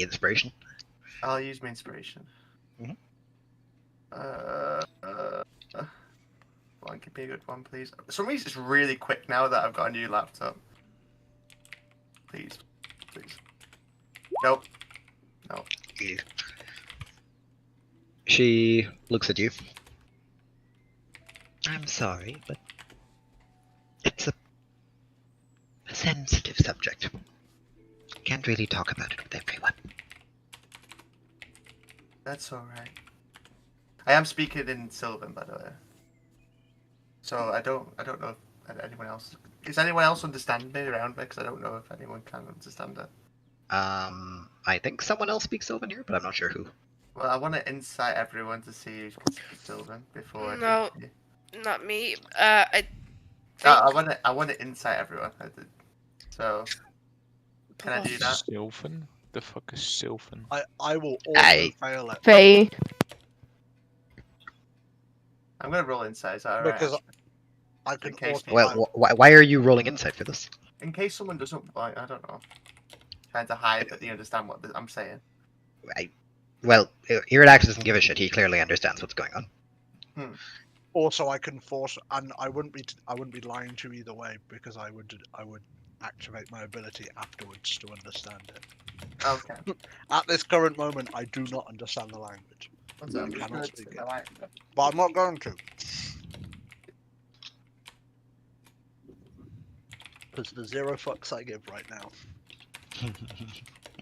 inspiration. I'll use my inspiration. Mhm. One, give me a good one, please. For some reason, it's really quick now that I've got a new laptop. Please. Nope. She looks at you. I'm sorry, but it's a sensitive subject. Can't really talk about it with everyone. That's alright. I am speaking in Sylvan, by the way. So I don't know if anyone else. Does anyone else understand me around me? Because I don't know if anyone can understand it. I think someone else speaks Sylvan here, but I'm not sure who. Well, I want to insight everyone to see who can speak Sylvan before. No. I do. Not me. I No, think I want to insight everyone. So can I do that? Sylvan? The fuck is Sylvan? I will also I- fail it Faye. I'm gonna roll insight. Is that alright? because I can In case also. Well, why are you rolling insight for this? In case someone doesn't like, I don't know, trying to hide that they understand what I'm saying. Iridax doesn't give a shit. He clearly understands what's going on. Also, I can force, and I wouldn't be lying to you either way because I would activate my ability afterwards to understand it. Okay. At this current moment, I do not understand the language, What's up? I cannot speak it. I like it. but I'm not going to. Because the 0 fucks I give right now,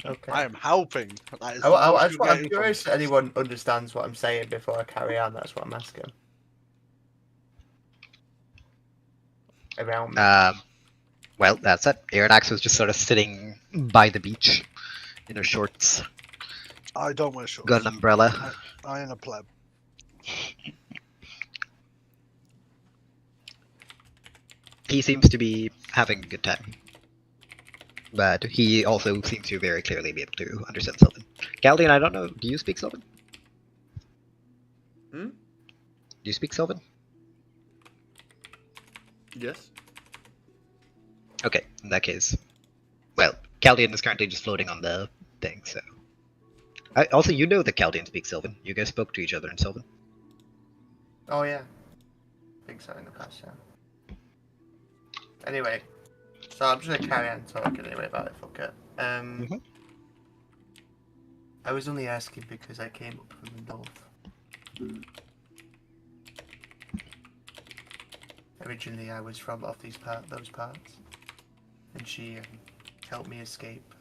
Okay. I am helping. That is I'm curious if anyone understands what I'm saying before I carry on. That's what I'm asking. Around me. Well, that's it. Iridax was just sort of sitting by the beach in her shorts, I don't wear shorts. got an umbrella. I ain't a pleb. He seems to be having a good time. But he also seems to very clearly be able to understand Sylvan. Galdian, I don't know, do you speak Sylvan? Hmm? Do you speak Sylvan? Yes. Okay, in that case. Well, Caldian is currently just floating on the thing, so. Also, you know that Caldian speaks Sylvan. You guys spoke to each other in Sylvan. Oh yeah. I think so in the past, yeah. Anyway, so I'm just gonna carry on talking anyway about it. Fuck it. Mhm. I was only asking because I came up from the north. Originally, I was from off those parts, and she help me escape.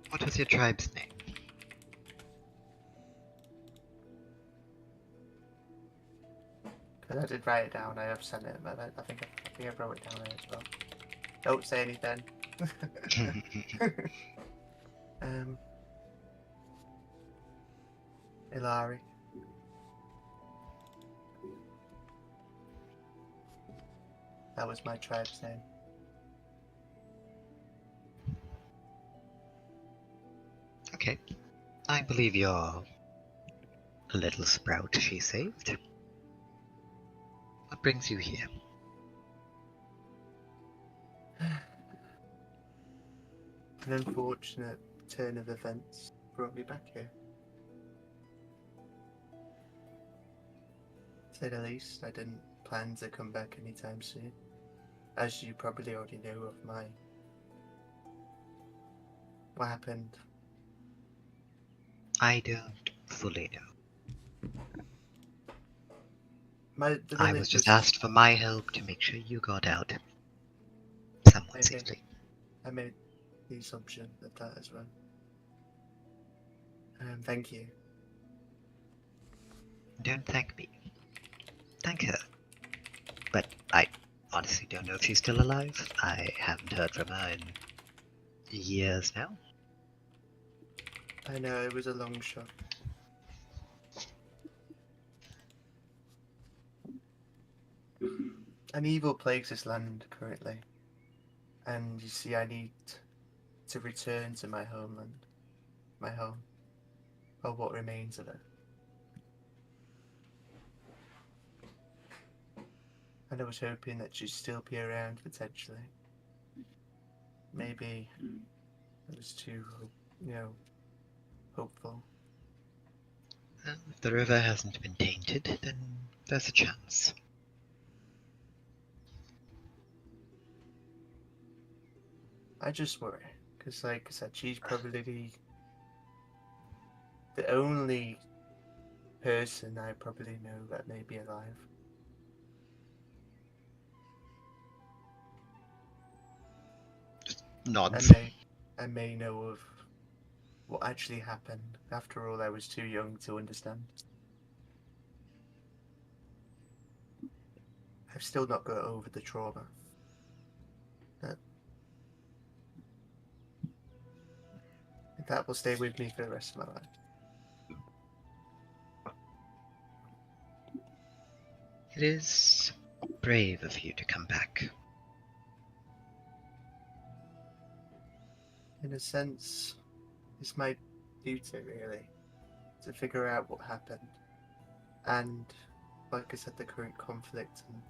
What was your tribe's name? Because I did write it down. I have sent it, but I think I wrote it down there as well. Don't say anything. Ilari. That was my tribe's name. Okay. I believe you're a little sprout she saved. What brings you here? An unfortunate turn of events brought me back here. To say the least, I didn't plan to come back anytime soon. As you probably already know of what happened. I don't fully know. The I village was just asked for my help to make sure you got out somewhat Maybe. safely. I made the assumption of that as well. Thank you. Don't thank me. Thank her. But I honestly don't know if she's still alive. I haven't heard from her in years now. I know it was a long shot. An evil plagues this land currently, and you see, I need to return to my homeland, my home, or what remains of it. And I was hoping that you'd still be around potentially. Maybe it was too, hopeful. Well, if the river hasn't been tainted, then there's a chance. I just worry, because like I said, she's probably the only person I probably know that may be alive. Nods. I may know of what actually happened. After all, I was too young to understand. I've still not got over the trauma. That will stay with me for the rest of my life. It is brave of you to come back. In a sense, it's my duty, really, to figure out what happened. And, like I said, the current conflict and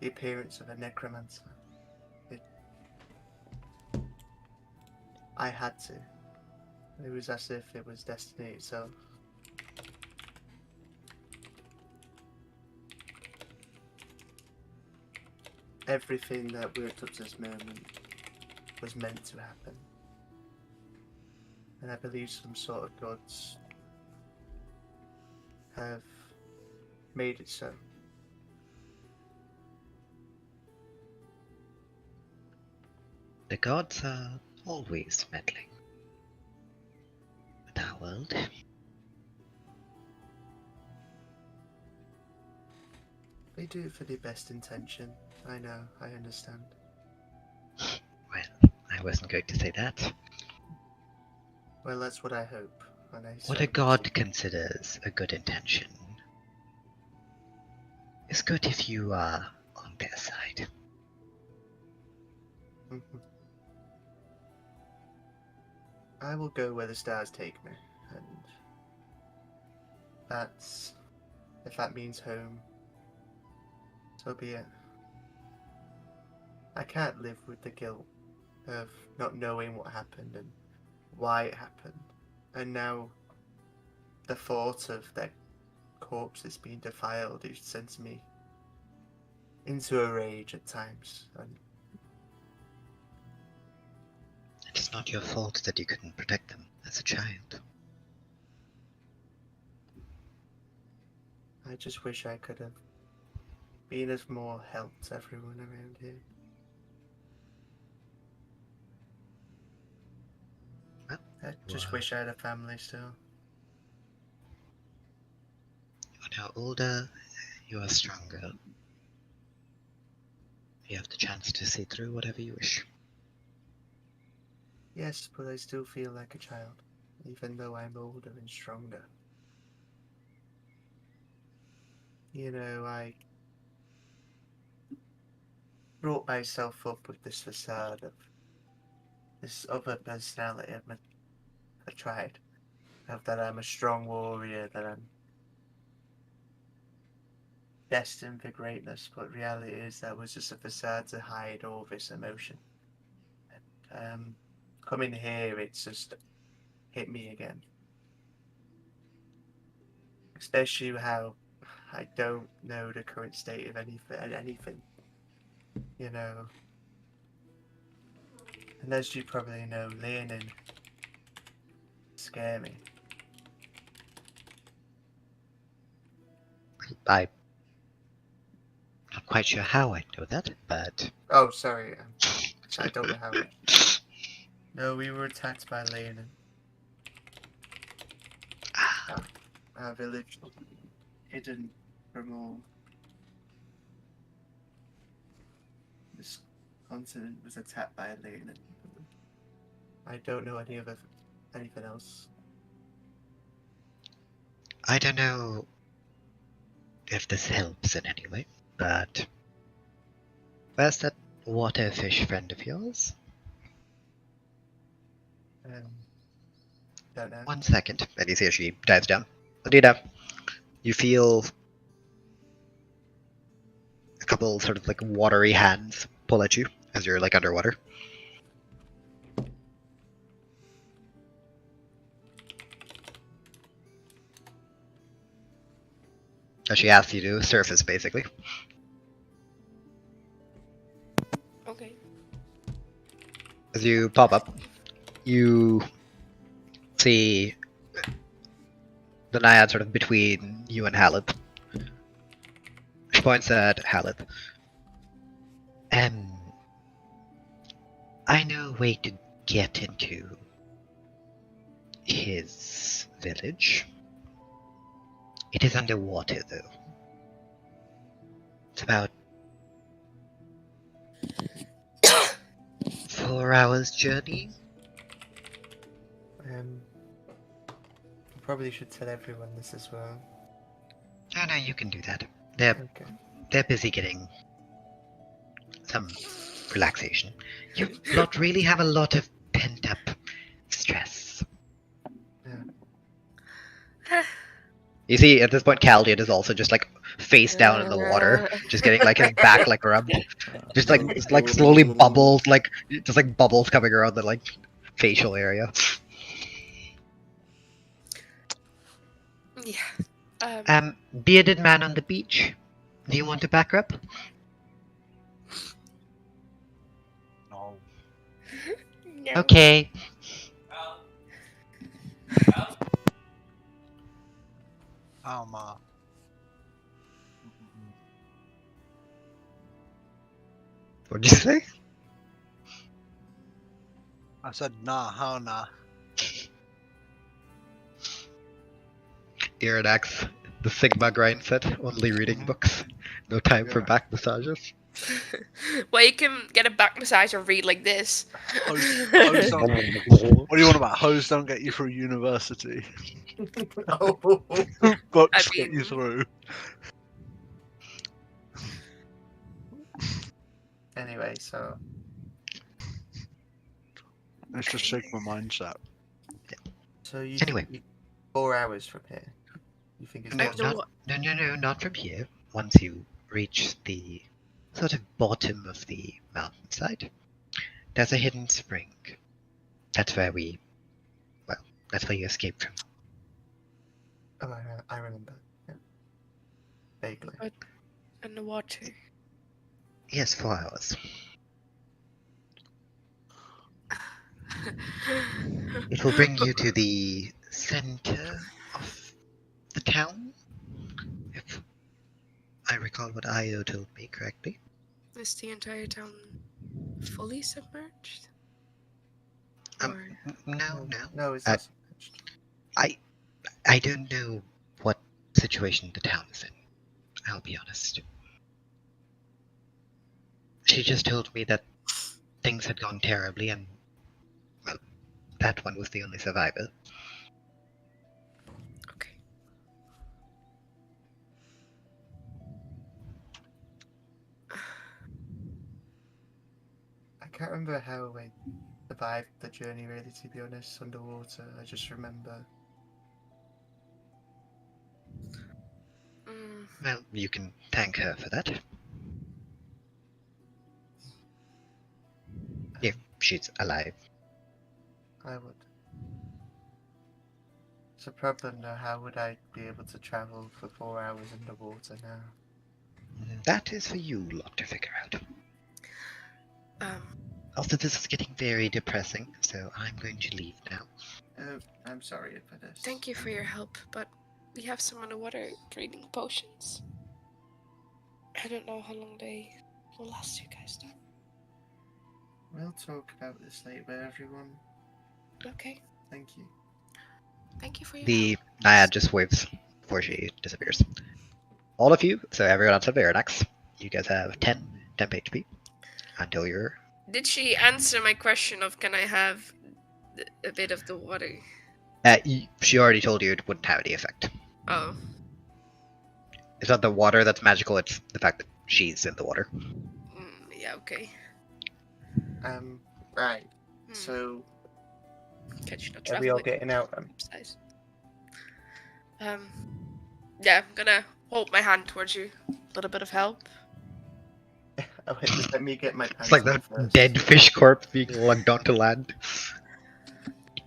the appearance of a necromancer. I had to. It was as if it was destiny itself. Everything that worked up to this moment was meant to happen. And I believe some sort of gods have made it so. The gods are always meddling with our world. They do it for the best intention. I know, I understand. Well, I wasn't going to say that. Well, that's what I hope. And What a god considers a good intention is good if you are on their side. I will go where the stars take me, and if that means home, so be it. I can't live with the guilt of not knowing what happened and why it happened, and now the thought of that corpse that's being defiled is sends me into a rage at times. And It's not your fault that you couldn't protect them as a child. I just wish I could have been of more help to everyone around here. Well, I just wish I had a family still. You're now older, you are stronger. You have the chance to see through whatever you wish. Yes, but I still feel like a child, even though I'm older and stronger. You know, I brought myself up with this facade of this other personality I tried. Of that I'm a strong warrior, that I'm destined for greatness, but reality is that was just a facade to hide all this emotion. And coming here, it's just hit me again. Especially how I don't know the current state of anything. You know. And as you probably know, Leonin scare me. I'm not quite sure how I know that, but Oh, sorry. I don't know how. No, we were attacked by Leonin. Our village, hidden from all. This continent was attacked by Leonin. I don't know anything else. I don't know if this helps in any way, but where's that waterfish friend of yours? Don't know. 1 second. And you see as she dives down. Adina, you feel a couple sort of like watery hands pull at you as you're like underwater. As she asks you to surface, basically. Okay. As you pop up, you see the naiad sort of between you and Haleth. She points at Haleth. I know a way to get into his village. It is underwater, though. It's about 4 hours journey. I probably should tell everyone this as well. Oh no, you can do that. Okay. They're busy getting some relaxation. You not really have a lot of pent up stress. You see, at this point, Caldian is also just like face down in the water, just getting like his back like rubbed, just like slowly bubbles, like just like bubbles coming around the like facial area. Yeah. Bearded man on the beach. Do you want to back her up? No. No. Okay. What'd you say? I said nah, how nah. Iridax, the Sigma grind set, only reading books. No time for back massages. Well, you can get a back massage or read like this. Hose don't, what do you want about hose don't get you through university? Oh. Books I get you mean- through. Anyway, so It's just Sigma mindset. you Anyway. think 4 hours from here? You think it's No, possible? no, not from here. Once you reach the sort of bottom of the mountainside, there's a hidden spring. That's where that's where you escaped from. Oh, I remember. Yeah. Vaguely. And the water. Yes, 4 hours. It will bring you to the center of the town, if I recall what Io told me correctly. Is the entire town fully submerged? Um, Or No. No, it's Uh, not. I don't know what situation the town is in. I'll be honest. She just told me that things had gone terribly and, well, that one was the only survivor. okay. I can't remember how I survived the journey, really, to be honest, underwater. I just remember. Mm, Well, you can thank her for that. If she's alive. I would. It's a problem though. How would I be able to travel for 4 hours underwater now? That is for you lot to figure out. um, Also, this is getting very depressing, so I'm going to leave now. Oh, I'm sorry for this. thank you for your help, but we have some underwater breathing potions. I don't know how long they will last you guys though. We'll talk about this later, everyone. Okay. Thank you. Thank you for your The help. Naiad just waves before she disappears. All of you, so everyone else of Varanax, you guys have 10 temp HP until you're... Did she answer my question of can I have a bit of the water? She already told you it wouldn't have any effect. Oh. It's not the water that's magical, it's the fact that she's in the water. Yeah, okay. Right. Hmm. So, Catch no are travel we all with getting out then? size. Yeah, I'm gonna hold my hand towards you. A little bit of help. Oh, wait, just let me get my pants It's like on the first. dead fish corpse being lugged onto land.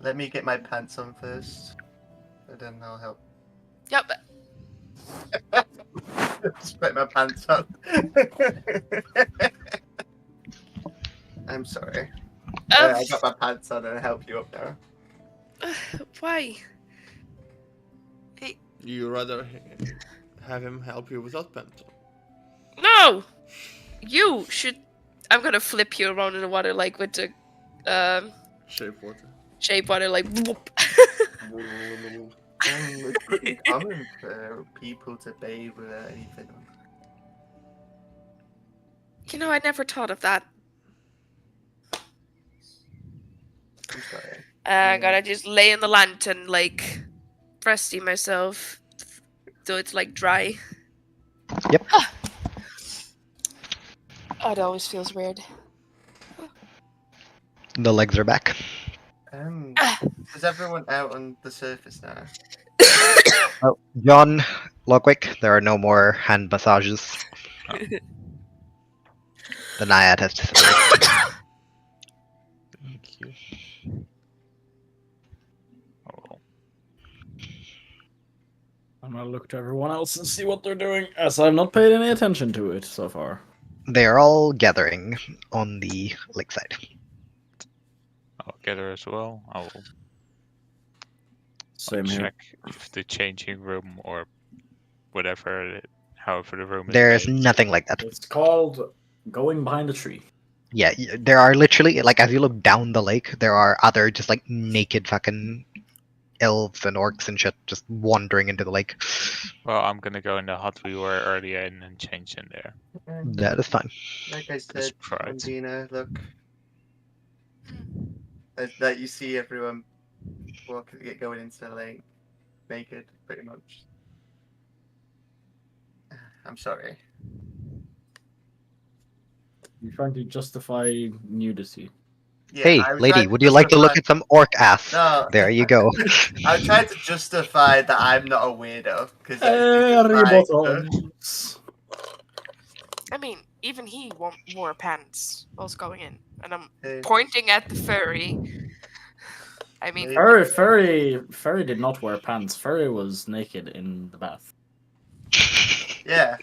Let me get my pants on first, and then I'll help. Yeah, but Just put my pants on. I'm sorry. I got my pants on and I help you up now. why? You rather have him help you without pants on. No! You should. I'm gonna flip you around in the water like with the Shape water. shape water, like. Whoop. It's pretty common for people to bathe without anything on. You know, I never thought of that. I'm sorry. I'm gonna just lay in the lantern, like, breasty myself, so it's like dry. Yep. Oh, it always feels weird. The legs are back. Is everyone out on the surface now? Oh, John, Lockwick, there are no more hand massages. The Naiad has disappeared. Thank you. Oh, well. I'm gonna look to everyone else and see what they're doing, as I've not paid any attention to it so far. They are all gathering on the lakeside. I'll get her as well. I will Same here. check if the changing room or whatever, however the room is There's made. nothing like that. It's called going behind a tree. Yeah, there are literally, like, as you look down the lake, there are other just, like, naked fucking elves and orcs and shit just wandering into the lake. Well, I'm gonna go in the hut we were earlier in and change in there. That is fine. Like I said, Just pride. Undina, look. That you see everyone going into the lake naked, pretty much. I'm sorry. You're trying to justify nudity. Yeah, Hey, I was lady, trying would you like to look justify- at some orc ass? No. There you go. I'm trying to justify that I'm not a weirdo because I mean, even he wore pants whilst going in, and I'm Hey, pointing at the furry. I mean, Furry did not wear pants. Furry was naked in the bath. yeah.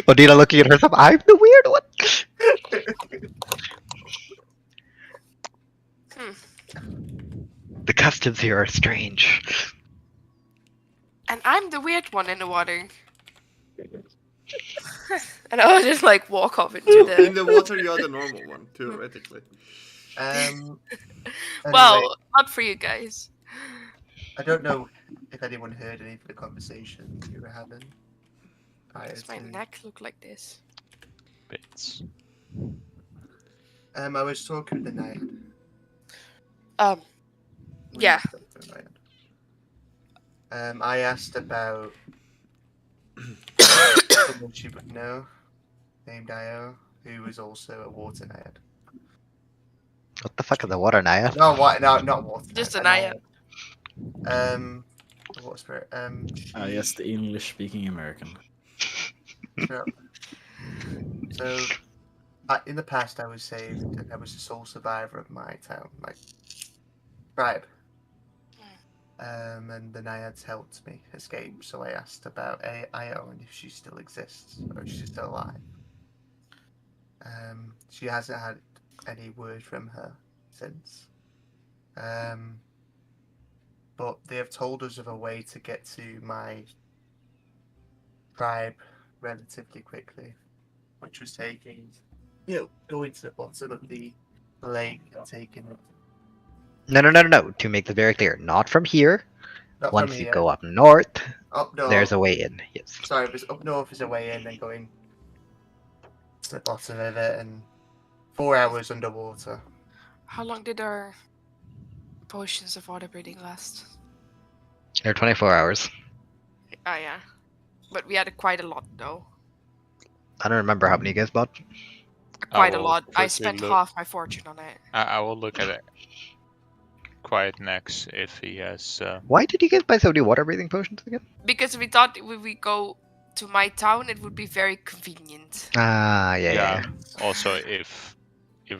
Odina looking at herself, I'm the weird one. The customs here are strange. And I'm the weird one in the water. And I'll just like walk off into In the. the water, you are the normal one, theoretically. Anyway, Well, not for you guys. I don't know if anyone heard any of the conversations you were having. Does my neck look like this? Bits. I was talking with the knight. Yeah. I asked about someone she would know, named Io, who was also a water naiad. What the fuck is a water naiad? No, what? No, not water. Just a naiad. Water spirit. Yes, the English-speaking American. So, in the past, I was saved, and I was the sole survivor of my town, my tribe. And the naiads helped me escape, so I asked about Io and if she still exists, or if she's still alive. She hasn't had any word from her since. But they have told us of a way to get to my tribe relatively quickly, which was taking, going to the bottom of the lake and taking it. No. To make this very clear, not from here. Not Once from you here. go up north, Up north. there's a way in. Yes. Sorry, it was up north is a way in, then going to the bottom of it, and 4 hours underwater. How long did our potions of water breathing last? They're 24 hours. Oh yeah, but we had quite a lot though. I don't remember how many you guys bought. Quite a will lot. I quickly spent look. half my fortune on it. I will look at it. Quiet next if he has. Why did you guys buy so many water breathing potions again? Because we thought if we go to my town, it would be very convenient. Ah, yeah. Also, if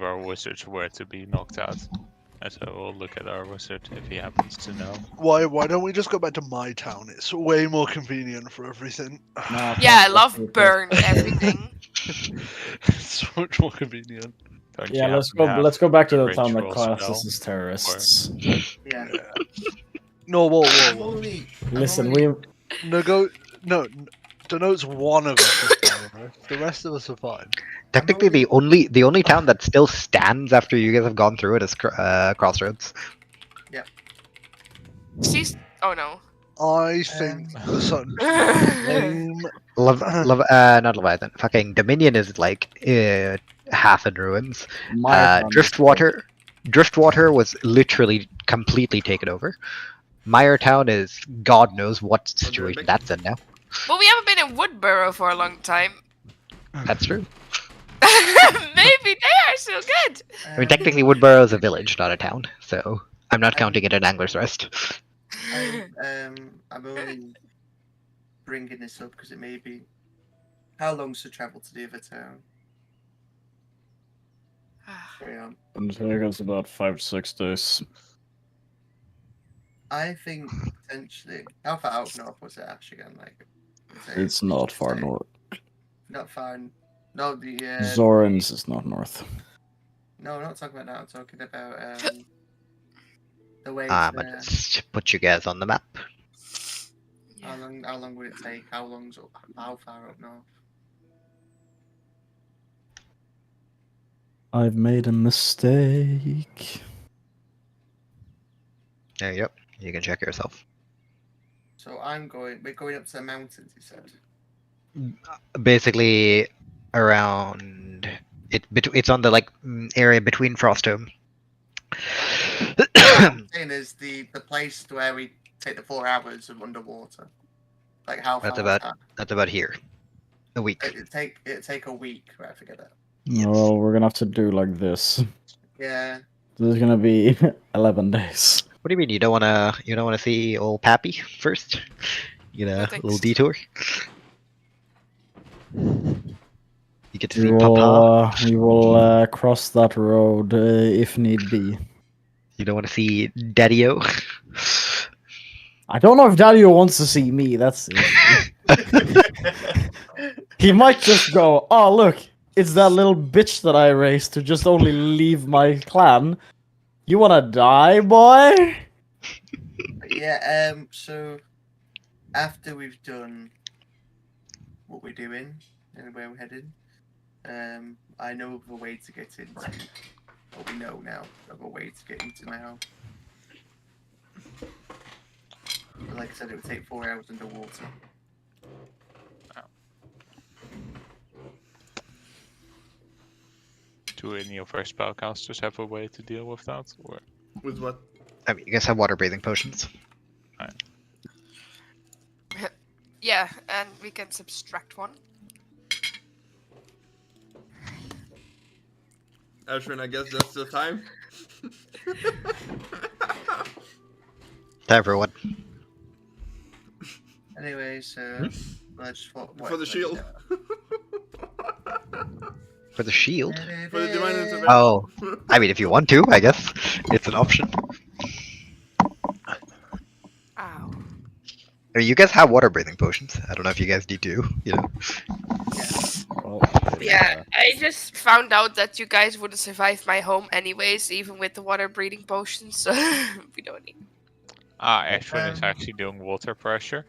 our wizards were to be knocked out, and so we'll look at our wizard if he happens to know. Why don't we just go back to my town? It's way more convenient for everything. No, Yeah, I love burn everything. It's so much more convenient. Don't Yeah, you let's happen to go. have Let's go back to the town that ritual classes spell? as terrorists. Yeah. No, whoa. Only, Listen, we No, don't know. It's one of us. Is fine, right? The rest of us are fine. Technically, the only town that still stands after you guys have gone through it is Crossroads. She's. Oh no. I think the sun. Name. Not Leviathan. Fucking Dominion is like half in ruins. my town- Driftwater was literally completely taken over. Town is God knows what situation that's in now. Well, we haven't been in Woodborough for a long time. That's true. Maybe they are still good. I mean, technically, Woodborough is a village, not a town, so I'm not counting it in Angler's Rest. I'm only bringing this up because it may be. How long's to travel to the other town? Carry on. It'll take us about 5 to 6 days. I think potentially. How far out north was it actually again? Like, It's not far say- north. Not far. No, the Zorans is not north. No, I'm not talking about that. I'm talking about the way. I'm gonna put you guys on the map. How long would it take? How far up north? I've made a mistake. There you go. You can check yourself. So we're going up to the mountains, you said. Basically, around it. It's on the area between Frostholm. What I'm saying is the place where we take the 4 hours of underwater. Like how far? That's about here. A week. It'd take a week. Right, I forget that. Well, we're gonna have to do like this. Yeah. This is gonna be 11 days. What do you mean you don't wanna see old Pappy first? You know, No, a thanks. little detour. You get to see We Papa. will cross that road if need be. You don't want to see Daddy-O. I don't know if Dario wants to see me. That's it. He might just go, "Oh look, it's that little bitch that I raised to just only leave my clan. You wanna die, boy? Yeah, so after we've done what we're doing and where we're heading, I know of a way to get into, or we know now of a way to get into my home. But like I said, it would take 4 hours underwater. Do any of our spellcasters have a way to deal with that? Or With what? I mean, you guys have water breathing potions. Yeah, and we can subtract one. Ashwin, I guess that's the time. To everyone. Anyways, I just thought For the shield. For the shield? For the divine intervention. Oh, I mean, if you want to, I guess. It's an option. Ow. I mean, you guys have water breathing potions. I don't know if you guys need to, you know. Well, Yeah, I just found out that you guys wouldn't survive my home anyways, even with the water breathing potions, so we don't need. Ashwin is actually doing water pressure.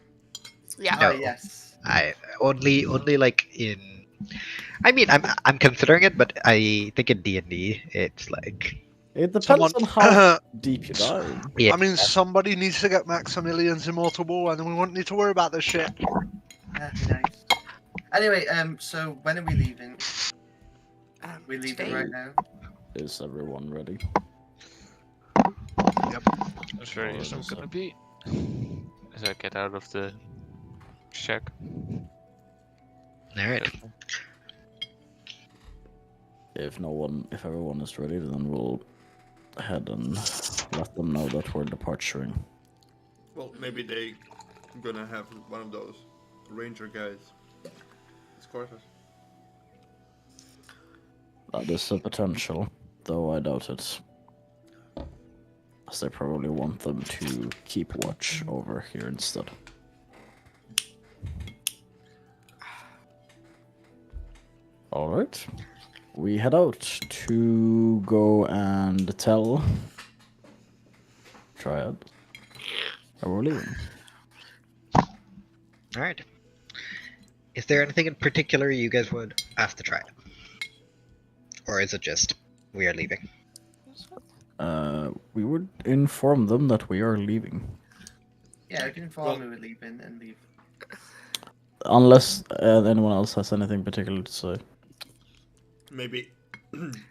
Yeah. No. Oh, yes. I only like in. I mean, I'm considering it, but I think in D&D it's like. It depends Someone- on how deep you dive. Yeah. I mean, somebody needs to get Maximilian's immortal ball, and then we won't need to worry about this shit. Nice. Anyway, so when are we leaving? We're leaving Today. right now. Is everyone ready? As very as I'm gonna be. As I get out of the shack. All right. If everyone is ready, then we'll head and let them know that we're departuring. Well, maybe they gonna have one of those ranger guys escort us. That is a potential, though I doubt it. As they probably want them to keep watch over here instead. Alright. We head out to go and tell Triad that we're leaving. All right. Is there anything in particular you guys would have to try? Or is it just we are leaving? We would inform them that we are leaving. Yeah, we can inform me we're leaving and leave. Unless anyone else has anything particular to say. Maybe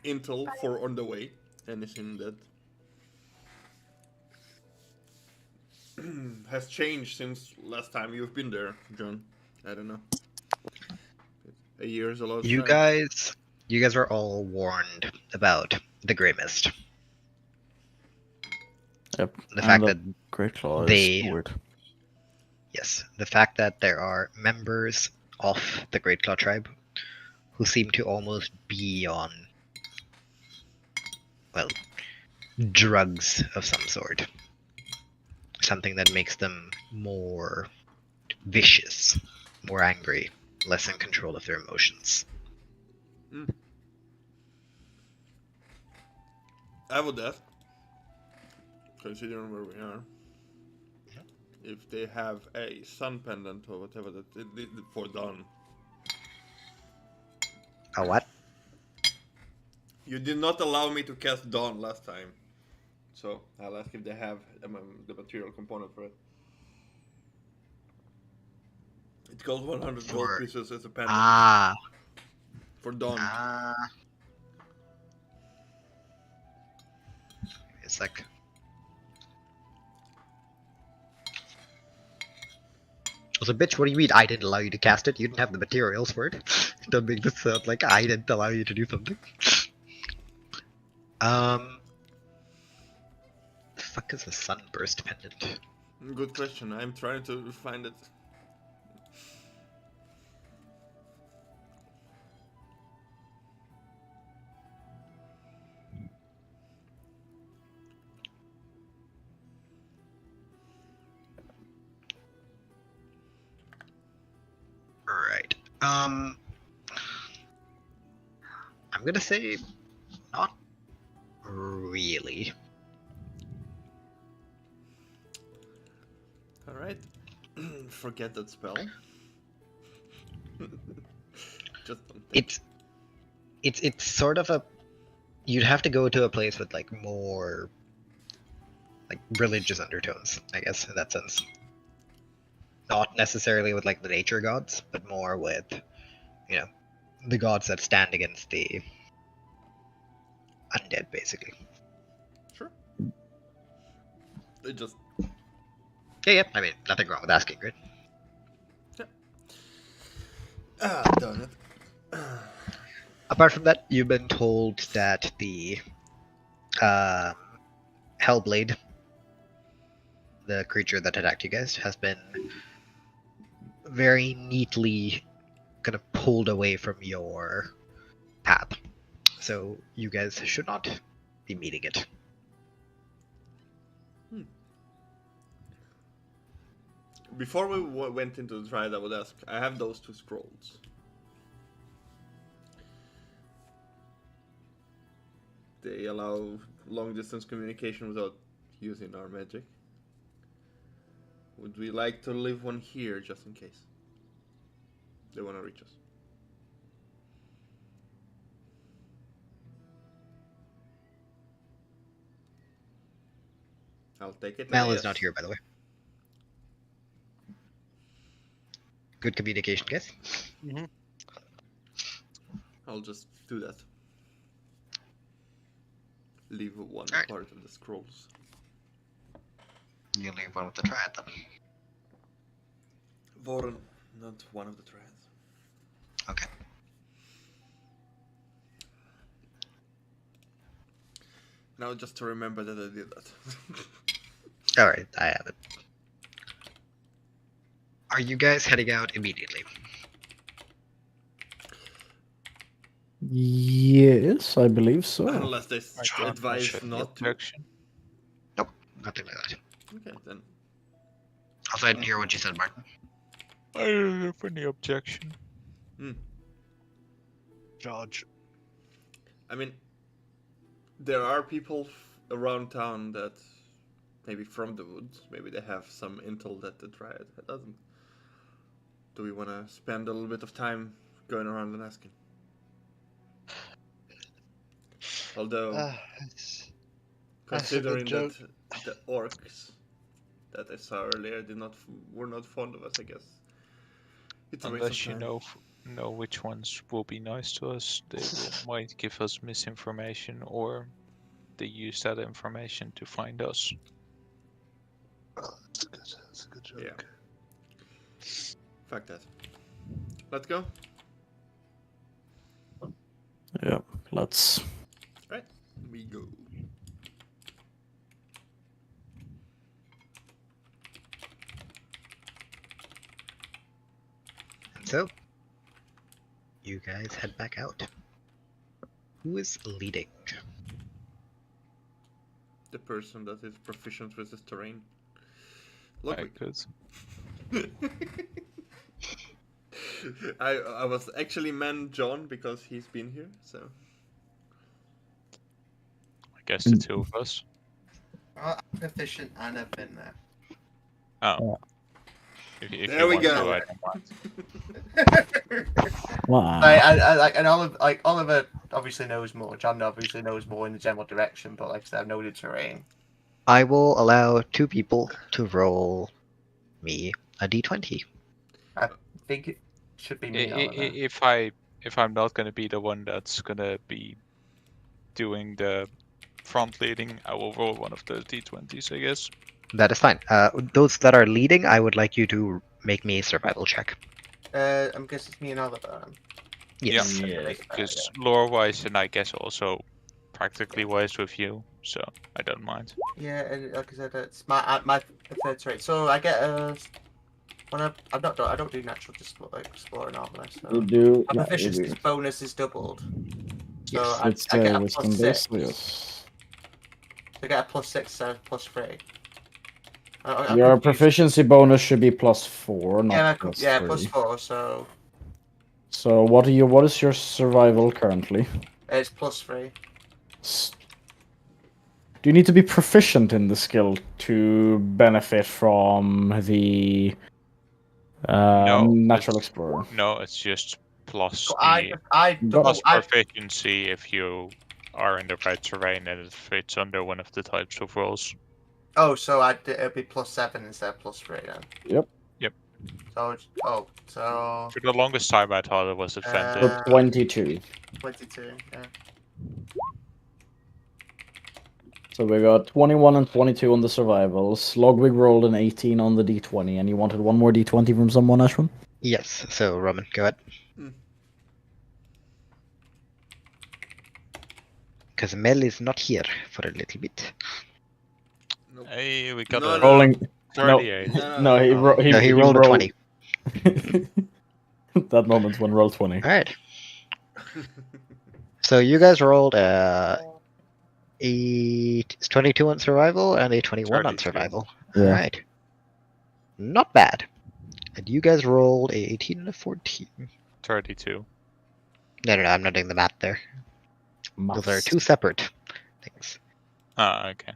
intel for on the way. Anything that has changed since last time you've been there, John. I don't know. A year is a lot of You time. guys were all warned about the Grey Mist. Yep. The fact that Great Claw they- is weird. Yes, the fact that there are members of the Great Claw tribe who seem to almost be on, well, drugs of some sort. Something that makes them more vicious, more angry, less in control of their emotions. I would ask, considering where we are, if they have a sun pendant or whatever that they did for Dawn. A what? You did not allow me to cast Dawn last time, so I'll ask if they have the material component for it. It costs 100 gold For- pieces as a pendant Ah, for Dawn. it's like also, bitch, what do you mean I didn't allow you to cast it? You didn't have the materials for it. Don't make this sound like I didn't allow you to do something. The fuck is a sunburst pendant? Good question. I'm trying to find it. Right. I'm gonna say not really. All right. Forget that spell. Just don't think. It's sort of a. You'd have to go to a place with like more like religious undertones, I guess, in that sense. Not necessarily with like the nature gods, but more with, you know, the gods that stand against the undead, basically. Sure. It just Yeah. I mean, nothing wrong with asking, right? darn it. Apart from that, you've been told that the Hellblade, the creature that attacked you guys, has been very neatly kind of pulled away from your path. So you guys should not be meeting it. Before we went into the triad, I would ask, I have those 2 scrolls. They allow long-distance communication without using our magic. Would we like to leave one here, just in case they want to reach us? I'll take it. Mal is yes. not here, by the way. Good communication, guys. I'll just do that. Leave one Alright. part of the scrolls. You leave one with the triad then. Voron, not one of the triads. Okay. Now just to remember that I did that. Alright, I have it. Are you guys heading out immediately? Yes, I believe so. Unless they I can't advise push any not to. objection. Nothing like that. Okay, then. Also, I didn't hear what you said, Martin. I don't have any objection. George. I mean, there are people around town that, maybe from the woods, maybe they have some intel that the Triad doesn't. Do we want to spend a little bit of time going around and asking? Although, considering that the orcs that I saw earlier were not fond of us, I guess. It's a waste Unless of you time. know which ones will be nice to us, they might give us misinformation, or they use that information to find us. Oh, that's a good joke. Yeah. Fuck that. Let's go. Yeah, let's. Right, we go. And so, you guys head back out. Who is leading? The person that is proficient with this terrain. I Look, could. I was actually meant John because he's been here, so. I guess the two of us. I'm proficient and I've been there. Oh. If There you we want go. to, I don't mind. Wow. I like, and Oliver obviously knows more. John obviously knows more in the general direction, but like I said, I know the terrain. I will allow 2 people to roll me a d20. I think it should be me. Oliver. If I'm not gonna be the one that's gonna be doing the front leading, I will roll one of the d20s, I guess. That is fine. Those that are leading, I would like you to make me a survival check. I'm guessing it's me and Oliver. Yes. Yeah. Because lore-wise, and I guess also practically wise with you, so I don't mind. Yeah, and like I said, it's my preferred trait. So I get when I don't do natural exploring armor. So You do. my Yeah, you proficiency do. bonus is doubled. So Yes. I It's get a wisdom plus 6. based, yes. I get a plus 6, plus 3. I'm Your confused. proficiency bonus should be +4, not Yeah, plus yeah, 3. plus 4. So So what is your survival currently? it's plus 3. S- Do you need to be proficient in the skill to benefit from the natural it's- explorer? No, it's just plus So the plus I proficiency if you are in the right terrain and it fits under one of the types of roles. oh, so it'd be +7 instead of +3 then. Yep. Yep. So For the longest time, I thought it was advantage. So 22. 22. Yeah. So we got 21 and 22 on the survivals. Logwig rolled an 18 on the d20, and you wanted one more d20 from someone, Ashwin? Yes, so Roman, go ahead. Because Mel is not here for a little bit. Nope. Hey, we got No, a no. Rolling. 38. No, he Rolled a 20. That moment when roll 20. Alright. So you guys rolled a 22 on survival and a 21 on 32. survival. Yeah. Alright. Not bad. And you guys rolled a 18 and a 14. 32. No, I'm not doing the math there. Those are two separate things. Ah, okay.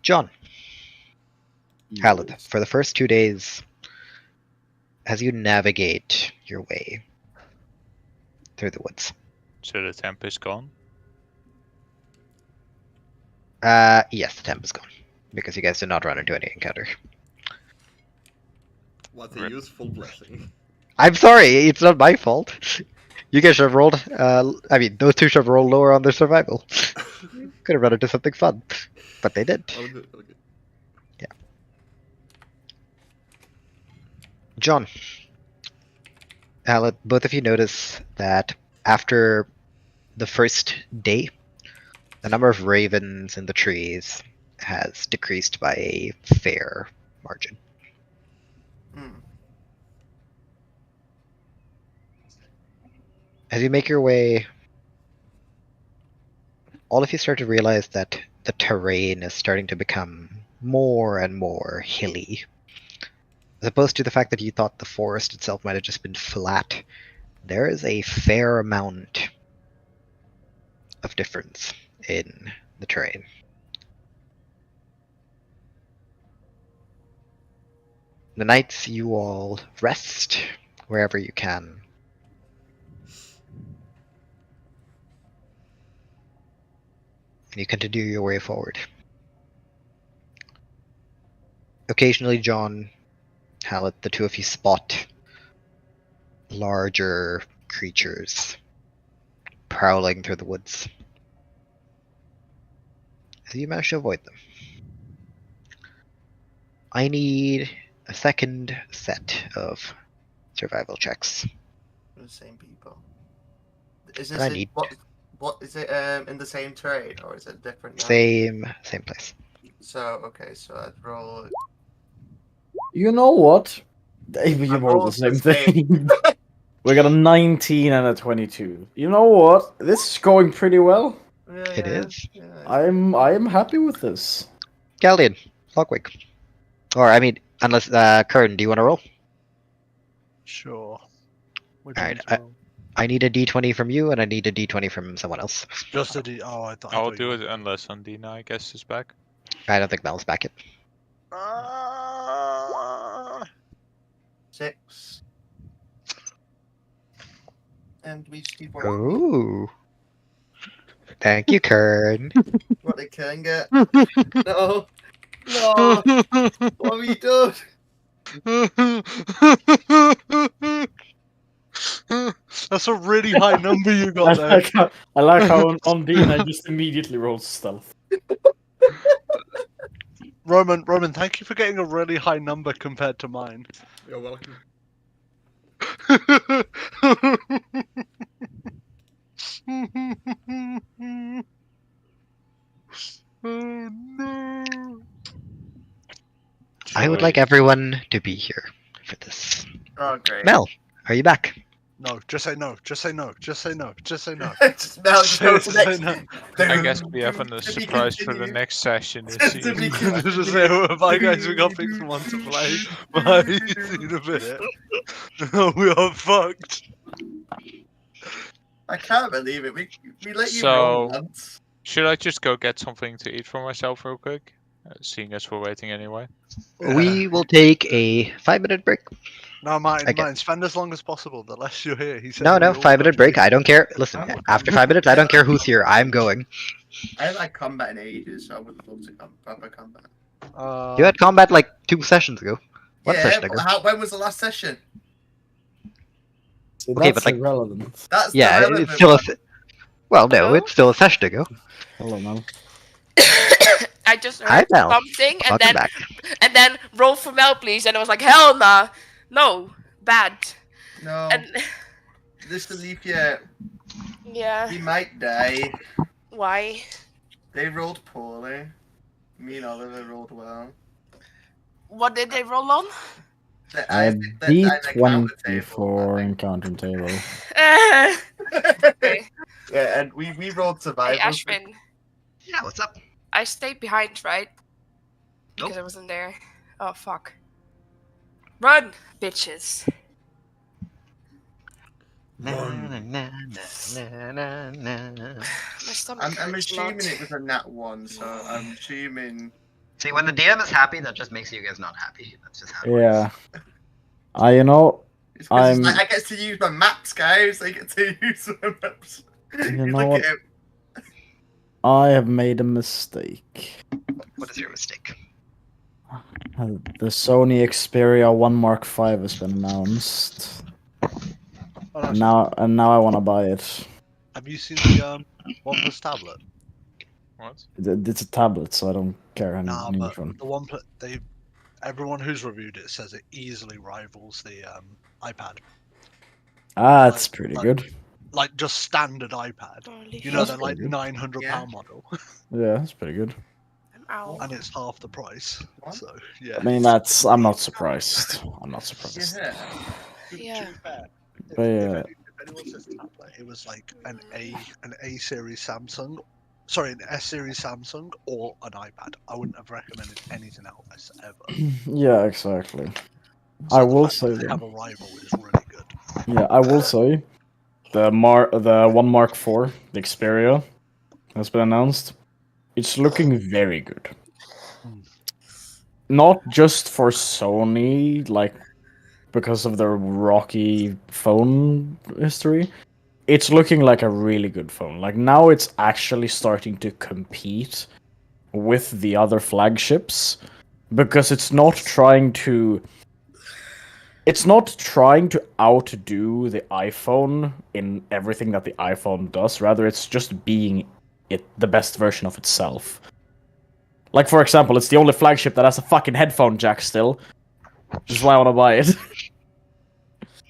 John, Halid, for the first 2 days, as you navigate your way through the woods. So the temp is gone. Yes, the temp is gone. Because you guys did not run into any encounter. What a useful blessing. I'm sorry, it's not my fault. You guys should have rolled, those two should have rolled lower on their survival. Could have run into something fun. But they did. All good, all good. John, Alec, both of you notice that after the first day, the number of ravens in the trees has decreased by a fair margin. As you make your way, all of you start to realize that the terrain is starting to become more and more hilly. As opposed to the fact that you thought the forest itself might have just been flat, there is a fair amount of difference in the terrain. The nights you all rest wherever you can. And you continue your way forward. Occasionally, John, Hallett, the two of you spot larger creatures prowling through the woods. So you manage to avoid them. I need a second set of survival checks. The same people. Is But I this need- what is it in the same terrain or is it different now? Same place. So okay, so I'd roll. You know what? You I rolled the rolled same the same. thing. We got a 19 and a 22. You know what? This is going pretty well. Yeah, It is. Yeah, I'm happy with this. Galdian, Lockwick. Or, I mean, unless, Kern, do you want to roll? Sure. Alright, I need a d20 from you, and I need a d20 from someone else. Just a D. Oh, I thought. I'll do it unless Undina, I guess, is back. I don't think Mel's back yet. 6. And we just need one. Ooh. Thank you, Kern. What they can get. No. No. What have you done? That's a really high number you got there. I like how on Dina just immediately rolls stealth. Roman, thank you for getting a really high number compared to mine. You're welcome. Oh no. I would like everyone to be here for this. Oh great. Mel, are you back? No, just say no. Just say no. Just say no. Just say no. Just Mel, just go to the Just say next. no. I guess we have a surprise for the next session. Is To be Just say, oh, bye guys, we got things want to play. Bye, see you in a bit. We are fucked. I can't believe it. We let you So- roll once. Should I just go get something to eat for myself real quick? Seeing as we're waiting anyway. We will take a 5-minute break. No, Martin, Okay. Martin, spend as long as possible. The less you're here, he said. No, that no, we always 5-minute have break. to I don't care. Listen, after 5 minutes, I don't care who's here. I'm going. I haven't had combat in ages, so I would love to proper combat. leave. You had combat like 2 sessions ago. One yeah, session but ago. when was the last session? See, Okay, that's but, like- irrelevant. That's Yeah, the it's relevant still a. one. Well, no, Hello? it's still a session ago. Hello, man. I just Hi, heard Mel. something Welcome back. and then roll for Mel, please. And I was like, hell nah. No. Bad. No, And this Alethea, yeah. he might die. Why? They rolled poorly. Me and Oliver rolled well. What did they roll on? I D20 for encounter table. Okay. Yeah, and we rolled Hey, survival. Ashvin. Yeah, what's up? I stayed behind, right? Because Nope. I wasn't there. Oh, fuck. Run, bitches. My stomach I'm hurts a lot. assuming it was a nat 1, so I'm assuming. See, when the DM is happy, that just makes you guys not happy. That's just how it Yeah. works. You know, It's 'cause it's I'm- like, I get to use my maps, guys. I get to use my maps. You know look what? at him. I have made a mistake. What is your mistake? The Sony Xperia 1 Mark V has been announced. Oh, no, And now I want to buy it. have you seen the OnePlus tablet? What? It's a tablet, so I don't care Nah, any but one. the OnePlus, everyone who's reviewed it says it easily rivals the iPad. Ah, it's like- pretty like- good. Like just standard iPad. Holy You know, That's they're like pretty good. £900 Yeah. model, Yeah, it's pretty good. I'm out. and it's half the price. What? So yeah. I mean, I'm not surprised. I'm not surprised. Yeah. Yeah. To be fair, But yeah. if anyone says tablet, it was like an A series Samsung, sorry, an S series Samsung or an iPad. I wouldn't have recommended anything else ever. Yeah, exactly. So I the will fact say that they that. have a rival is really good. Yeah, I will say the 1 Mark IV, the Xperia, has been announced. It's looking very good. Not just for Sony, like because of their rocky phone history. It's looking like a really good phone. Like now it's actually starting to compete with the other flagships because it's not trying to outdo the iPhone in everything that the iPhone does. Rather, it's just being the best version of itself. Like, for example, it's the only flagship that has a fucking headphone jack still, which is why I want to buy it.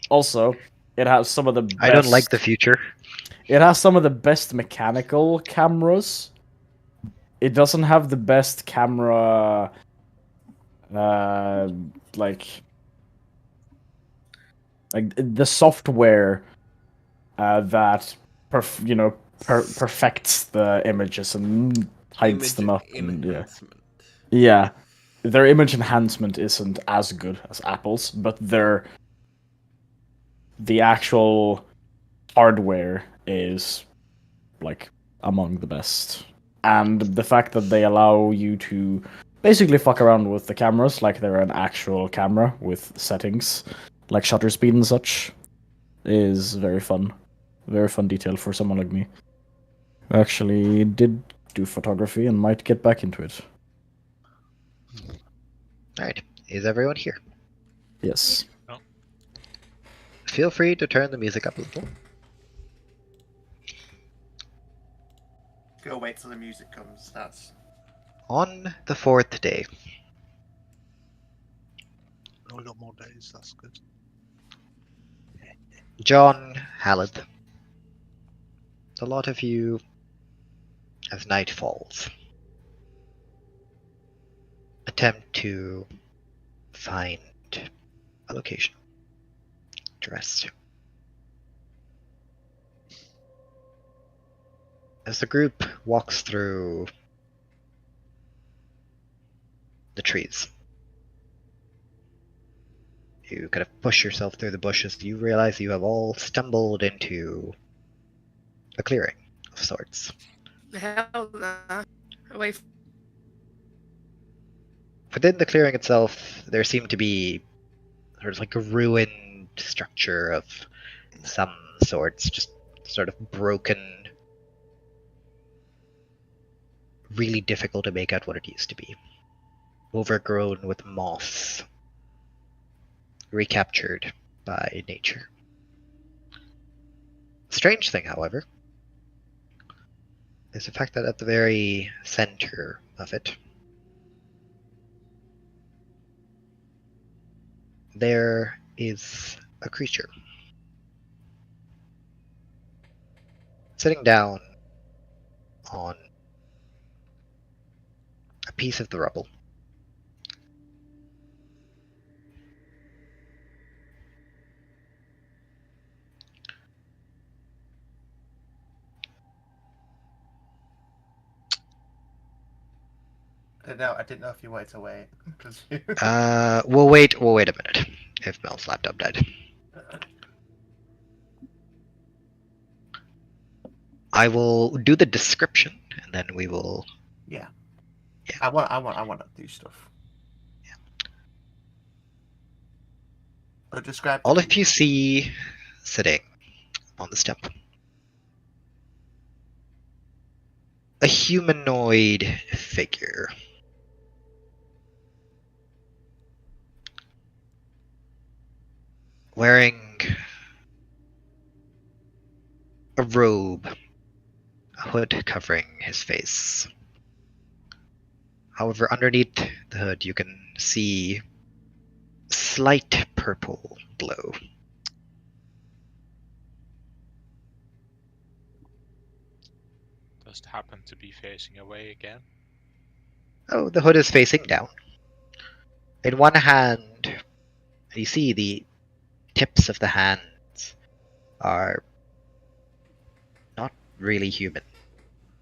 Also, it has some of the best... I don't like the future. It has some of the best mechanical cameras. It doesn't have the best camera... like the software that perfects the images and hides them up. And, yeah. enhancement. Yeah, their image enhancement isn't as good as Apple's, but the actual hardware is like among the best. And the fact that they allow you to basically fuck around with the cameras like they're an actual camera with settings like shutter speed and such is very fun. Very fun detail for someone like me who actually did do photography and might get back into it. Alright, is everyone here? Yes. Feel free to turn the music up a little. Go wait till the music comes. That's On the 4th day, Oh, we got more days. That's good. John Halid. A lot of you, as night falls, attempt to find a location to rest. As the group walks through the trees, you kind of push yourself through the bushes. You realize you have all stumbled into a clearing of sorts. Hell nah. Away from Within the clearing itself, there seemed to be sort of like a ruined structure of some sorts, just sort of broken, really difficult to make out what it used to be. Overgrown with moss, recaptured by nature. Strange thing, however, is the fact that at the very center of it, there is a creature sitting down on a piece of the rubble. I didn't know if you wanted to wait. 'Cause you... We'll wait a minute. If Mel's laptop died. I will do the description, and then we will. Yeah. Yeah. I want to do stuff. Yeah. But describe. All of you see sitting on the step a humanoid figure. Wearing a robe, a hood covering his face. However, underneath the hood, you can see slight purple glow. Does it happen to be facing away again? Oh, the hood is facing down. In one hand, you see the tips of the hands are not really human.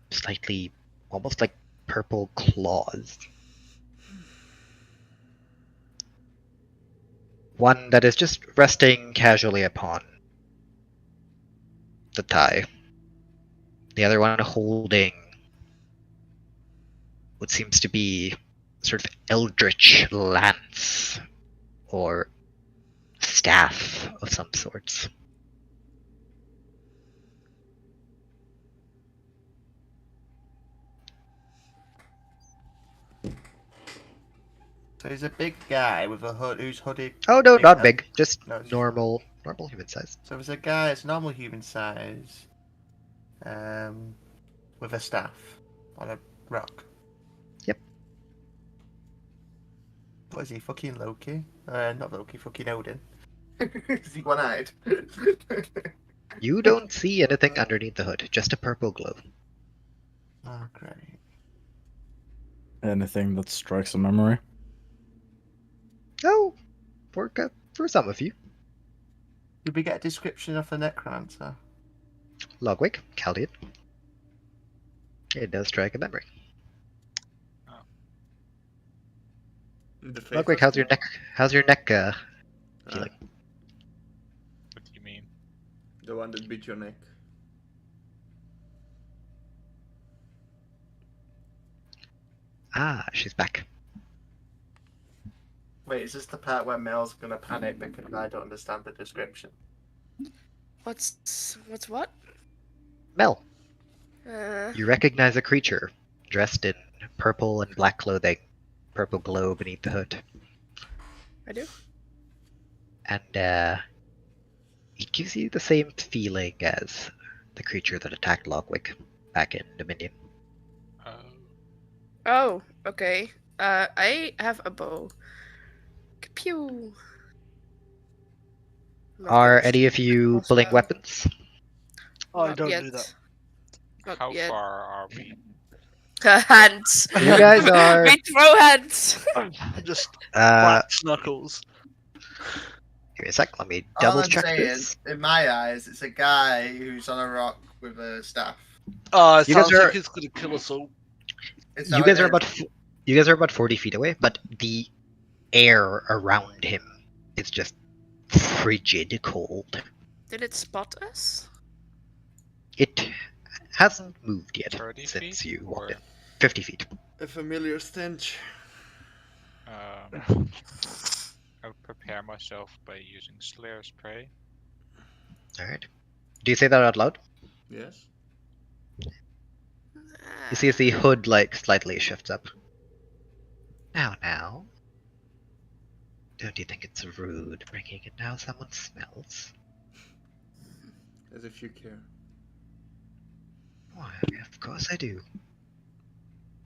Slightly, almost like purple claws. One that is just resting casually upon the thigh. The other one holding what seems to be sort of eldritch lance or staff of some sorts. So he's a big guy with a hood who's hooded. Oh no, Big not head. big, just No, it's- normal human size. So there's a guy that's normal human size, with a staff on a rock. Yep. What is he, fucking Loki? Not Loki, fucking Odin. Is he one-eyed? You don't see anything underneath the hood, just a purple glow. Oh, great. Anything that strikes a memory? Oh, for some of you. Did we get a description of the Necromancer? Logwick, Chaldean. It does strike a memory. The face Logwick, of- how's your neck? How's your neck? Feeling? What do you mean? The one that beat your neck. Ah, she's back. Wait, is this the part where Mel's gonna panic because I don't understand the description? what's what? Mel, Uh, you recognize a creature dressed in purple and black clothing, purple glow beneath the hood, I do. and it gives you the same feeling as the creature that attacked Logwick back in Dominion. Oh, okay. I have a bow. Pew. Are any of you pulling weapons? I Not don't yet. do that. Not How yet. far are we? Hands. You guys are. We throw hands. Just Uh, wax knuckles. give me a sec. Let me All double I'm check saying, this. in my eyes, it's a guy who's on a rock with a staff. It You guys sounds are- like it's gonna kill us all. Is You that guys are it? about 40 feet away, but the air around him is just frigid cold. Did it spot us? It hasn't moved yet 30 since feet, you walked or- in. 50 feet. A familiar stench. I would prepare myself by using Slayer's Prey. Alright. Do you say that out loud? Yes. You see as the hood, like, slightly shifts up. Now. Don't you think it's rude bringing in how someone smells? As if you care. Why, of course I do.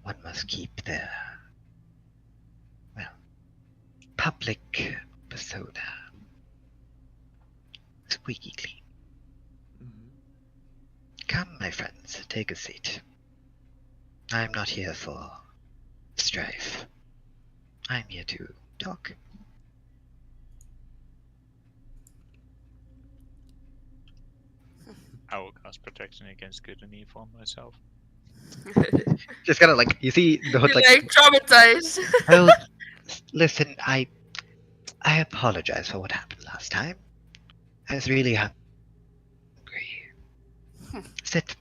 One must keep their, well, public persona squeaky clean. Come, my friends, take a seat. I'm not here for strife. I'm here to talk. I will cast protection against good and evil on myself. Just kind of like, you see the hood You're like, like traumatized. oh, listen, I apologize for what happened last time. I was really hungry. Sit.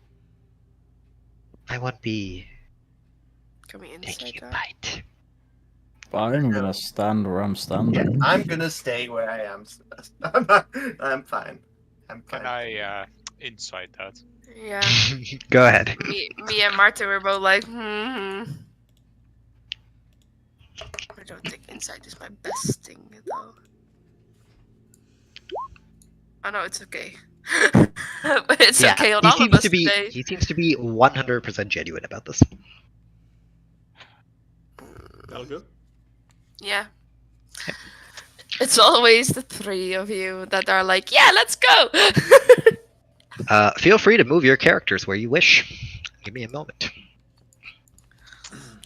I won't be Can we taking inside a that? bite. I'm gonna stand where I'm standing. I'm gonna stay where I am. I'm fine. I'm fine. Can I inside that? Yeah. Go ahead. Me and Marta were both like, I don't think insight is my best thing though. Oh no, it's okay. It's okay on all of us today. He seems to be 100% genuine about this. That'll go. Yeah. It's always the three of you that are like, yeah, let's go. Feel free to move your characters where you wish. Give me a moment.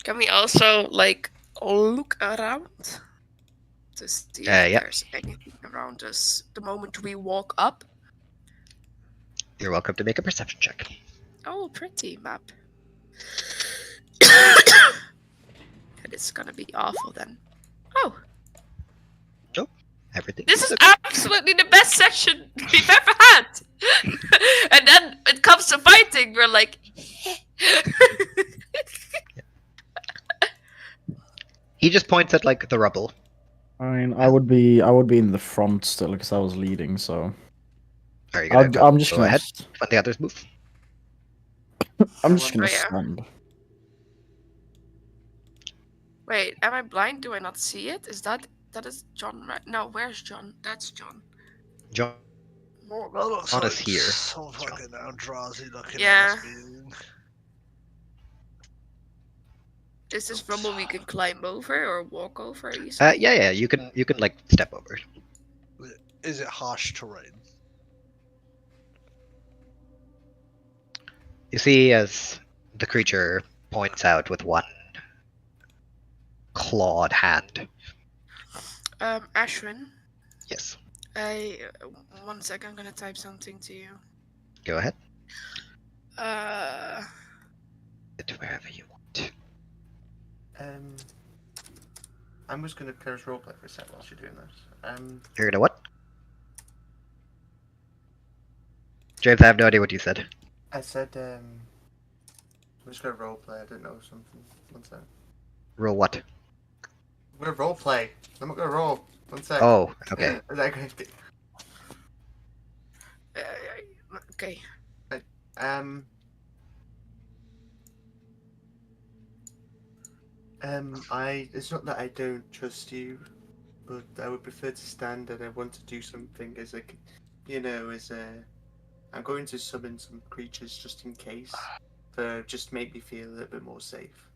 Can we also like look around to see if yeah. there's anything around us the moment we walk up? You're welcome to make a perception check. Oh, pretty map. It is gonna be awful then. Oh, Everything. this is absolutely the best section we've ever had. And then it comes to fighting, we're like. He just points at like the rubble. I mean, I would be in the front still because I was leading, so Are you gonna I'm just go gonna ahead? Let the others move. I'm just gonna Oh, yeah. stand. Wait, am I blind? Do I not see it? Is that is John, right? No, where's John? That's John. John. Well, that looks On like us here. some fucking Eldrazi looking Yeah. ass being. Is this rubble we can climb over or walk over easily? Yeah. You can like step over. Is it harsh terrain? You see as the creature points out with one clawed hand. Ashwin, Yes. one second, I'm gonna type something to you. Go ahead. It's Wherever you want. I'm just gonna close roleplay for a sec whilst you're doing this. You're gonna what? James, I have no idea what you said. I said I'm just gonna roleplay. I didn't know something. One sec. Roll what? I'm gonna roleplay. I'm not gonna roll. One sec. Oh, okay. Is that going to be... okay. It's not that I don't trust you, but I would prefer to stand and I want to do something as a, I'm going to summon some creatures just in case, to just make me feel a little bit more safe.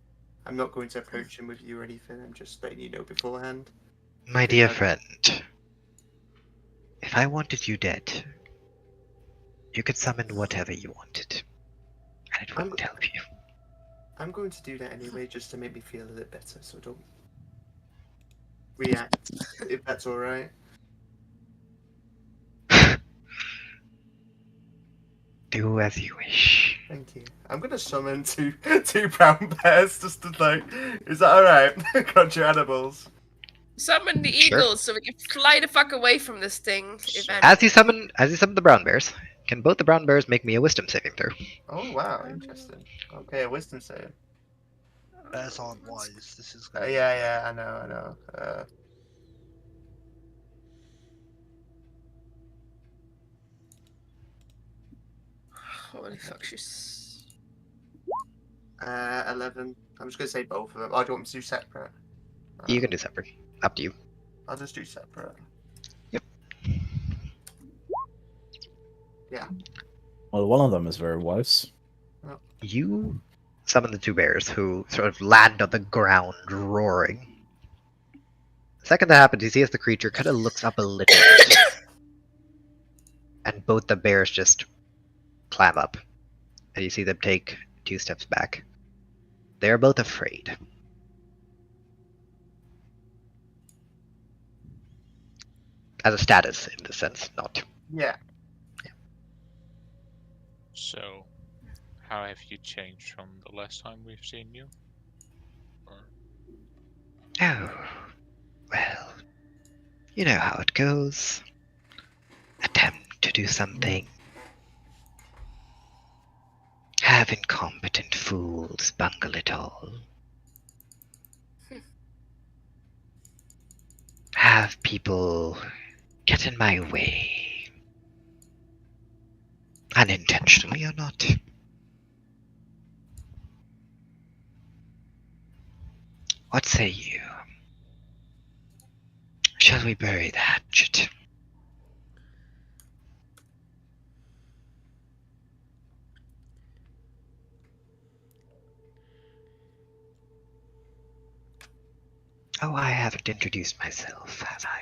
I'm not going to approach him with you or anything. I'm just letting you know beforehand. My dear friend, if I wanted you dead, you could summon whatever you wanted, and it wouldn't help you. I'm going to do that anyway, just to make me feel a little better, so don't react, if that's alright. Do as you wish. Thank you. I'm gonna summon two brown bears just to like, is that alright? Got your animals. Summon the Sure. eagles so we can fly the fuck away from this thing. As you summon the brown bears, Can both the brown bears make me a wisdom saving throw? Oh wow, interesting. Okay, a wisdom save. Bears aren't wise. This is. Yeah, I know. Holy fuck, she's. 11. I'm just gonna say both of them. Oh, do you want me to do separate? You can do separate. Up to you. I'll just do separate. Yep. Yeah. Well, one of them is very wise. You summon the two bears, who sort of land on the ground, roaring. The second that happens, you see as the creature kind of looks up a little bit, and both the bears just climb up, and you see them take 2 steps back. They are both afraid. As a status, in the sense, not. Yeah. So, how have you changed from the last time we've seen you? Or... Oh, well, you know how it goes. Attempt to do something. Have incompetent fools bungle it all. Have people get in my way. Unintentionally or not. What say you? Shall we bury the hatchet? Oh, I haven't introduced myself, have I?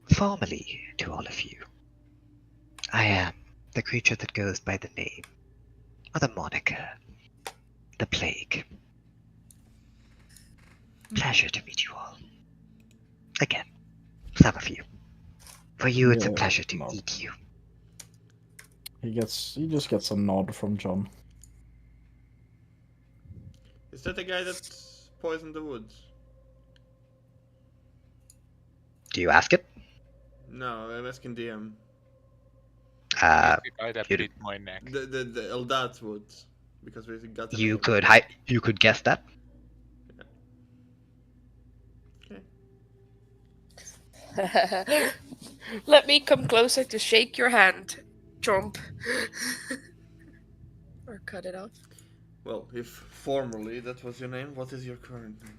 Formally, to all of you, I am the creature that goes by the name, or the moniker, the Plague. Pleasure to meet you all. Again, some of you. For you, it's a Yeah, pleasure to no. eat you. He just gets a nod from John. Is that the guy that poisoned the woods? Do you ask it? No, I'm asking DM. Uh, the guy that you- beat my neck. The Eldat woods. Because we got the you name. could guess that. Let me come closer to shake your hand, Trump. Or cut it off. Well, if formerly that was your name, what is your current name?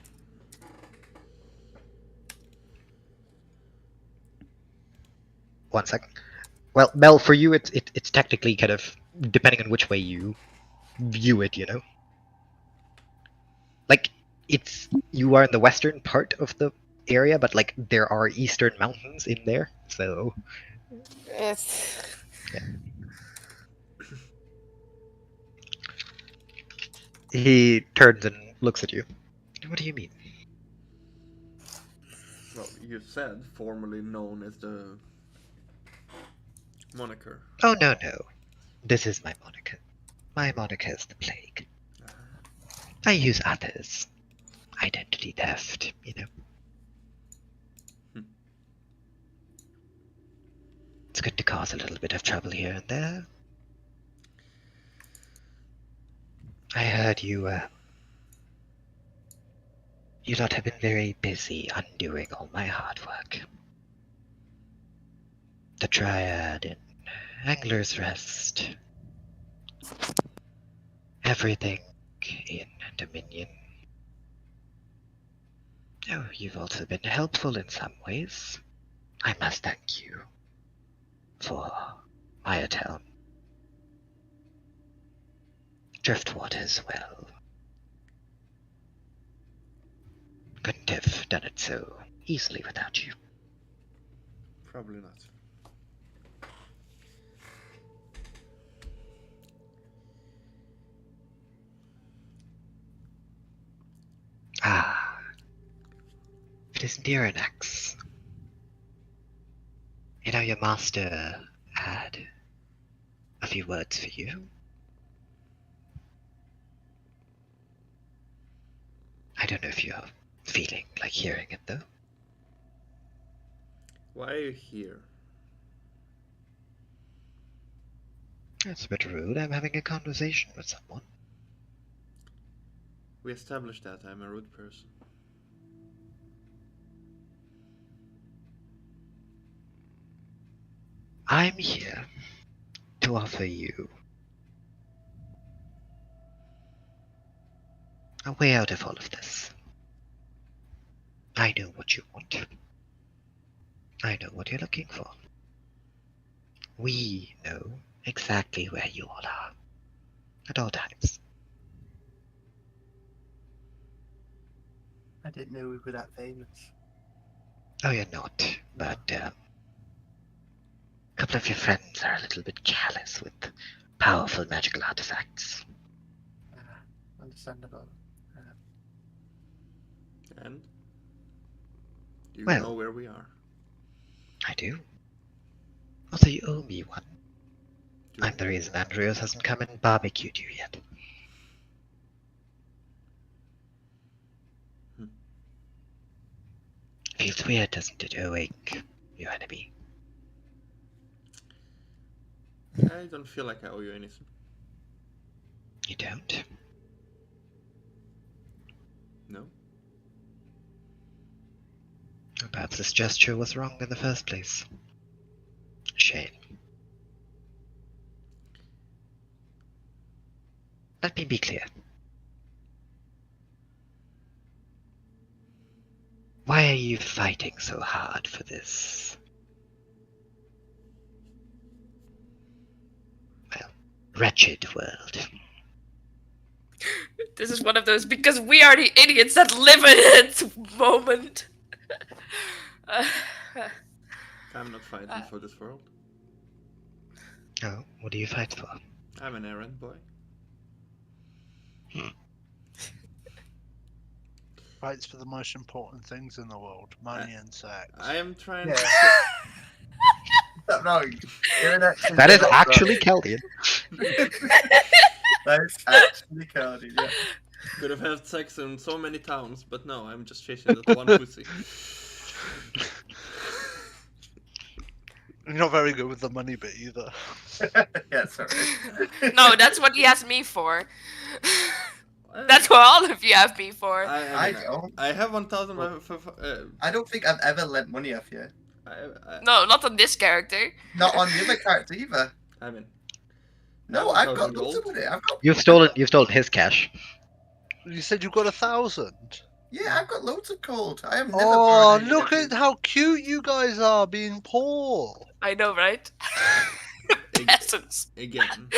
One second. Well, Mel, for you, it's technically kind of depending on which way you view it. You know, like you are in the western part of the area, but like there are eastern mountains in there, so It's... he turns and looks at you. What do you mean? Well, you said formerly known as the moniker. Oh no. This is my moniker. My moniker is the Plague. I use others. Identity theft, you know. It's good to cause a little bit of trouble here and there. I heard you lot have been very busy undoing all my hard work. The Triad and Angler's Rest. Everything in Dominion. Oh, you've also been helpful in some ways. I must thank you for Mayatown. Driftwater as well. Couldn't have done it so easily without you. Probably not. Ah, it is Diranax. You know, your master had a few words for you. I don't know if you're feeling like hearing it, though. Why are you here? That's a bit rude. I'm having a conversation with someone. We established that I'm a rude person. I'm here to offer you a way out of all of this. I know what you want. I know what you're looking for. We know exactly where you all are at all times. I didn't know we were that famous. Oh, you're not, but a couple of your friends are a little bit careless with powerful magical artifacts. Understandable. And? Do you Well- know where we are? I do. Also, you owe me one. Do I'm the reason Andreas hasn't come and barbecued you yet. Hmm. Feels weird, doesn't it, owing your enemy? I don't feel like I owe you anything. You don't? No? Perhaps this gesture was wrong in the first place. Shame. Let me be clear. Why are you fighting so hard for this? Well, wretched world. This is one of those because we are the idiots that live in it moment. I'm not fighting for this world. Oh, what do you fight for? I'm an errand boy. Fights for the most important things in the world: money and sex. I am trying Yeah. to... Stop knowing. You're an actually That is good actually Keldian. That is actually Cardi, yeah. Could have had sex in so many towns, but no, I'm just chasing that one pussy. You're not very good with the money bit either. Yeah, sorry. No, that's what he asked me for. That's what all of you have me for. I don't. I have 1,000. I don't think I've ever lent money off you. No, not on this character. Not on the other character either. I mean, No, I have I've got 1,000 lots of gold. money. I've got. You've stolen his cash. You said you got 1,000. Yeah, I've got loads of gold. I am never. Oh, borrowed any look of at you. how cute you guys are being poor. I know, right? Peasants. Again.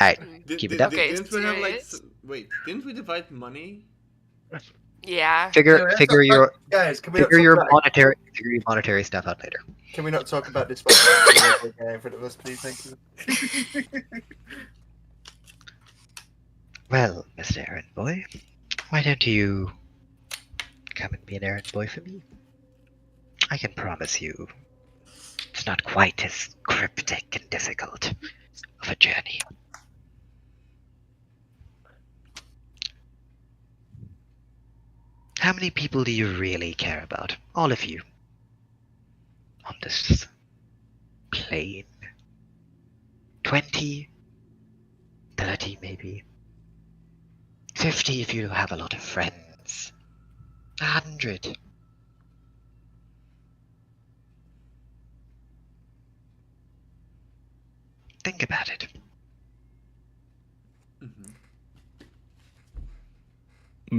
Alright, Did, keep it did, up. Okay, didn't we have like... serious? Wait, didn't we divide money? Yeah. Figure Anyway, figure let's not- your guys. Can we not figure your talk about, monetary stuff out later. Can we not talk about this in front of us, please? Thank you. Well, Mr. Errand Boy, why don't you come and be an errand boy for me? I can promise you it's not quite as cryptic and difficult of a journey. How many people do you really care about? All of you. On this plane. 20? 30 maybe? 50 if you have a lot of friends. 100. Think about it.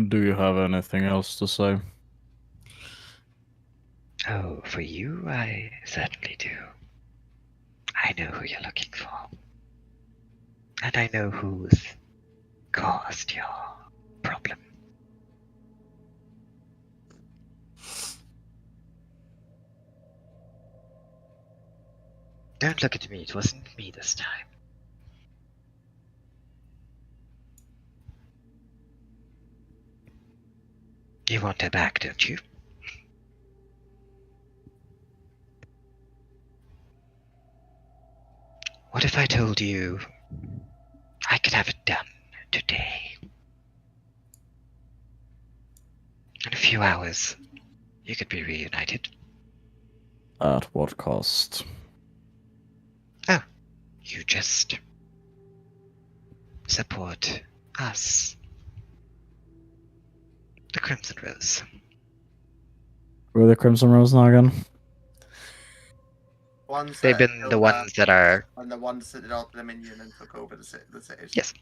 Do you have anything else to say? Oh, for you, I certainly do. I know who you're looking for. And I know who's caused your problem. Don't look at me, it wasn't me this time. You want her back, don't you? What if I told you I could have it done today? In a few hours, you could be reunited. At what cost? Oh, You just support us. The Crimson Rose. Who are the Crimson Rose now again? Ones They've that been killed the ones that are. and the ones that did all the minion and took over the cities. Yes.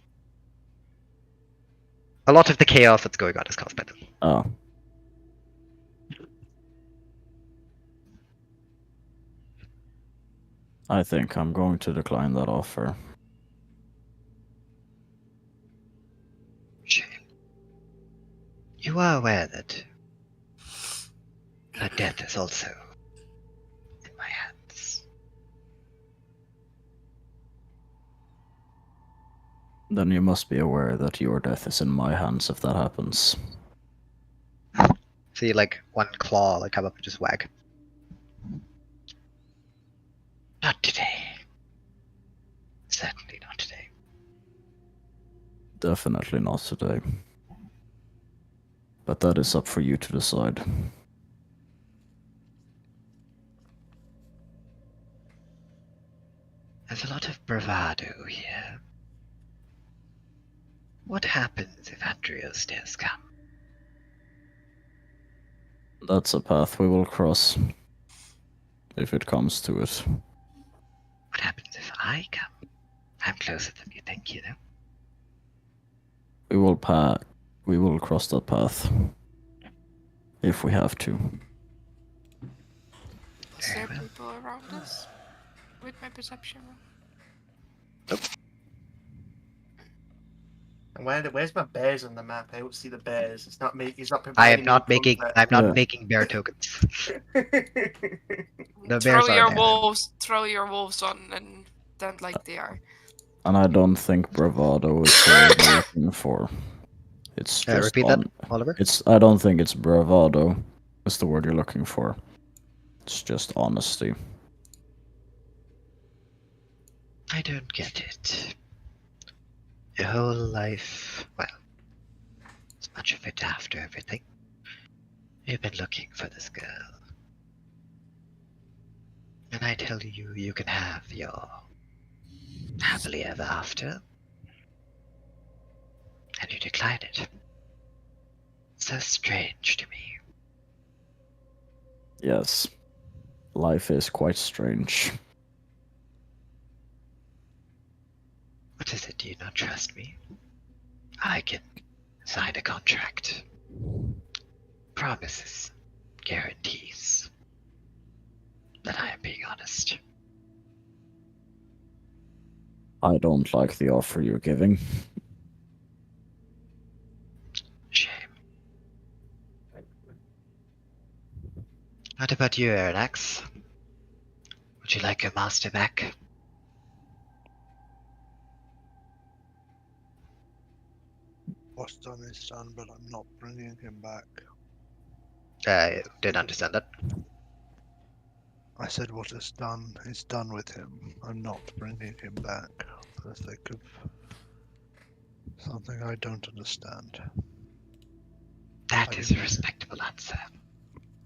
A lot of the chaos that's going on is caused by them. Oh. I think I'm going to decline that offer. Shame. You are aware that her death is also in my hands. Then you must be aware that your death is in my hands if that happens. See, like, one claw, like, come up and just wag. Not today. Certainly not today. Definitely not today. But that is up for you to decide. There's a lot of bravado here. What happens if Andreos dares come? That's a path we will cross. If it comes to it. What happens if I come? I'm closer than you think, you know? We will cross that path. If we have to. Is there Very well. people around us? With my perception roll? And where's my bears on the map? I don't see the bears. It's not me. He's not. I am providing not me making. comfort. I'm not Yeah. making bear tokens. The Throw bears are your there. wolves. Throw your wolves on and stand like they are. And I don't think bravado is what we're looking for. It's just Repeat that, Oliver. I don't think it's bravado. Is the word you're looking for. It's just honesty. I don't get it. Your whole life, well, as much of it after everything, you've been looking for this girl. And I tell you, you can have your happily ever after, and you decline it. So strange to me. Yes. Life is quite strange. What is it? Do you not trust me? I can sign a contract. Promises, guarantees that I am being honest. I don't like the offer you're giving. Shame. What about you, Erinax? Would you like your master back? What's done is done, but I'm not bringing him back. I didn't understand that. I said what is done with him. I'm not bringing him back for the sake of something I don't understand. That is a respectable answer.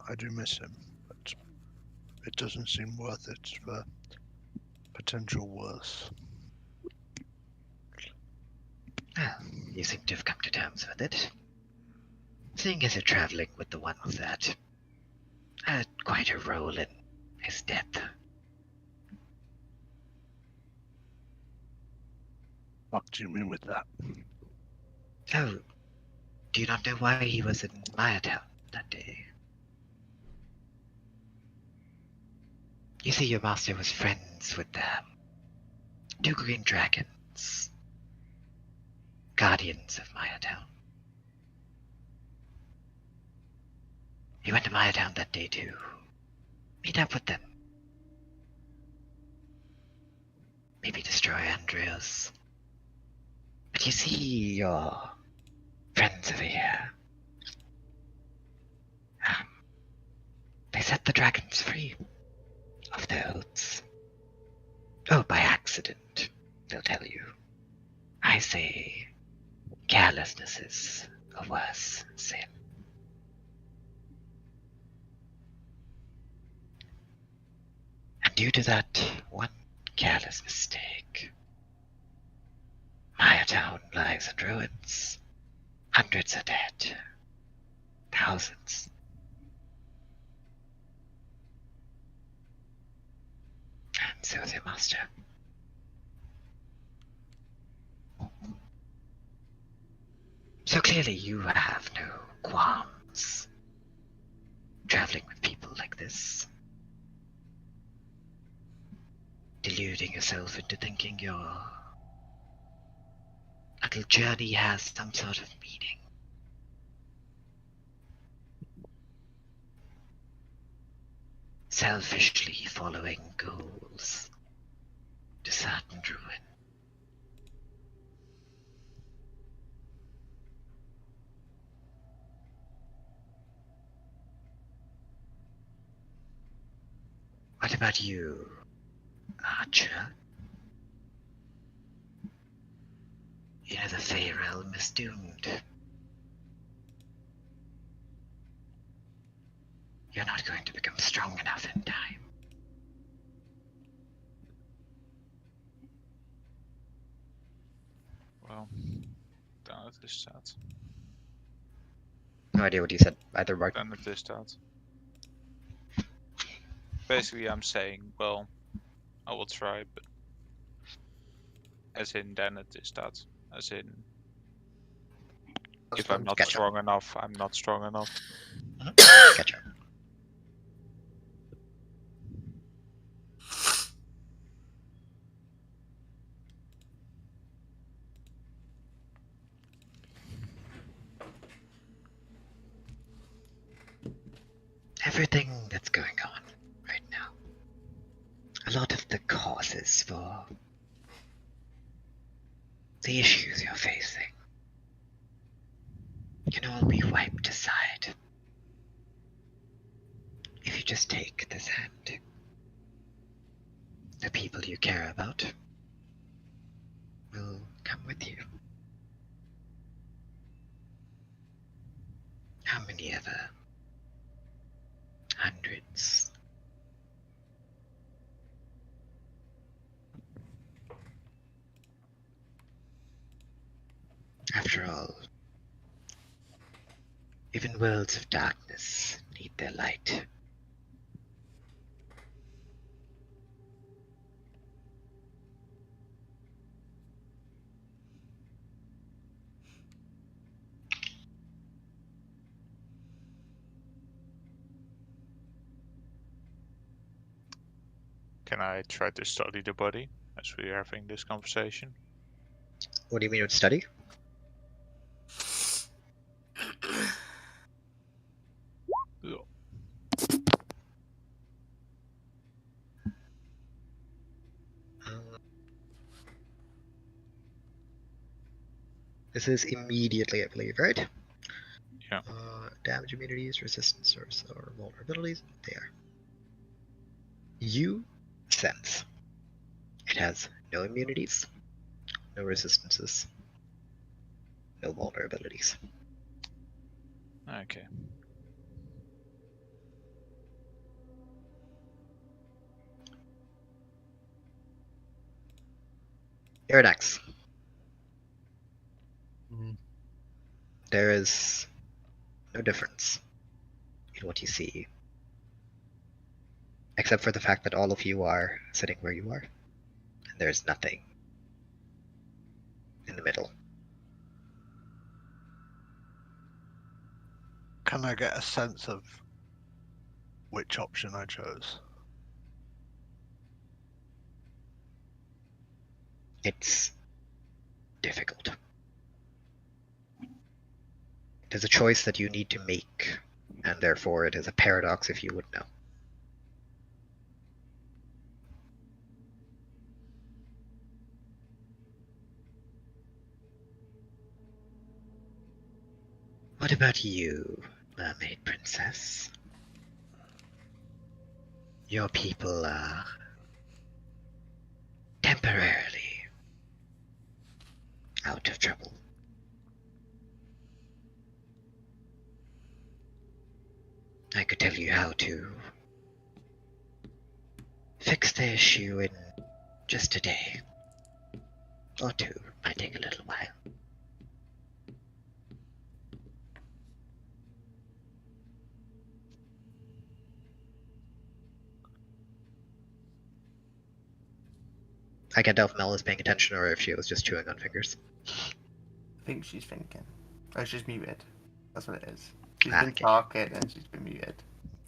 I do miss him, but it doesn't seem worth it for potential worse. Well, you seem to have come to terms with it. Seeing as you're traveling with the ones that had quite a role in his death. What do you mean with that? Oh, do you not know why he was in Mayatown that day? You see, your master was friends with the two green dragons, guardians of Mayatown. He went to Mayatown that day to meet up with them. Maybe destroy Andreas. But you see, your friends over here, they set the dragons free of their oaths. Oh, by accident, they'll tell you. I say carelessness is a worse sin. And due to that one careless mistake. Maya Town lies in ruins. Hundreds are dead. Thousands. And so is your master. So clearly you have no qualms traveling with people like this. Deluding yourself into thinking your little journey has some sort of meaning. Selfishly following goals to certain ruin. What about you, Archer? You know the Fey realm is doomed. You're not going to become strong enough in time. Well, down at this chat. No idea what you said either, Mark. Down at this chat. Basically, I'm saying, well, I will try, but as in then at this chat. As in, if I'm not Gotcha. strong enough, I'm not strong enough. Gotcha. Everything that's going on right now, a lot of the causes for the issues you're facing can all be wiped aside if you just take this hand. The people you care about will come with you. How many ever? Hundreds. After all, even worlds of darkness need their light. Can I try to study the body as we are having this conversation? What do you mean with study? This is immediately, I believe, right? Yeah. Damage immunities, resistance, or vulnerabilities. They are. You sense it has no immunities, no resistances, no vulnerabilities. Okay. Iridax. Mm. There is no difference in what you see, except for the fact that all of you are sitting where you are, and there's nothing in the middle. Can I get a sense of which option I chose? It's difficult. It is a choice that you need to make, and therefore it is a paradox if you would know. What about you, Mermaid Princess? Your people are temporarily out of trouble. I could tell you how to fix the issue in Just a day. Or two. Might take a little while. I can't tell if Mel is paying attention or if she was just chewing on fingers. I think she's thinking. Oh, she's muted. That's what it is. She's Ah, been okay. talking and she's been muted.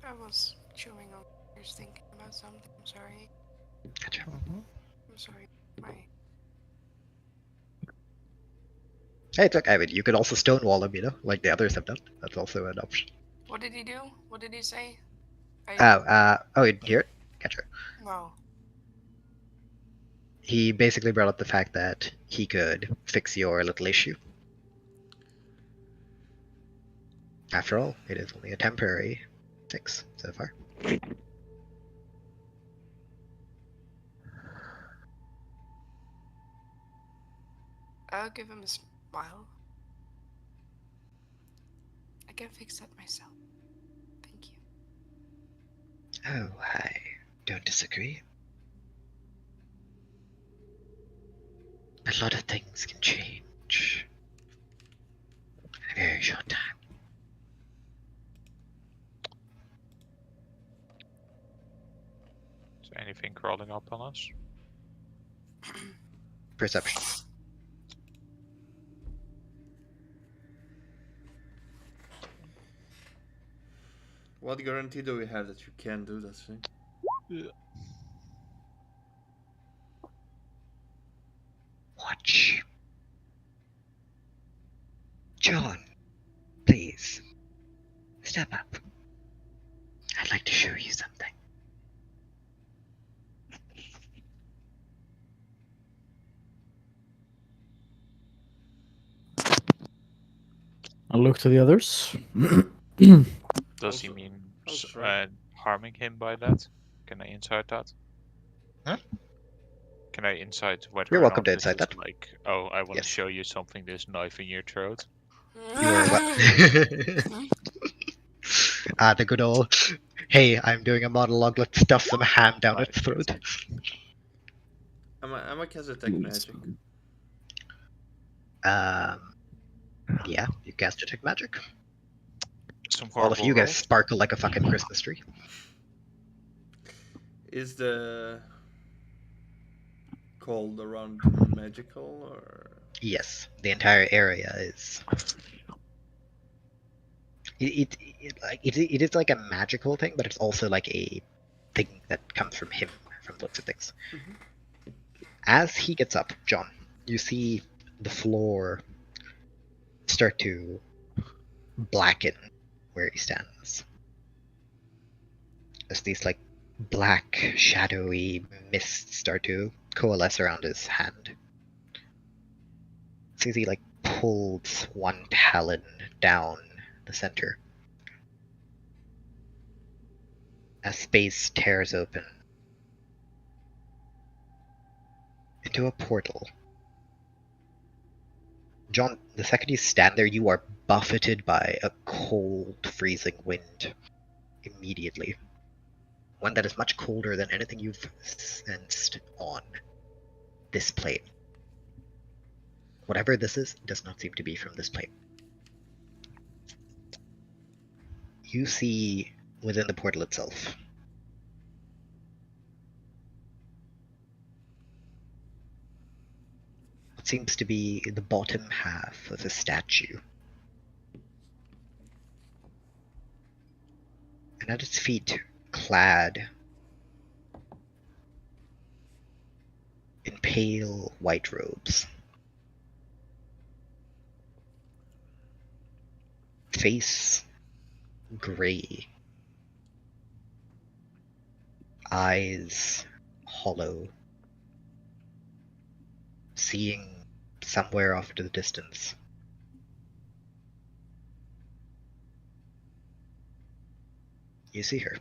I was chewing on fingers thinking about something. I'm sorry. Gotcha. I'm sorry. My Hey, it's okay. I mean, you could also stonewall him, like the others have done. That's also an option. What did he do? What did he say? Oh, you didn't hear it? Gotcha. No. He basically brought up the fact that he could fix your little issue. After all, it is only a temporary fix so far. I'll give him a smile. I can fix that myself. Thank you. Oh, I don't disagree. A lot of things can change in a very short time. Is anything crawling up on us? Perception. What guarantee do we have that you can do this thing? Watch. John, please. Step up. I'd like to show you something. I look to the others. Does he Also- mean also- harming him by that? Can I insight that? Huh? Can I insight whether You're or welcome not to this insight is that. like, oh, I want Yes. to show you something, this knife in your throat? You're the good old, hey, I'm doing a monologue, let's stuff some ham down Right. its throat. Am I cast detect magic? Yeah, you cast detect magic. Some All of horrible you guys roll? sparkle like a fucking Christmas tree. Is the cold around magical or? Yes, the entire area is. It is like a magical thing, but it's also like a thing that comes from him, from the looks of things. Mhm. As he gets up, John, you see the floor start to blacken where he stands. As these like black, shadowy mists start to coalesce around his hand. See, he like pulls one talon down the center. As space tears open into a portal. John, the second you stand there, you are buffeted by a cold, freezing wind immediately. One that is much colder than anything you've sensed on this plane. Whatever this is, does not seem to be from this plane. You see within the portal itself what seems to be the bottom half of a statue. And at its feet, clad in pale white robes, face gray, eyes hollow, seeing somewhere off into the distance. You see her.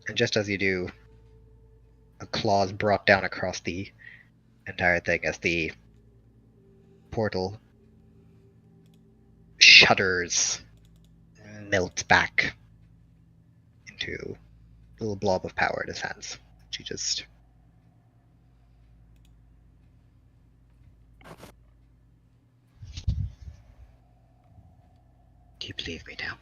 And just as you do, claws brought down across the entire thing as the portal shudders, melts back into a little blob of power in his hands. She just... Do you believe me now?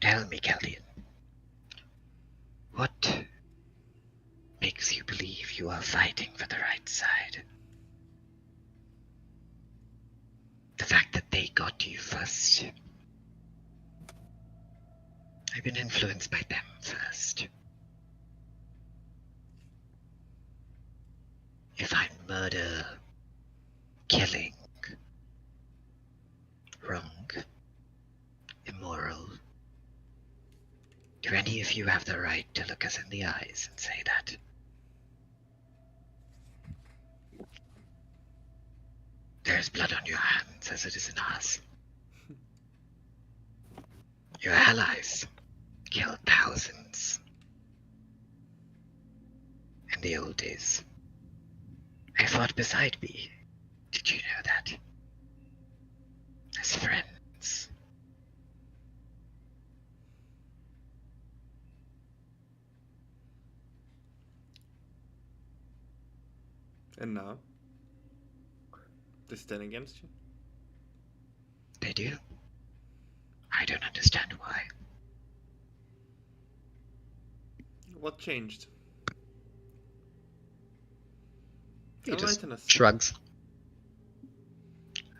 Tell me, Chaldean, what makes you believe you are fighting for the right side? The fact that they got you first. I've been influenced by them first. If I'm murder, killing, wrong, immoral, do any of you have the right to look us in the eyes and say that? There's blood on your hands as it is in ours. Your allies killed thousands. In the old days, I fought beside me. Did you know that? As friends. And now? They stand against you? They do. I don't understand why. What changed? He just Enlighten us. shrugs.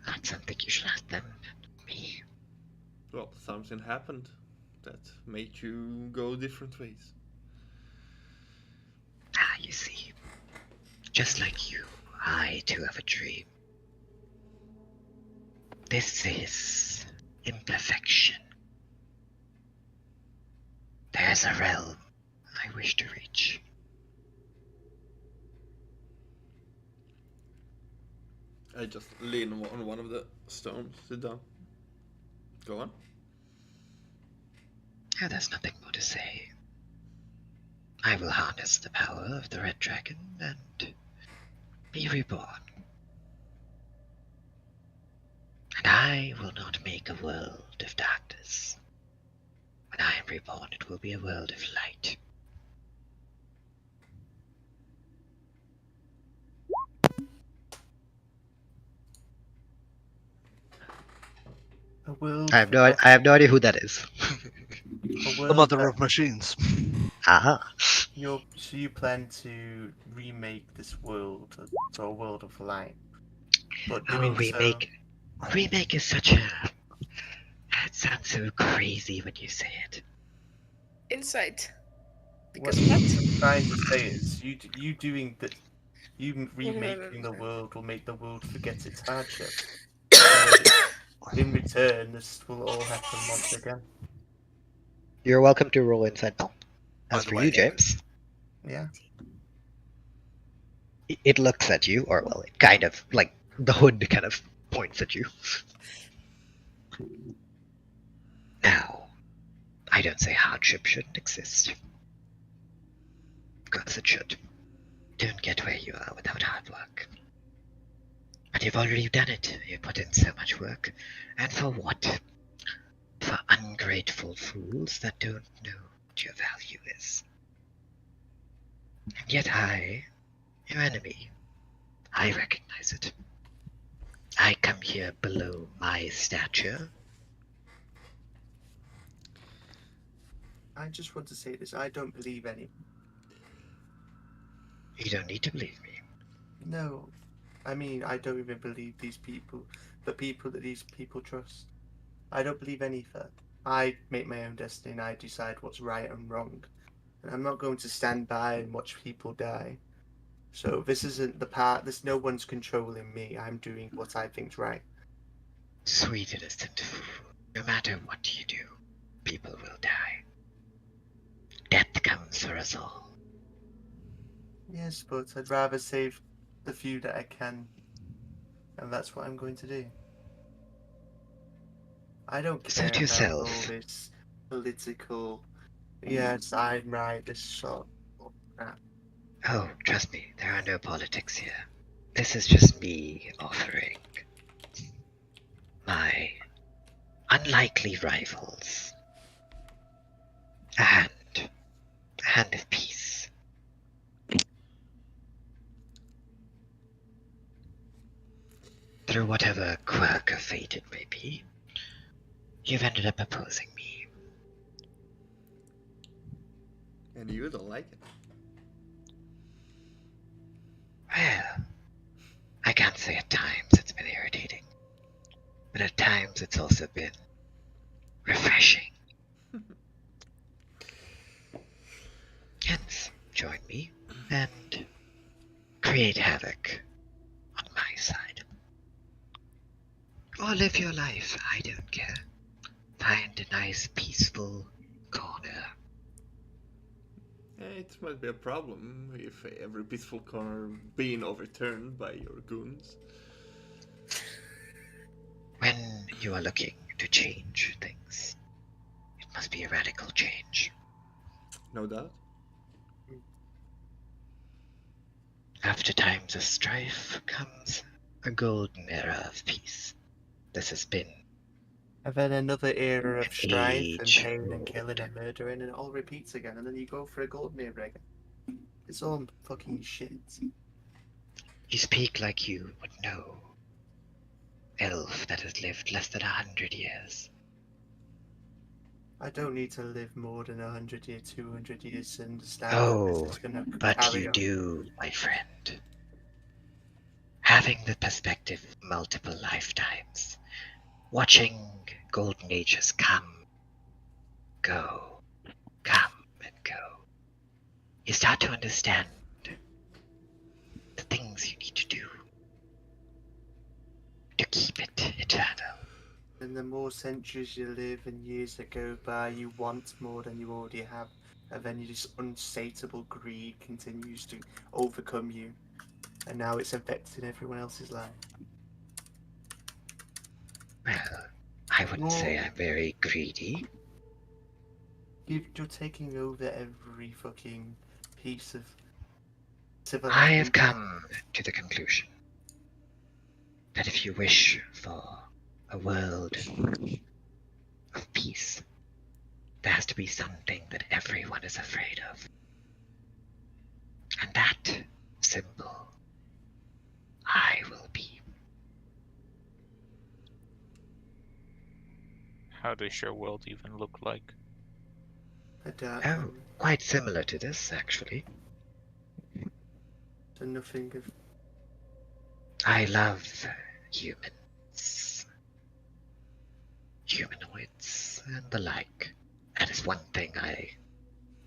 That's something you should ask them, not me. Well, something happened that made you go different ways. Ah, you see. Just like you, I too have a dream. This is imperfection. There's a realm I wish to reach. I just lean on one of the stones. Sit down. Go on. Oh, there's nothing more to say. I will harness the power of the Red Dragon and be reborn. And I will not make a world of darkness. When I am reborn, it will be a world of light. A world. I have no idea who that is. A The world mother that of machines. Aha. So you plan to remake this world to a world of light? But Oh, doing remake. Remake is such a... It sounds so crazy when you say it. Insight. What Because I'm what? trying to say is, you doing that, you remaking the world will make the world forget its hardship. In return, this will all happen once again. You're welcome to roll inside now. By As the for way- you, James, Yeah. it looks at you, or well, it kind of, like, the hood kind of points at you. Now, I don't say hardship shouldn't exist. Of course it should. Don't get where you are without hard work. But you've already done it. You put in so much work. And for what? For ungrateful fools that don't know what your value is. And yet I, your enemy, I recognize it. I come here below my stature. I just want to say this. I don't believe any. You don't need to believe me. No. I mean, I don't even believe these people. The people that these people trust. I don't believe anything. I make my own destiny and I decide what's right and wrong. And I'm not going to stand by and watch people die. So this isn't the part. There's no one's controlling me. I'm doing what I think's right. Sweet innocent fool. No matter what you do, people will die. Death comes for us all. Yes, but I'd rather save the few that I can. And that's what I'm going to do. I don't care Suit about yourself. all this political. Yes, I'm right. This sort of crap. Oh, trust me, there are no politics here. This is just me offering my unlikely rivals a hand of peace. Through whatever quirk of fate it may be, you've ended up opposing me. And you don't like it. Well, I can't say at times it's been irritating, but at times it's also been refreshing. Hence, join me and create havoc on my side. Or live your life, I don't care. Find a nice peaceful corner. It might be a problem if every peaceful corner being overturned by your goons. When you are looking to change things, it must be a radical change. No doubt. After times of strife comes a golden era of peace. This has been And then another era of strife and Age pain and old. killing and murdering, and it all repeats again. And then you go for a golden era again. It's all fucking shit. You speak like you would know. Elf that has lived less than 100 years. I don't need to live more than 100 years, 200 years to understand Oh, that this is gonna But carry you on. do, my friend. Having the perspective of multiple lifetimes, watching golden ages come, go, come and go, you start to understand the things you need to do to keep it eternal. And the more centuries you live and years that go by, you want more than you already have. And then your just unsatiable greed continues to overcome you. And now it's affecting everyone else's life. Well, I wouldn't say I'm very greedy. You're taking over every fucking piece of I civilization. have come to the conclusion that if you wish for a world of peace, there has to be something that everyone is afraid of. And that symbol I will be. How does your world even look like? A dark Oh, room. quite similar to this, actually. So nothing of I love humans, humanoids, and the like. That is one thing I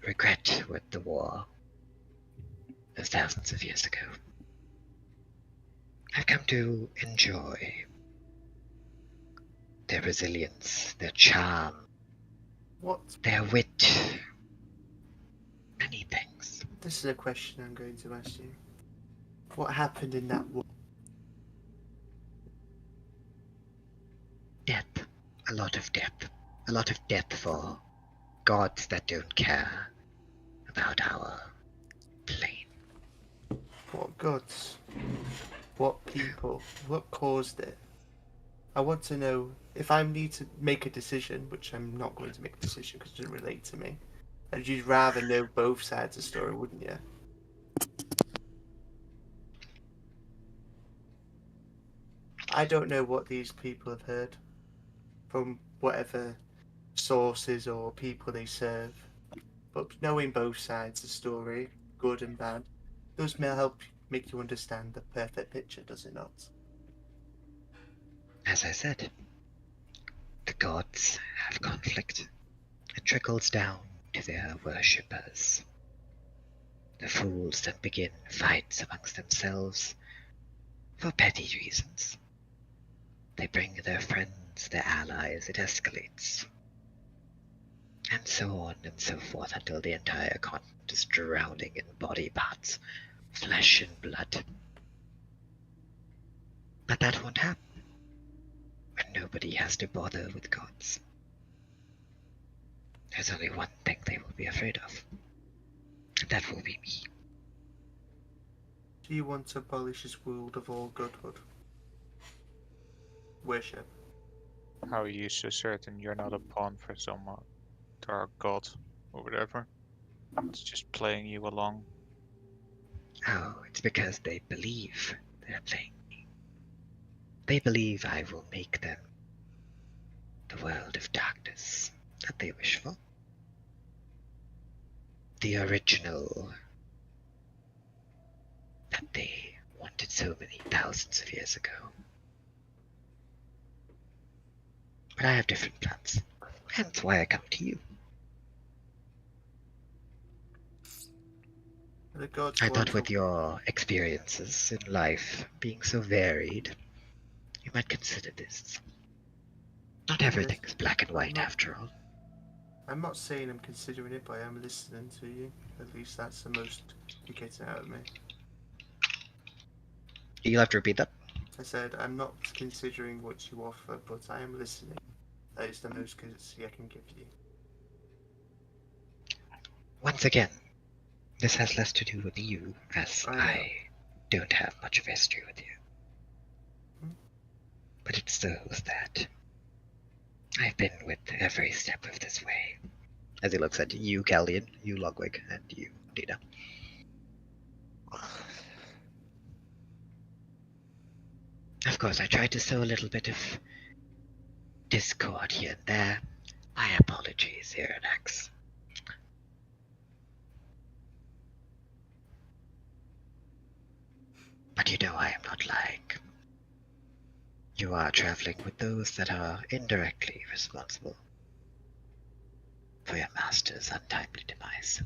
regret with the war of thousands of years ago. I've come to enjoy their resilience, their charm, what? their wit, many things. This is a question I'm going to ask you. What happened in that war? Depth, a lot of depth for gods that don't care about our plane. What gods? What people? What caused it? I want to know if I need to make a decision, which I'm not going to make a decision because it doesn't relate to me. And you'd rather know both sides of the story, wouldn't you? I don't know what these people have heard from whatever sources or people they serve, but knowing both sides of the story, good and bad, does help make you understand the perfect picture, does it not? As I said, the gods have conflict. It trickles down to their worshippers. The fools then begin fights amongst themselves for petty reasons. They bring their friends, their allies, it escalates. And so on and so forth until the entire continent is drowning in body parts, flesh and blood. But that won't happen when nobody has to bother with gods. There's only one thing they will be afraid of. And that will be me. Do you want to abolish this world of all godhood? Worship. How are you so certain you're not a pawn for some dark god or whatever? It's just playing you along. Oh, it's because they believe they're playing me. They believe I will make them the world of darkness that they wish for. The original that they wanted so many thousands of years ago. But I have different plans. Hence why I come to you. The gods I want thought with to- your experiences in life being so varied, you might consider this. Not everything is black and white after all. I'm not saying I'm considering it, but I am listening to you. At least that's the most you're getting out of me. You'll have to repeat that. I said I'm not considering what you offer, but I am listening. That is the most courtesy I can give you. Once again, this has less to do with you, as I know. I don't have much of a history with you. Hmm. But it shows that I've been with every step of this way. As he looks at you, Callian, you, Logwig, and you, Dina. Of course, I tried to sow a little bit of discord here and there. My apologies, Irinax. But you know I am not lying. You are traveling with those that are indirectly responsible for your master's untimely demise.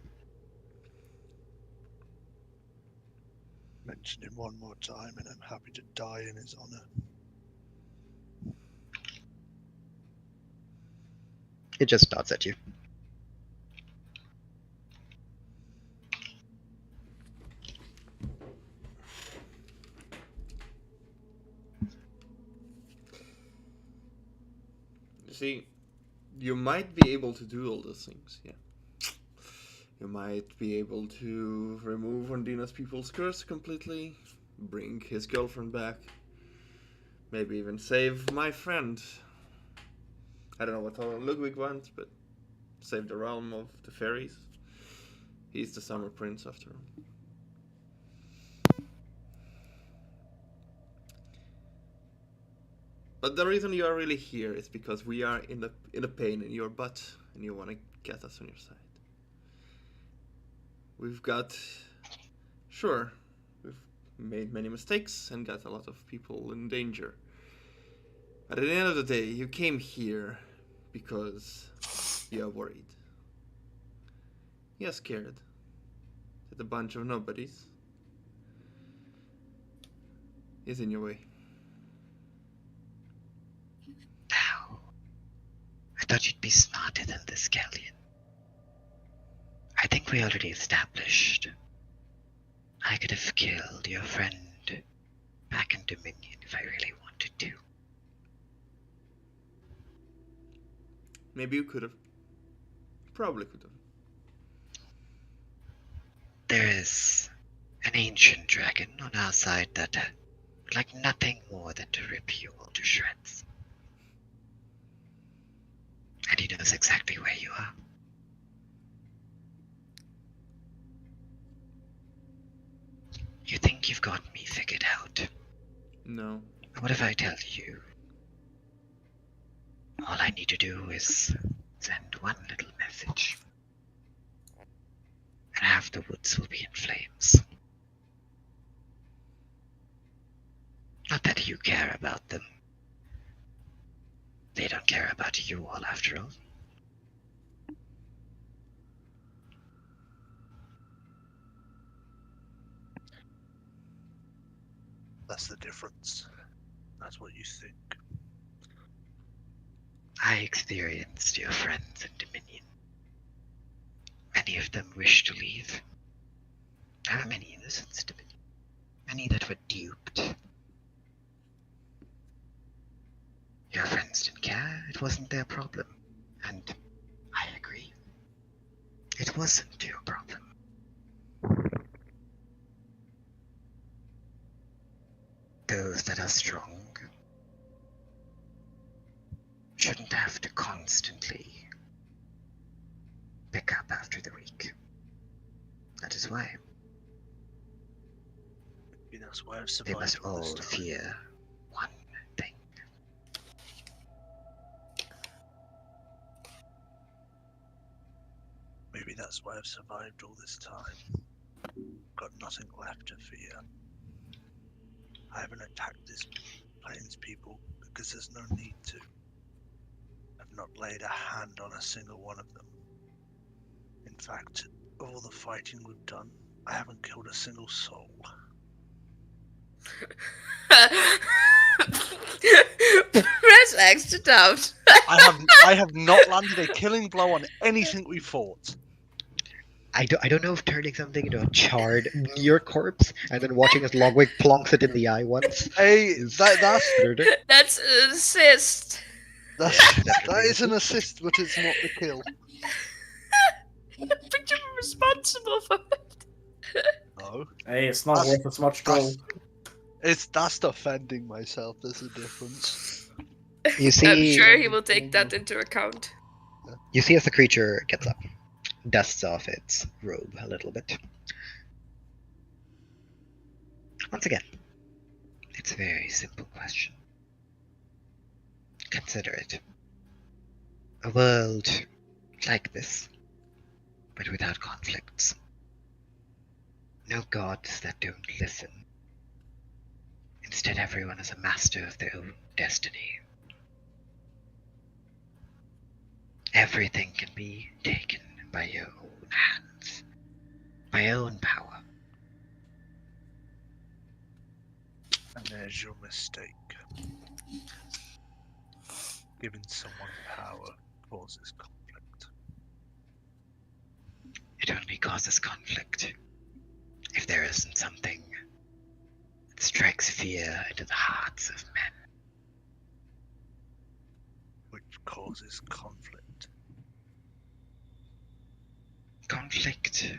Mention him one more time, and I'm happy to die in his honor. It just nods at you. You see, you might be able to do all those things, yeah. You might be able to remove Ondina's people's curse completely, bring his girlfriend back, maybe even save my friend. I don't know what Ludwig wants, but save the realm of the fairies. He's the summer prince after all. But the reason you are really here is because we are in a pain in your butt, and you want to get us on your side. We've made many mistakes and got a lot of people in danger. But at the end of the day, you came here because you are worried. You're scared that a bunch of nobodies is in your way. Now, I thought you'd be smarter than this, Callian. I think we already established I could have killed your friend back in Dominion if I really wanted to. Maybe you could have. Probably could have. There is an ancient dragon on our side that would like nothing more than to rip you all to shreds. And he knows exactly where you are. You think you've got me figured out. No. What if I tell you? All I need to do is send one little message, and half the woods will be in flames. Not that you care about them. They don't care about you all, after all. That's the difference. That's what you think. I experienced your friends in Dominion. Many of them wish to leave. There are many innocents in Dominion. Many that were duped. Your friends didn't care. It wasn't their problem. And I agree. It wasn't your problem. Those that are strong shouldn't have to constantly pick up after the weak. That is why Maybe that's why I've they survived must all all this time. fear one thing. Maybe that's why I've survived all this time. Got nothing left to fear. I haven't attacked these plains people because there's no need to. I've not laid a hand on a single one of them. In fact, of all the fighting we've done, I haven't killed a single soul. Press X to doubt. I have not landed a killing blow on anything we fought. I don't know if turning something into a charred near corpse and then watching as Logwig plonks it in the eye once. Hey, that's That's an assist. that is an assist, but it's not the kill. But you're responsible for it. No, Hey, it's not That's- worth as much gold. that's defending myself. There's a difference. You I'm see, sure he will take that into account. you see as the creature gets up, dusts off its robe a little bit. Once again, it's a very simple question. Consider it. A world like this, but without conflicts. No gods that don't listen. Instead, everyone is a master of their own destiny. Everything can be taken by your own hands, by your own power. And there's your mistake. Giving someone power causes conflict. It only causes conflict if there isn't something that strikes fear into the hearts of men. Which causes conflict. Conflict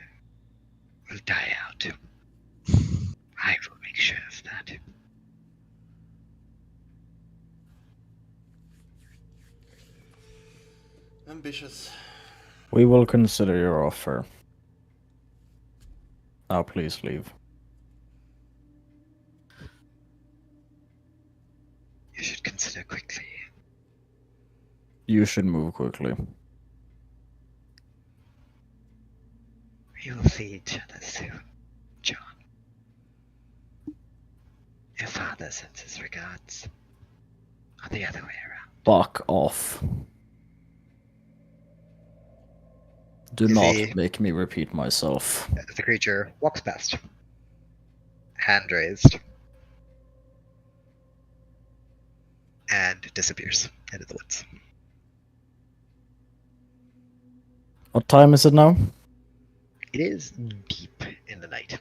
will die out. I will make sure of that. Ambitious. We will consider your offer. Now please leave. You should consider quickly. You should move quickly. We will see each other soon, John. Your father sends his regards. Or the other way around. Fuck off. Do You not see- make me repeat myself. As the creature walks past, hand raised, and disappears into the woods. What time is it now? It is deep in the night,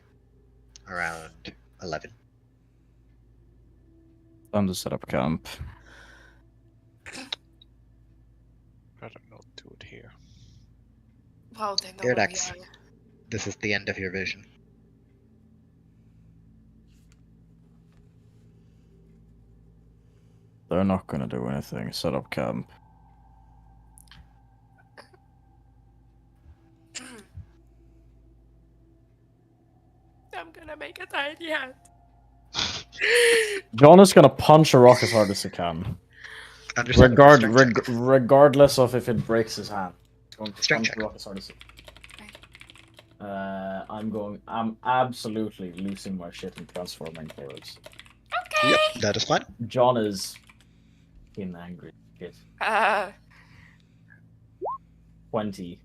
around 11. Time to set up camp. Better not do it here. Wow, they know Here, where we Dex. are. This is the end of your vision. They're not gonna do anything. Set up camp. I'm gonna make a tiny hat. John is gonna punch a rock as hard as he can. Understandable. Strength check. Regardless of if it breaks his hand. He's going to Strength punch the rock as hard as he Okay. I'm absolutely losing my shit and transforming forwards. Okay. Yep, that is fine. John is fucking angry. Shit. 20.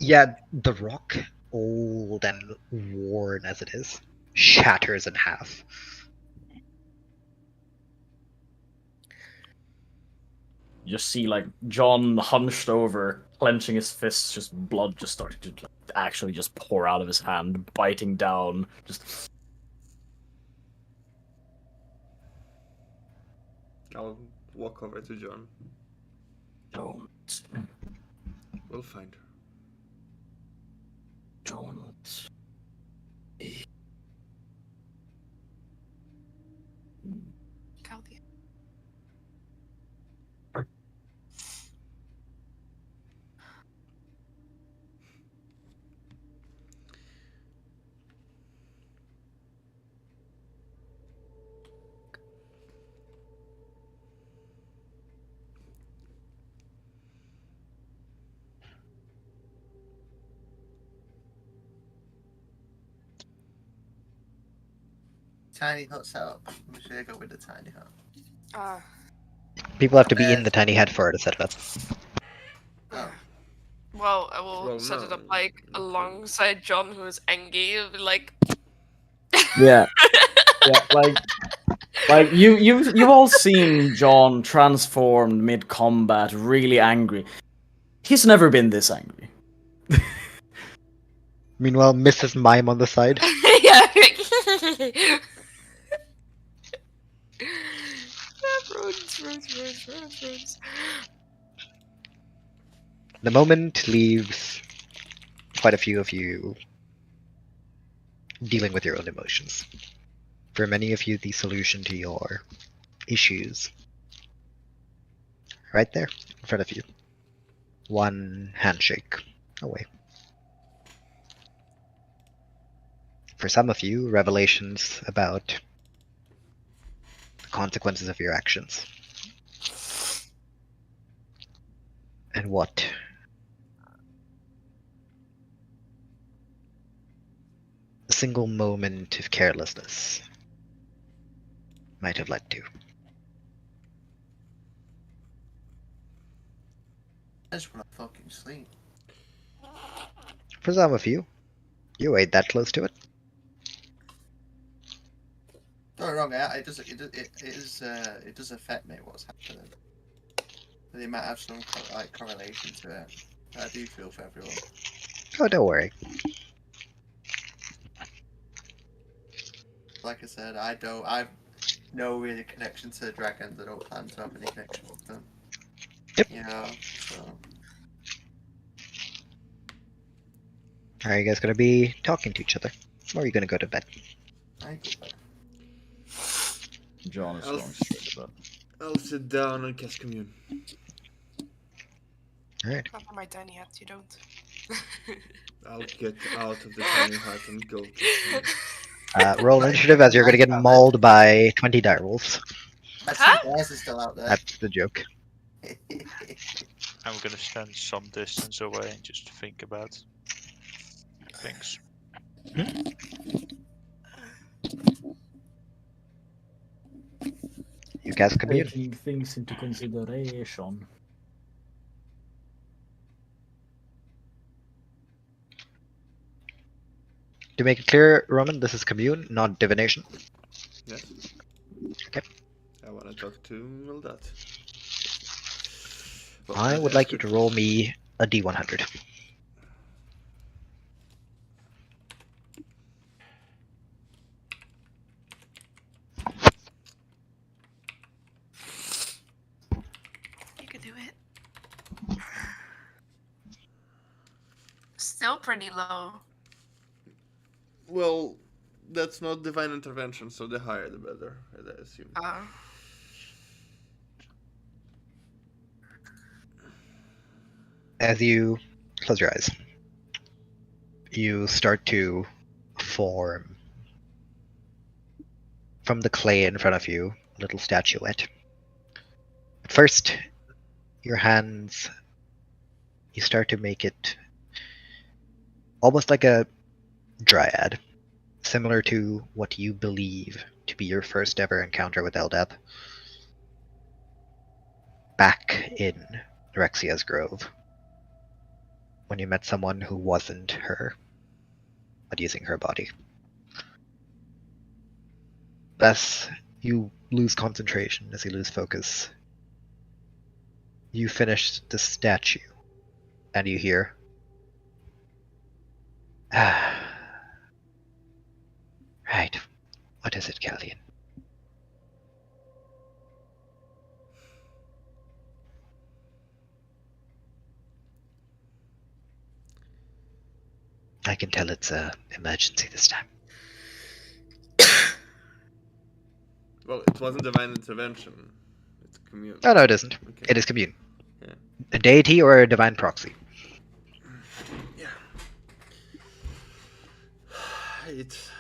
Yeah, the rock, old and worn as it is, shatters in half. You just see like John hunched over, clenching his fists, just blood just starting to like, actually just pour out of his hand, biting down, just I'll walk over to John. don't. We'll find her. Jonas. Caldia. Tiny hut setup. I'm sure I go with the tiny hut. Ah, People have to be in the tiny hut for it to set it up. Oh. well, I will Well, set it no, up like alongside John, who is angry. It'll be like, Yeah, yeah, like you've all seen John transformed mid combat, really angry. He's never been this angry. Meanwhile, Mrs. Mime on the side. yeah. Runes. The moment leaves quite a few of you dealing with your own emotions. For many of you, the solution to your issues right there in front of you. One handshake away. For some of you, revelations about the consequences of your actions. And what a single moment of carelessness might have led to. I just want to fucking sleep. For some of you, you ain't that close to it. Don't get me wrong, it does affect me what's happening. They might have some correlation to it. I do feel for everyone. Oh, don't worry. Like I said, I've no really connection to the dragons. I don't plan to have any connection with them. Yep. You know, so. Are you guys gonna be talking to each other? Or are you gonna go to bed? John is I'll- going straight to bed. I'll sit down and cast commune. Alright. Not for my tiny hat, you don't. I'll get out of the tiny hut and go cast commune. Roll initiative as you're gonna get mauled by 20 direwolves. I Huh? see bears are still out there. That's the joke. I'm gonna stand some distance away and just think about things. You cast commune. Taking things into consideration. To make it clear, Roman, this is commune, not divination. Yes. Okay. I want to talk to Mildat. I would like you to roll me a d100. You can do it. Still pretty low. Well, that's not divine intervention, so the higher the better, I assume. As you close your eyes, you start to form from the clay in front of you a little statuette. At first, your hands, you start to make it almost like a dryad, similar to what you believe to be your first ever encounter with Eldab back in Rexia's Grove, when you met someone who wasn't her, but using her body. As you lose concentration, as you lose focus, you finish the statue, and you hear, right, what is it, Caldian? I can tell it's a emergency this time. Well, it wasn't divine intervention. It's commune. Oh, no, it isn't. Okay. It is commune. Yeah. A deity or a divine proxy. Yeah. It's.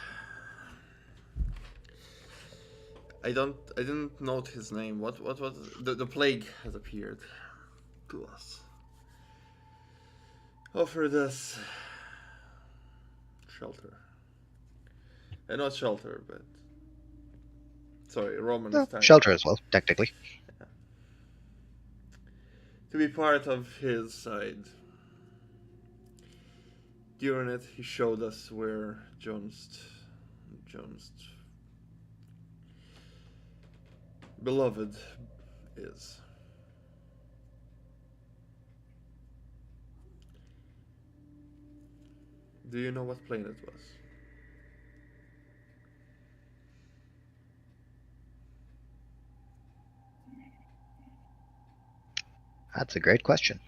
I didn't note his name. What was the plague has appeared to us. Offered us shelter. Not shelter, but sorry, Roman Well, time. shelter as well, technically. To be part of his side. During it, he showed us where John's beloved is. Do you know what plane it was? That's a great question.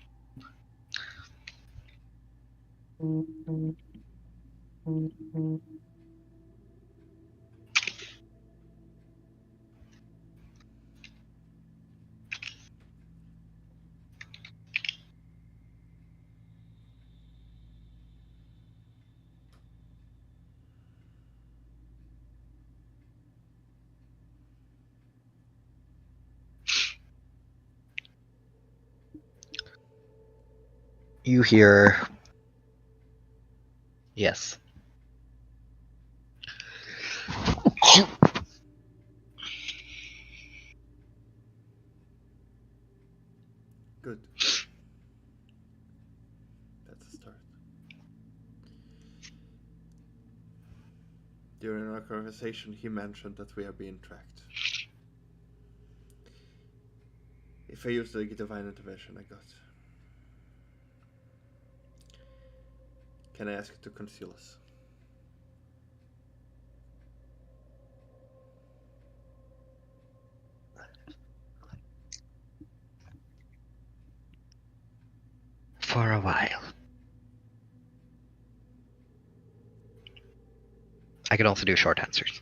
You hear. Yes. Good. That's a start. During our conversation, he mentioned that we are being tracked. If I use the divine intervention I got, can I ask you to conceal us? For a while. I can also do short answers.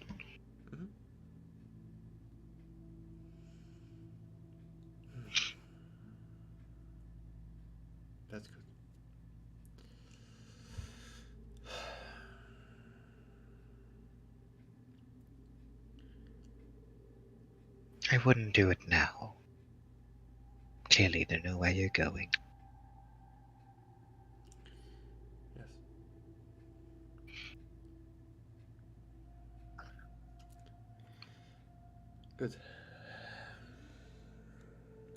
That's good. I wouldn't do it now. Clearly, they know where you're going. Yes. Good.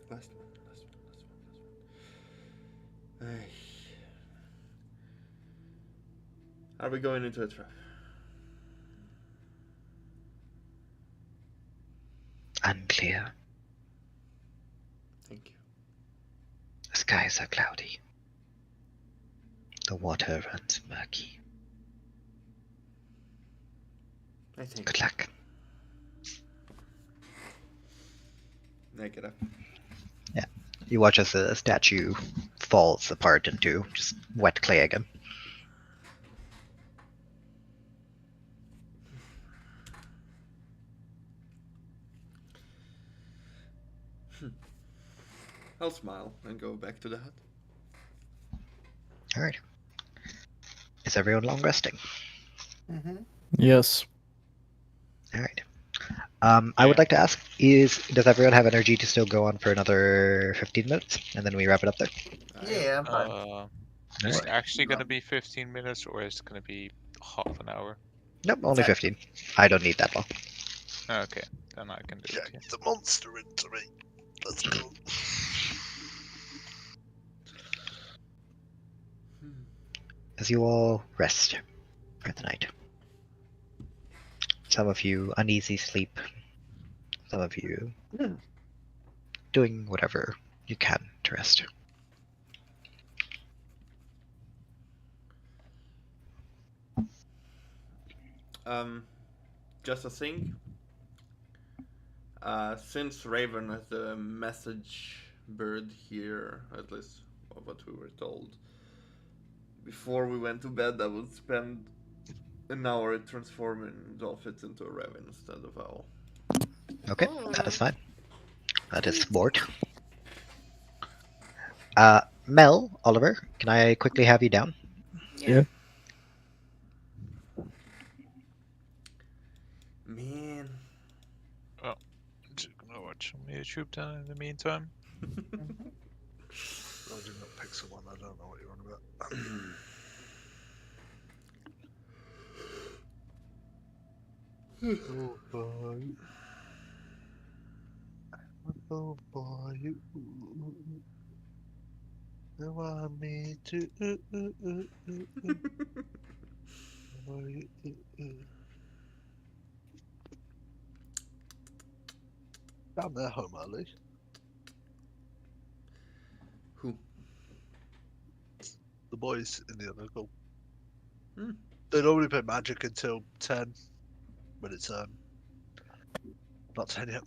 Last one. Ay. Are we going into a trap? Unclear. Thank you. The skies are cloudy. The water runs murky. I think. Good luck. I get up. You watch as the statue falls apart into just wet clay again. I'll smile and go back to the hut. Alright. Is everyone long resting? Mm-hmm. Yes. Alright. I would like to ask, does everyone have energy to still go on for another 15 minutes? And then we wrap it up there? Yeah, I'm fine. Is it Alright. actually going to be 15 minutes or is it going to be half an hour? Nope, only 15. I don't need that long. Okay, then I can do it. Yeah. Get the monster into me. Let's go. As you all rest for the night. Some of you uneasy sleep. Some of you doing whatever you can to rest. Just a thing. Since Raven is the message bird here, at least what we were told, before we went to bed, I would spend an hour transforming dolphins into a raven instead of owl. Okay, that is Oh. fine. That is Sweet. bored. Mel, Oliver, can I quickly have you down? Yeah. Man. Just gonna watch some YouTube then in the meantime. Loading up Pixel One, I don't know what you're on about. Oh boy. Oh boy. You want me to. Down there, home early. Who? The boys in the other goal. Hmm. They normally play Magic until 10, but it's not 10 yet.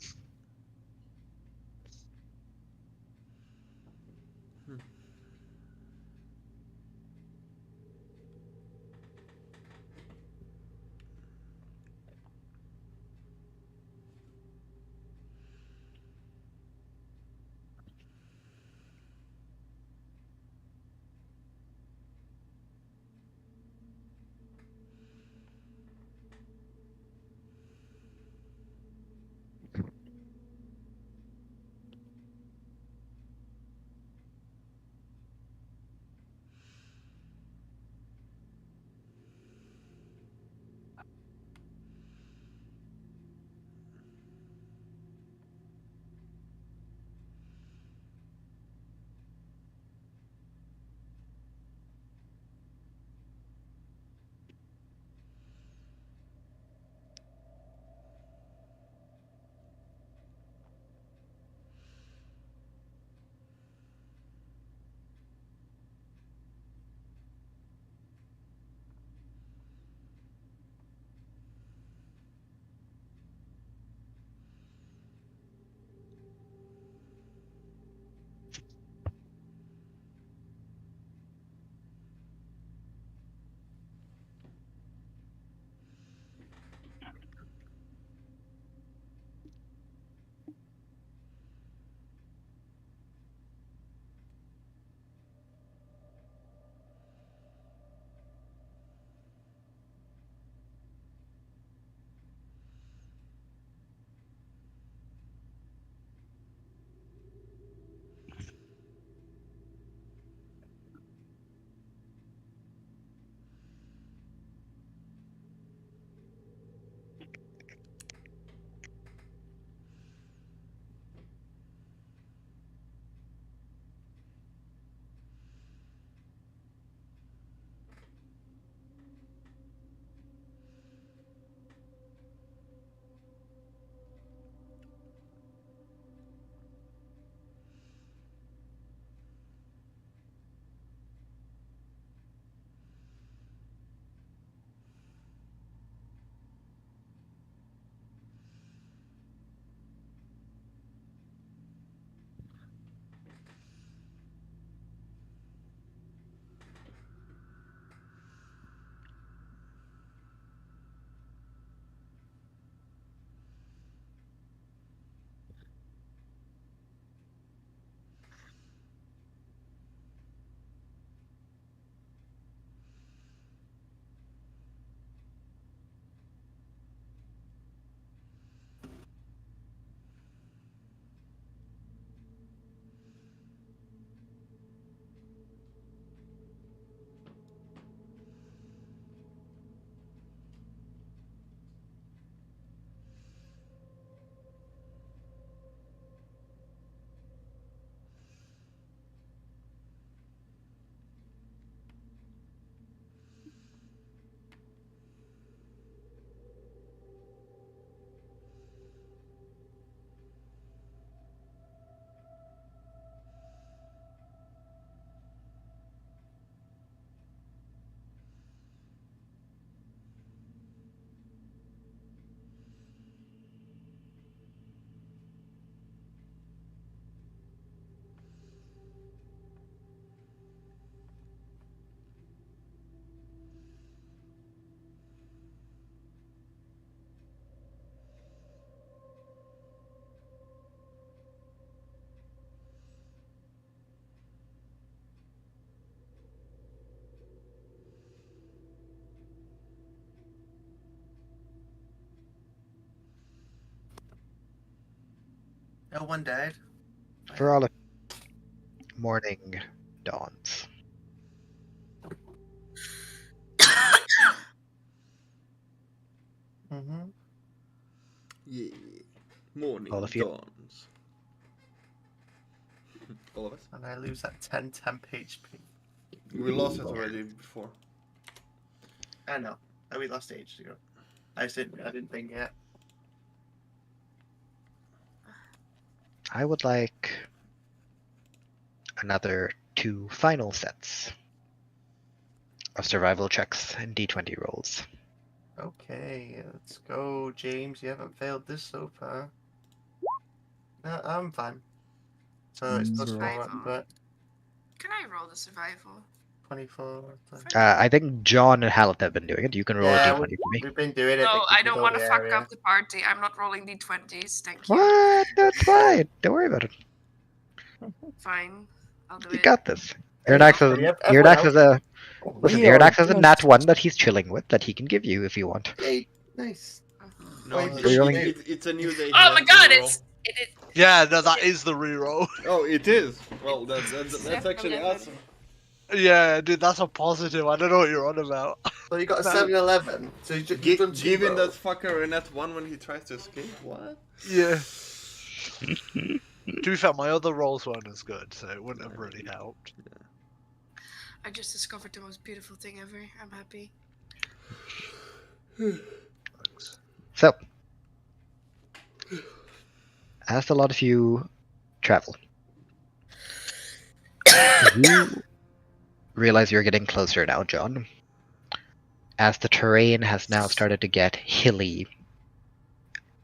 No one died. For all of morning dawns. Mm-hmm. Yeah. Morning All of you. dawns. All of us. And I lose that 10 temp HP. We lost it already before. I know. Oh, we lost ages ago. I didn't think yet. I would like another 2 final sets of survival checks and d20 rolls. Okay, let's go, James. You haven't failed this so far. No, I'm fine. So it's plus 4, Survival. but Can I roll the survival? 24. I think John and Hallett have been doing it. You can roll Yeah, a d20 for me. We've been doing it. No, because I we don't know want to the fuck area. up the party. I'm not rolling d20s. Thank you. What? That's fine. Don't worry about it. Fine. I'll do You it. got this. Hey, Iridax has a listen. Iridax has a nat 1 that he's chilling with that he can give you if you want. Hey, nice. No, Wait, it's a new day. Oh my god, it Yeah, no, that is the reroll. Oh, it is. Well, that's actually 7-Eleven. awesome. Yeah, dude, that's a positive. I don't know what you're on about. So you got a 7-11. So you've done 2 Giving that rolls. fucker a net 1 when he tries to escape. What? Yeah. To be fair, my other rolls weren't as good, so it wouldn't have really helped. I just discovered the most beautiful thing ever. I'm happy. Thanks. So, as a lot of you travel, you realize you're getting closer now, John. As the terrain has now started to get hilly,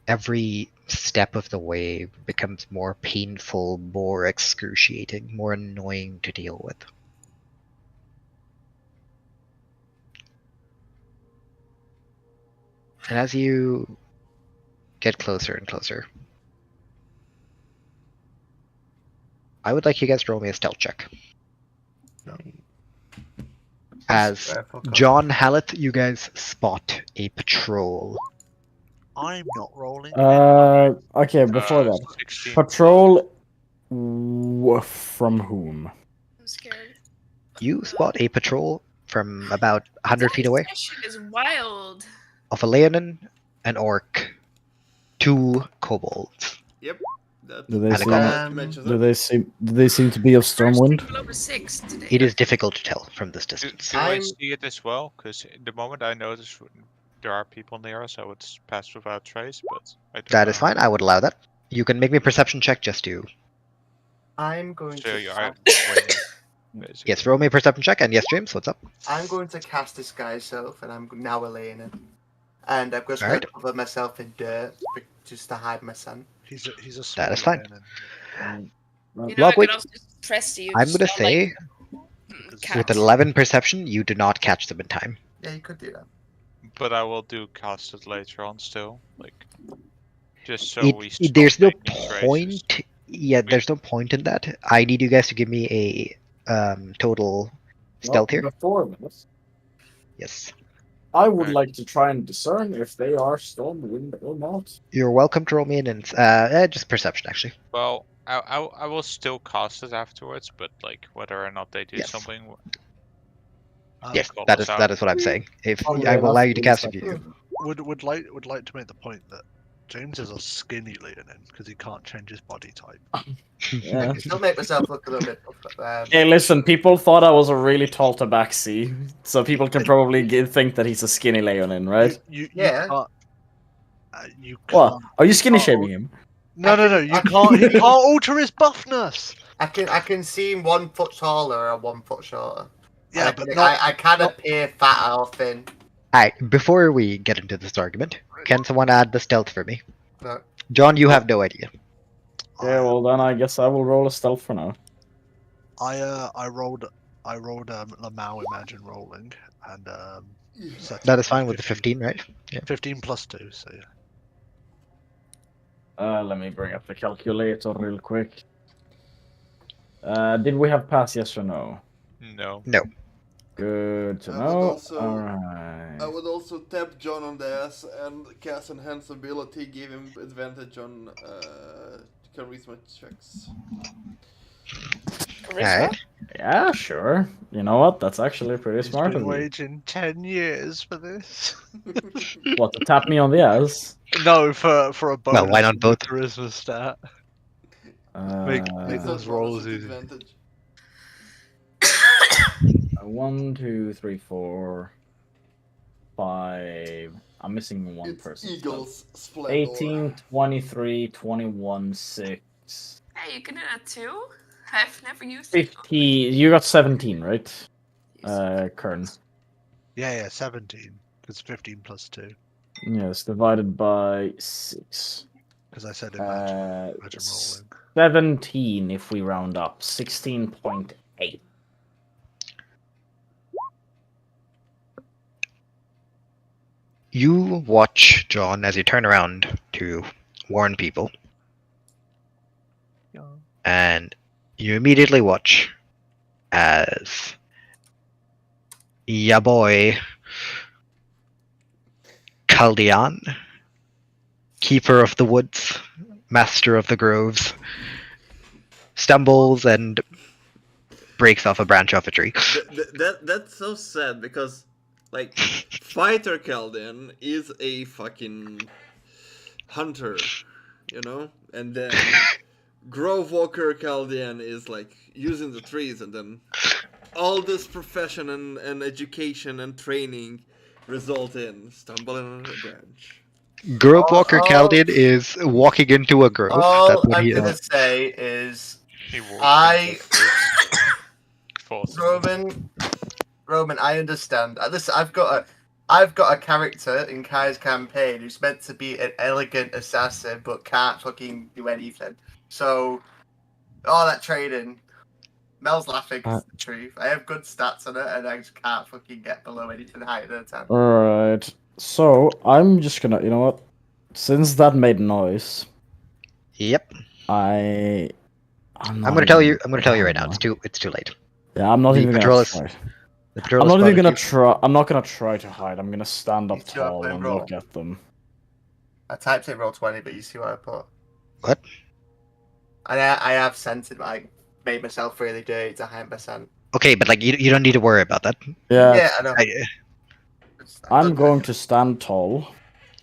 every step of the way becomes more painful, more excruciating, more annoying to deal with. And as you get closer and closer, I would like you guys to roll me a stealth check. As John Hallett, you guys spot a patrol. I'm not rolling. Okay, before that. 16. Patrol from whom? I'm scared. You spot a patrol from about 100 feet away That shit is wild. of a Leonin, an orc, 2 kobolds. Yep. That Do they And a seem, goblin. mentions do it. they seem to be of First Stormwind? people over 6 today. It is difficult to tell from this Do, distance. do I I'm- see it as well? Because the moment I notice there are people near us, I would pass without trace, but I don't That know. is fine, I would allow that. You can make me a perception check just to... I'm going So to. you are winning, basically. Yes, roll me a perception check, and yes, James, what's up? I'm going to cast Disguise Self, and I'm now laying it. And I'm just All going right. to cover myself in dirt just to hide my scent. He's a That is small fine. man, You know, I Logwick, can also just press you. I'm just gonna sound say, like, with cat. 11 perception, you do not catch them in time. Yeah, you could do that. But I will do cast it later on still, like just so It- we. Stop there's no making traces. point. Yeah, there's no point in that. I need you guys to give me a total stealth here. Before this, Yes. I would Right. like to try and discern if they are Stormwind or not. You're welcome to roll me in just perception, actually. Well, I will still cast it afterwards, but like whether or not they do Yes. something. Yes, call that us is that out. is what I'm saying. If Oh, I yeah, will allow that's you to good cast if stuff. you. Would like to make the point that James is a skinny Leonin because he can't change his body type. Yeah. I can still make myself look a little bit. Hey, listen, people thought I was a really tall tabaxi, so people can probably think that he's a skinny Leonin, right? You Yeah. can't. You What? can't. Are you skinny Oh. shaming him? No. You can't. He can't alter his buffness. I can seem 1 foot taller or 1 foot shorter. Yeah, I but can, not. I can not- appear fat or thin. Alright, before we get into this argument, can someone add the stealth for me? No. John, you have no idea. Yeah, well then I guess I will roll a stealth for now. I rolled Lamau Imagine rolling and set That it is fine with the 15, right? Yeah. 15 plus 2, so yeah. Let me bring up the calculator real quick. Did we have pass, yes or no? No. Good to I would know. also- Alright. I would also tap John on the ass and cast Enhance ability, give him advantage on charisma checks. Alright. Yeah, sure. You know what? That's actually pretty He's smart been of you. waiting 10 years for this. What, to tap me on the ass? No, for a bonus. Well, why not in the both? charisma stat. Make It's those not rolls bonus, it's easy. advantage. 1, 2, 3, 4, 5. I'm missing one It's person. Eagles Splendor. 18, 23, 21, 6. Hey, you can do that too. I've never used 50. You got 17, right? Kern. Yeah, 17. It's 15 plus 2. Yes, divided by 6. Because I said imagine S- rolling. 17 if we round up. 16.8. You watch, John, as you turn around to warn people, Yeah. and you immediately watch as ya boy Chaldean, keeper of the woods, master of the groves, stumbles and breaks off a branch off a tree. That's so sad because, like, Fighter Chaldean is a fucking hunter, you know? And then Grove Walker Chaldean is, like, using the trees, and then all this profession and education and training result in stumbling on a branch. Grove Walker Chaldean is walking into a grove. All That's what I'm he gonna is. say is He walked I- forcibly. Roman, I understand. Listen, I've got a character in Kai's campaign who's meant to be an elegant assassin but can't fucking do anything. So, all that training, Mel's laughing 'cause it's the truth. I have good stats on it and I just can't fucking get below anything higher than a 10. Alright. So, I'm just gonna, you know what? Since that made noise, Yep. I'm I'm not gonna tell even- you. I'm gonna tell you right now. It's too late. Yeah, I'm not The even patrol gonna is- try. The patrol I'm has not even spotted gonna you. try. I'm not gonna try to hide. I'm gonna stand up You still have tall to and roll. look at them. I typed in roll 20, but you see what I put. What? And I have scented, like, made myself really dirty to hide my scent. Okay, but like you don't need to worry about that. Yeah, I know. I'm going to stand tall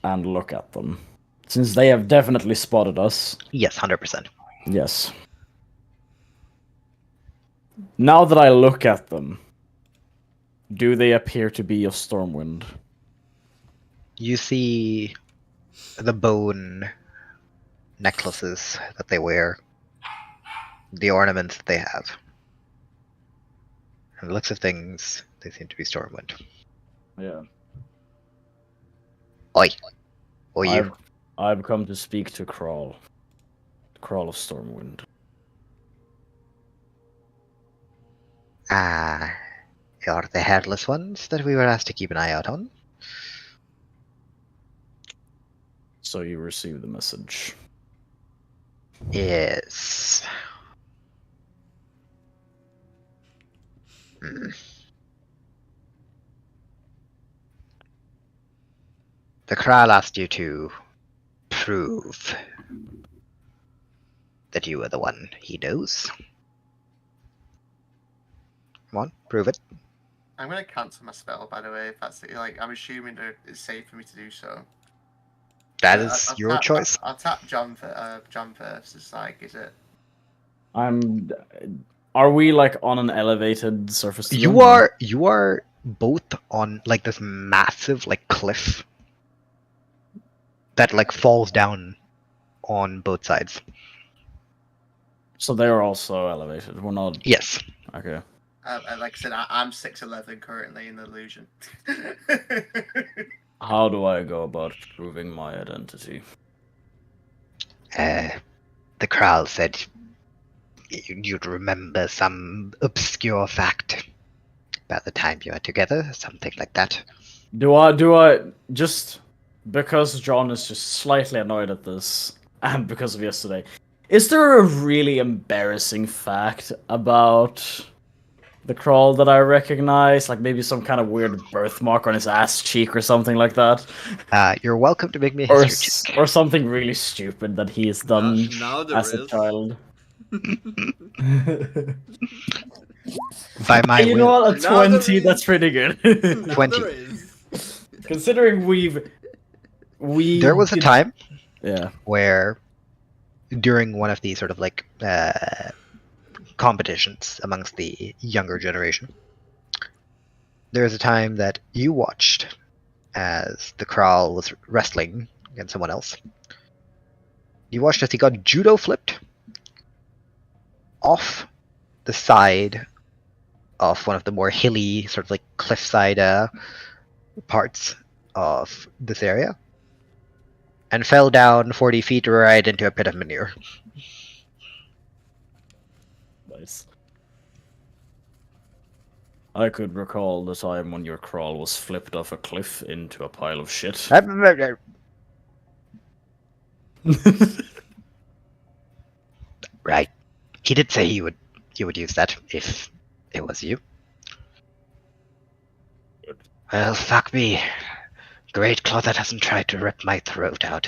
and look at them, since they have definitely spotted us. Yes, 100%. Yes. Now that I look at them, do they appear to be of Stormwind? You see the bone necklaces that they wear, the ornaments that they have. And the looks of things, they seem to be Stormwind. Yeah. Oi. Oi, you. I've come to speak to Crawl. Crawl of Stormwind. Ah, you're the hairless ones that we were asked to keep an eye out on. So you received the message. Yes. The Kral asked you to prove that you are the one he knows. Come on, prove it. I'm gonna cancel my spell, by the way. If that's like, I'm assuming that it's safe for me to do so. That Uh, is I'll your tap- choice. I'll tap John for John first. It's like, is it? Are we like on an elevated surface? to them? You are both on like this massive like cliff that like falls down on both sides. So they are also elevated. We're not. Yes. Okay. Like I said, I'm 6'11" currently in the illusion. How do I go about proving my identity? The Kral said you'd remember some obscure fact about the time you were together, something like that. Do I just because John is just slightly annoyed at this and because of yesterday? Is there a really embarrassing fact about the crawl that I recognize, like maybe some kind of weird birthmark on his ass cheek or something like that, You're welcome to make me a or history check. or something really stupid that he has done Now there as a is. child. By my You know will. what? A Now there 20, is. that's pretty good. Now 20. there is. Considering we There was a did- time Yeah. where, during one of the sort of like competitions amongst the younger generation, there was a time that you watched as the Kral was wrestling against someone else. You watched as he got judo flipped off the side of one of the more hilly, sort of like cliffside parts of this area, and fell down 40 feet right into a pit of manure. Nice. I could recall the time when your crawl was flipped off a cliff into a pile of shit. Right. He did say he would use that if it was you. Well, fuck me. Great Claw that hasn't tried to rip my throat out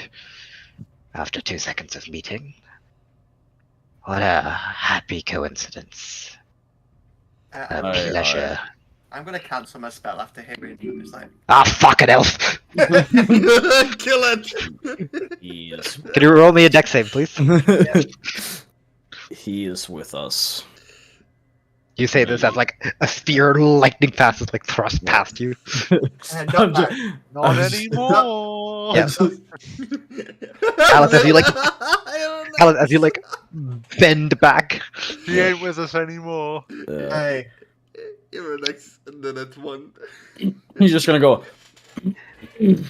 after 2 seconds of meeting. What a happy coincidence. A I'm, pleasure. I'm gonna cancel my spell after hearing you. It's like, Ah, fucking elf! Kill it! He is Can you roll me a dex save, please? he is with us. You say this as like a spear lightning fast is like thrust past you. not I'm bad. ju- Not I'm just- anymore. Yeah. Alice, as you like, Alice, as you like bend back. He ain't with us anymore. Hey, You're next, and then at one. He's just gonna go. You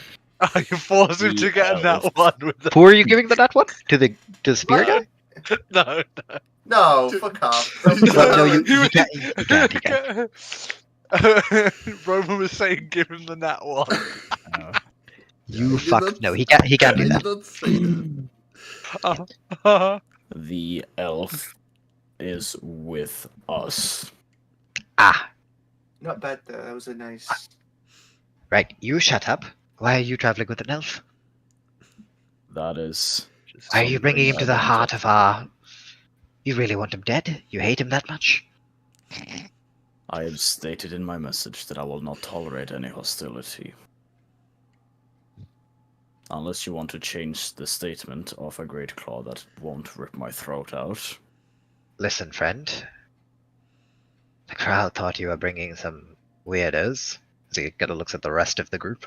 force him to get a nat one with the... Who are you giving that one? To the spear guy? No, no, fuck off. No, you can't. You can't. Roman was saying give him the nat one. You You fuck. don't- No, he can't. He can't do I that. don't say that. The elf is with us. Ah, Not bad though. That was a nice. right. You shut up. Why are you traveling with an elf? That is. Why are you bringing him to the Something I heart don't of our... You really want him dead? You hate him that much? I have stated in my message that I will not tolerate any hostility. Unless you want to change the statement of a great claw that won't rip my throat out. Listen, friend. The crowd thought you were bringing some weirdos. So he kind of looks at the rest of the group.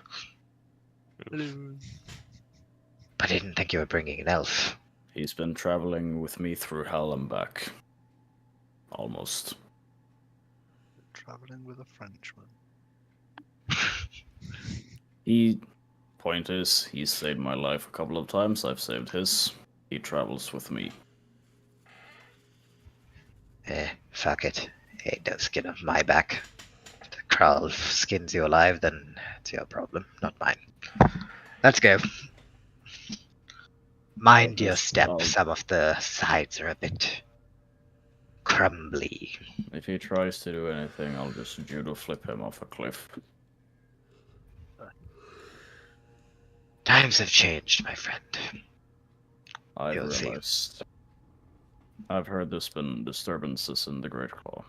But I didn't think you were bringing an elf. He's been traveling with me through hell and back. Almost. Traveling with a Frenchman. Point is, he's saved my life a couple of times, I've saved his. He travels with me. Fuck it. Ain't no skin off my back. If the Krall skins you alive, then it's your problem, not mine. Let's go. Mind your step. Oh. Some of the sides are a bit crumbly. If he tries to do anything, I'll just judo flip him off a cliff. Times have changed, my friend. I've You'll see. realized. I've heard there's been disturbances in the Great Claw.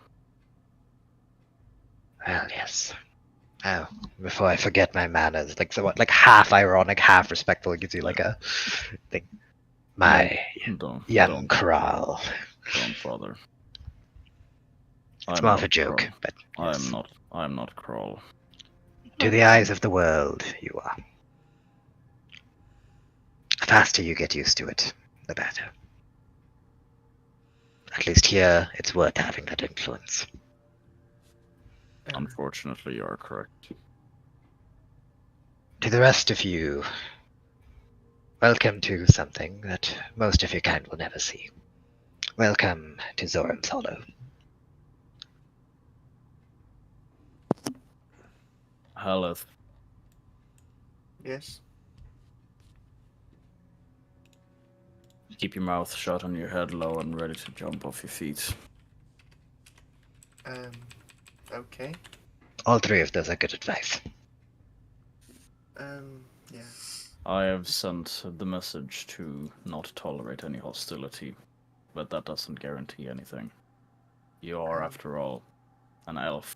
Well, yes. Oh, before I forget my manners, like somewhat, like half ironic, half respectful, gives you like a thing. My young Krall. Don't bother. It's I'm more of not a joke, Krull. but yes. I'm not Krull. To the eyes of the world, you are. The faster you get used to it, the better. At least here, it's worth having that influence. Unfortunately, you are correct. To the rest of you, welcome to something that most of your kind will never see. Welcome to Zoram's Hollow. Haleth, Yes. keep your mouth shut and your head low and ready to jump off your feet. Okay. All three of those are good advice. Yeah. I have sent the message to not tolerate any hostility, but that doesn't guarantee anything. You are, after all, an elf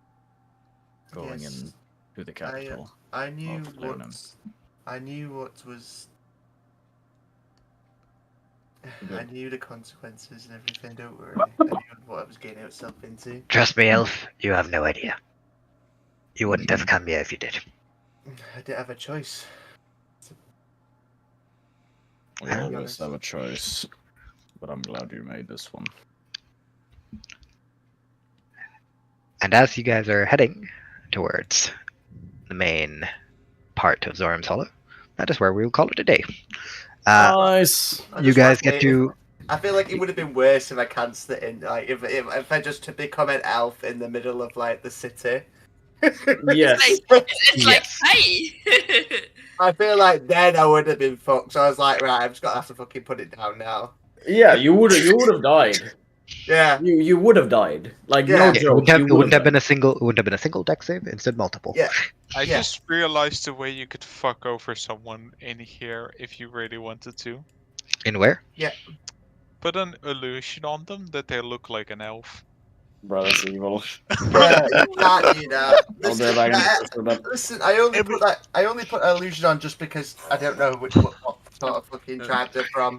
going Yes. in to the capital. I knew of Leonin. what was. I Good. knew the consequences and everything. Don't worry. I knew what I was getting myself into. Trust me, Elf, you have no idea. You wouldn't have come here if you did. I didn't have a choice. We Huh? always have a choice, but I'm glad you made this one. And as you guys are heading towards the main part of Zoram's Hollow, that is where we will call it a day. Nice. I You just guys wanna get say, to. I feel like it would have been worse if I cancelled it in. Like if I just to become an elf in the middle of like the city. Yes. It's like, Yes. hey! I feel like then I would have been fucked. So I was like, right, I've just got to have to fucking put it down now. Yeah, you would have died. Yeah. You would have died. Like Yeah. no It joke. wouldn't have been a single deck save, instead multiple. Yeah. I Yeah. just realized the way you could fuck over someone in here if you really wanted to. In where? Put an illusion on them that they look like an elf. Bro, that's evil. Yeah, you can't do that. I'll do it back. Listen, I only put illusion on just because I don't know what sort of fucking tribe they're from.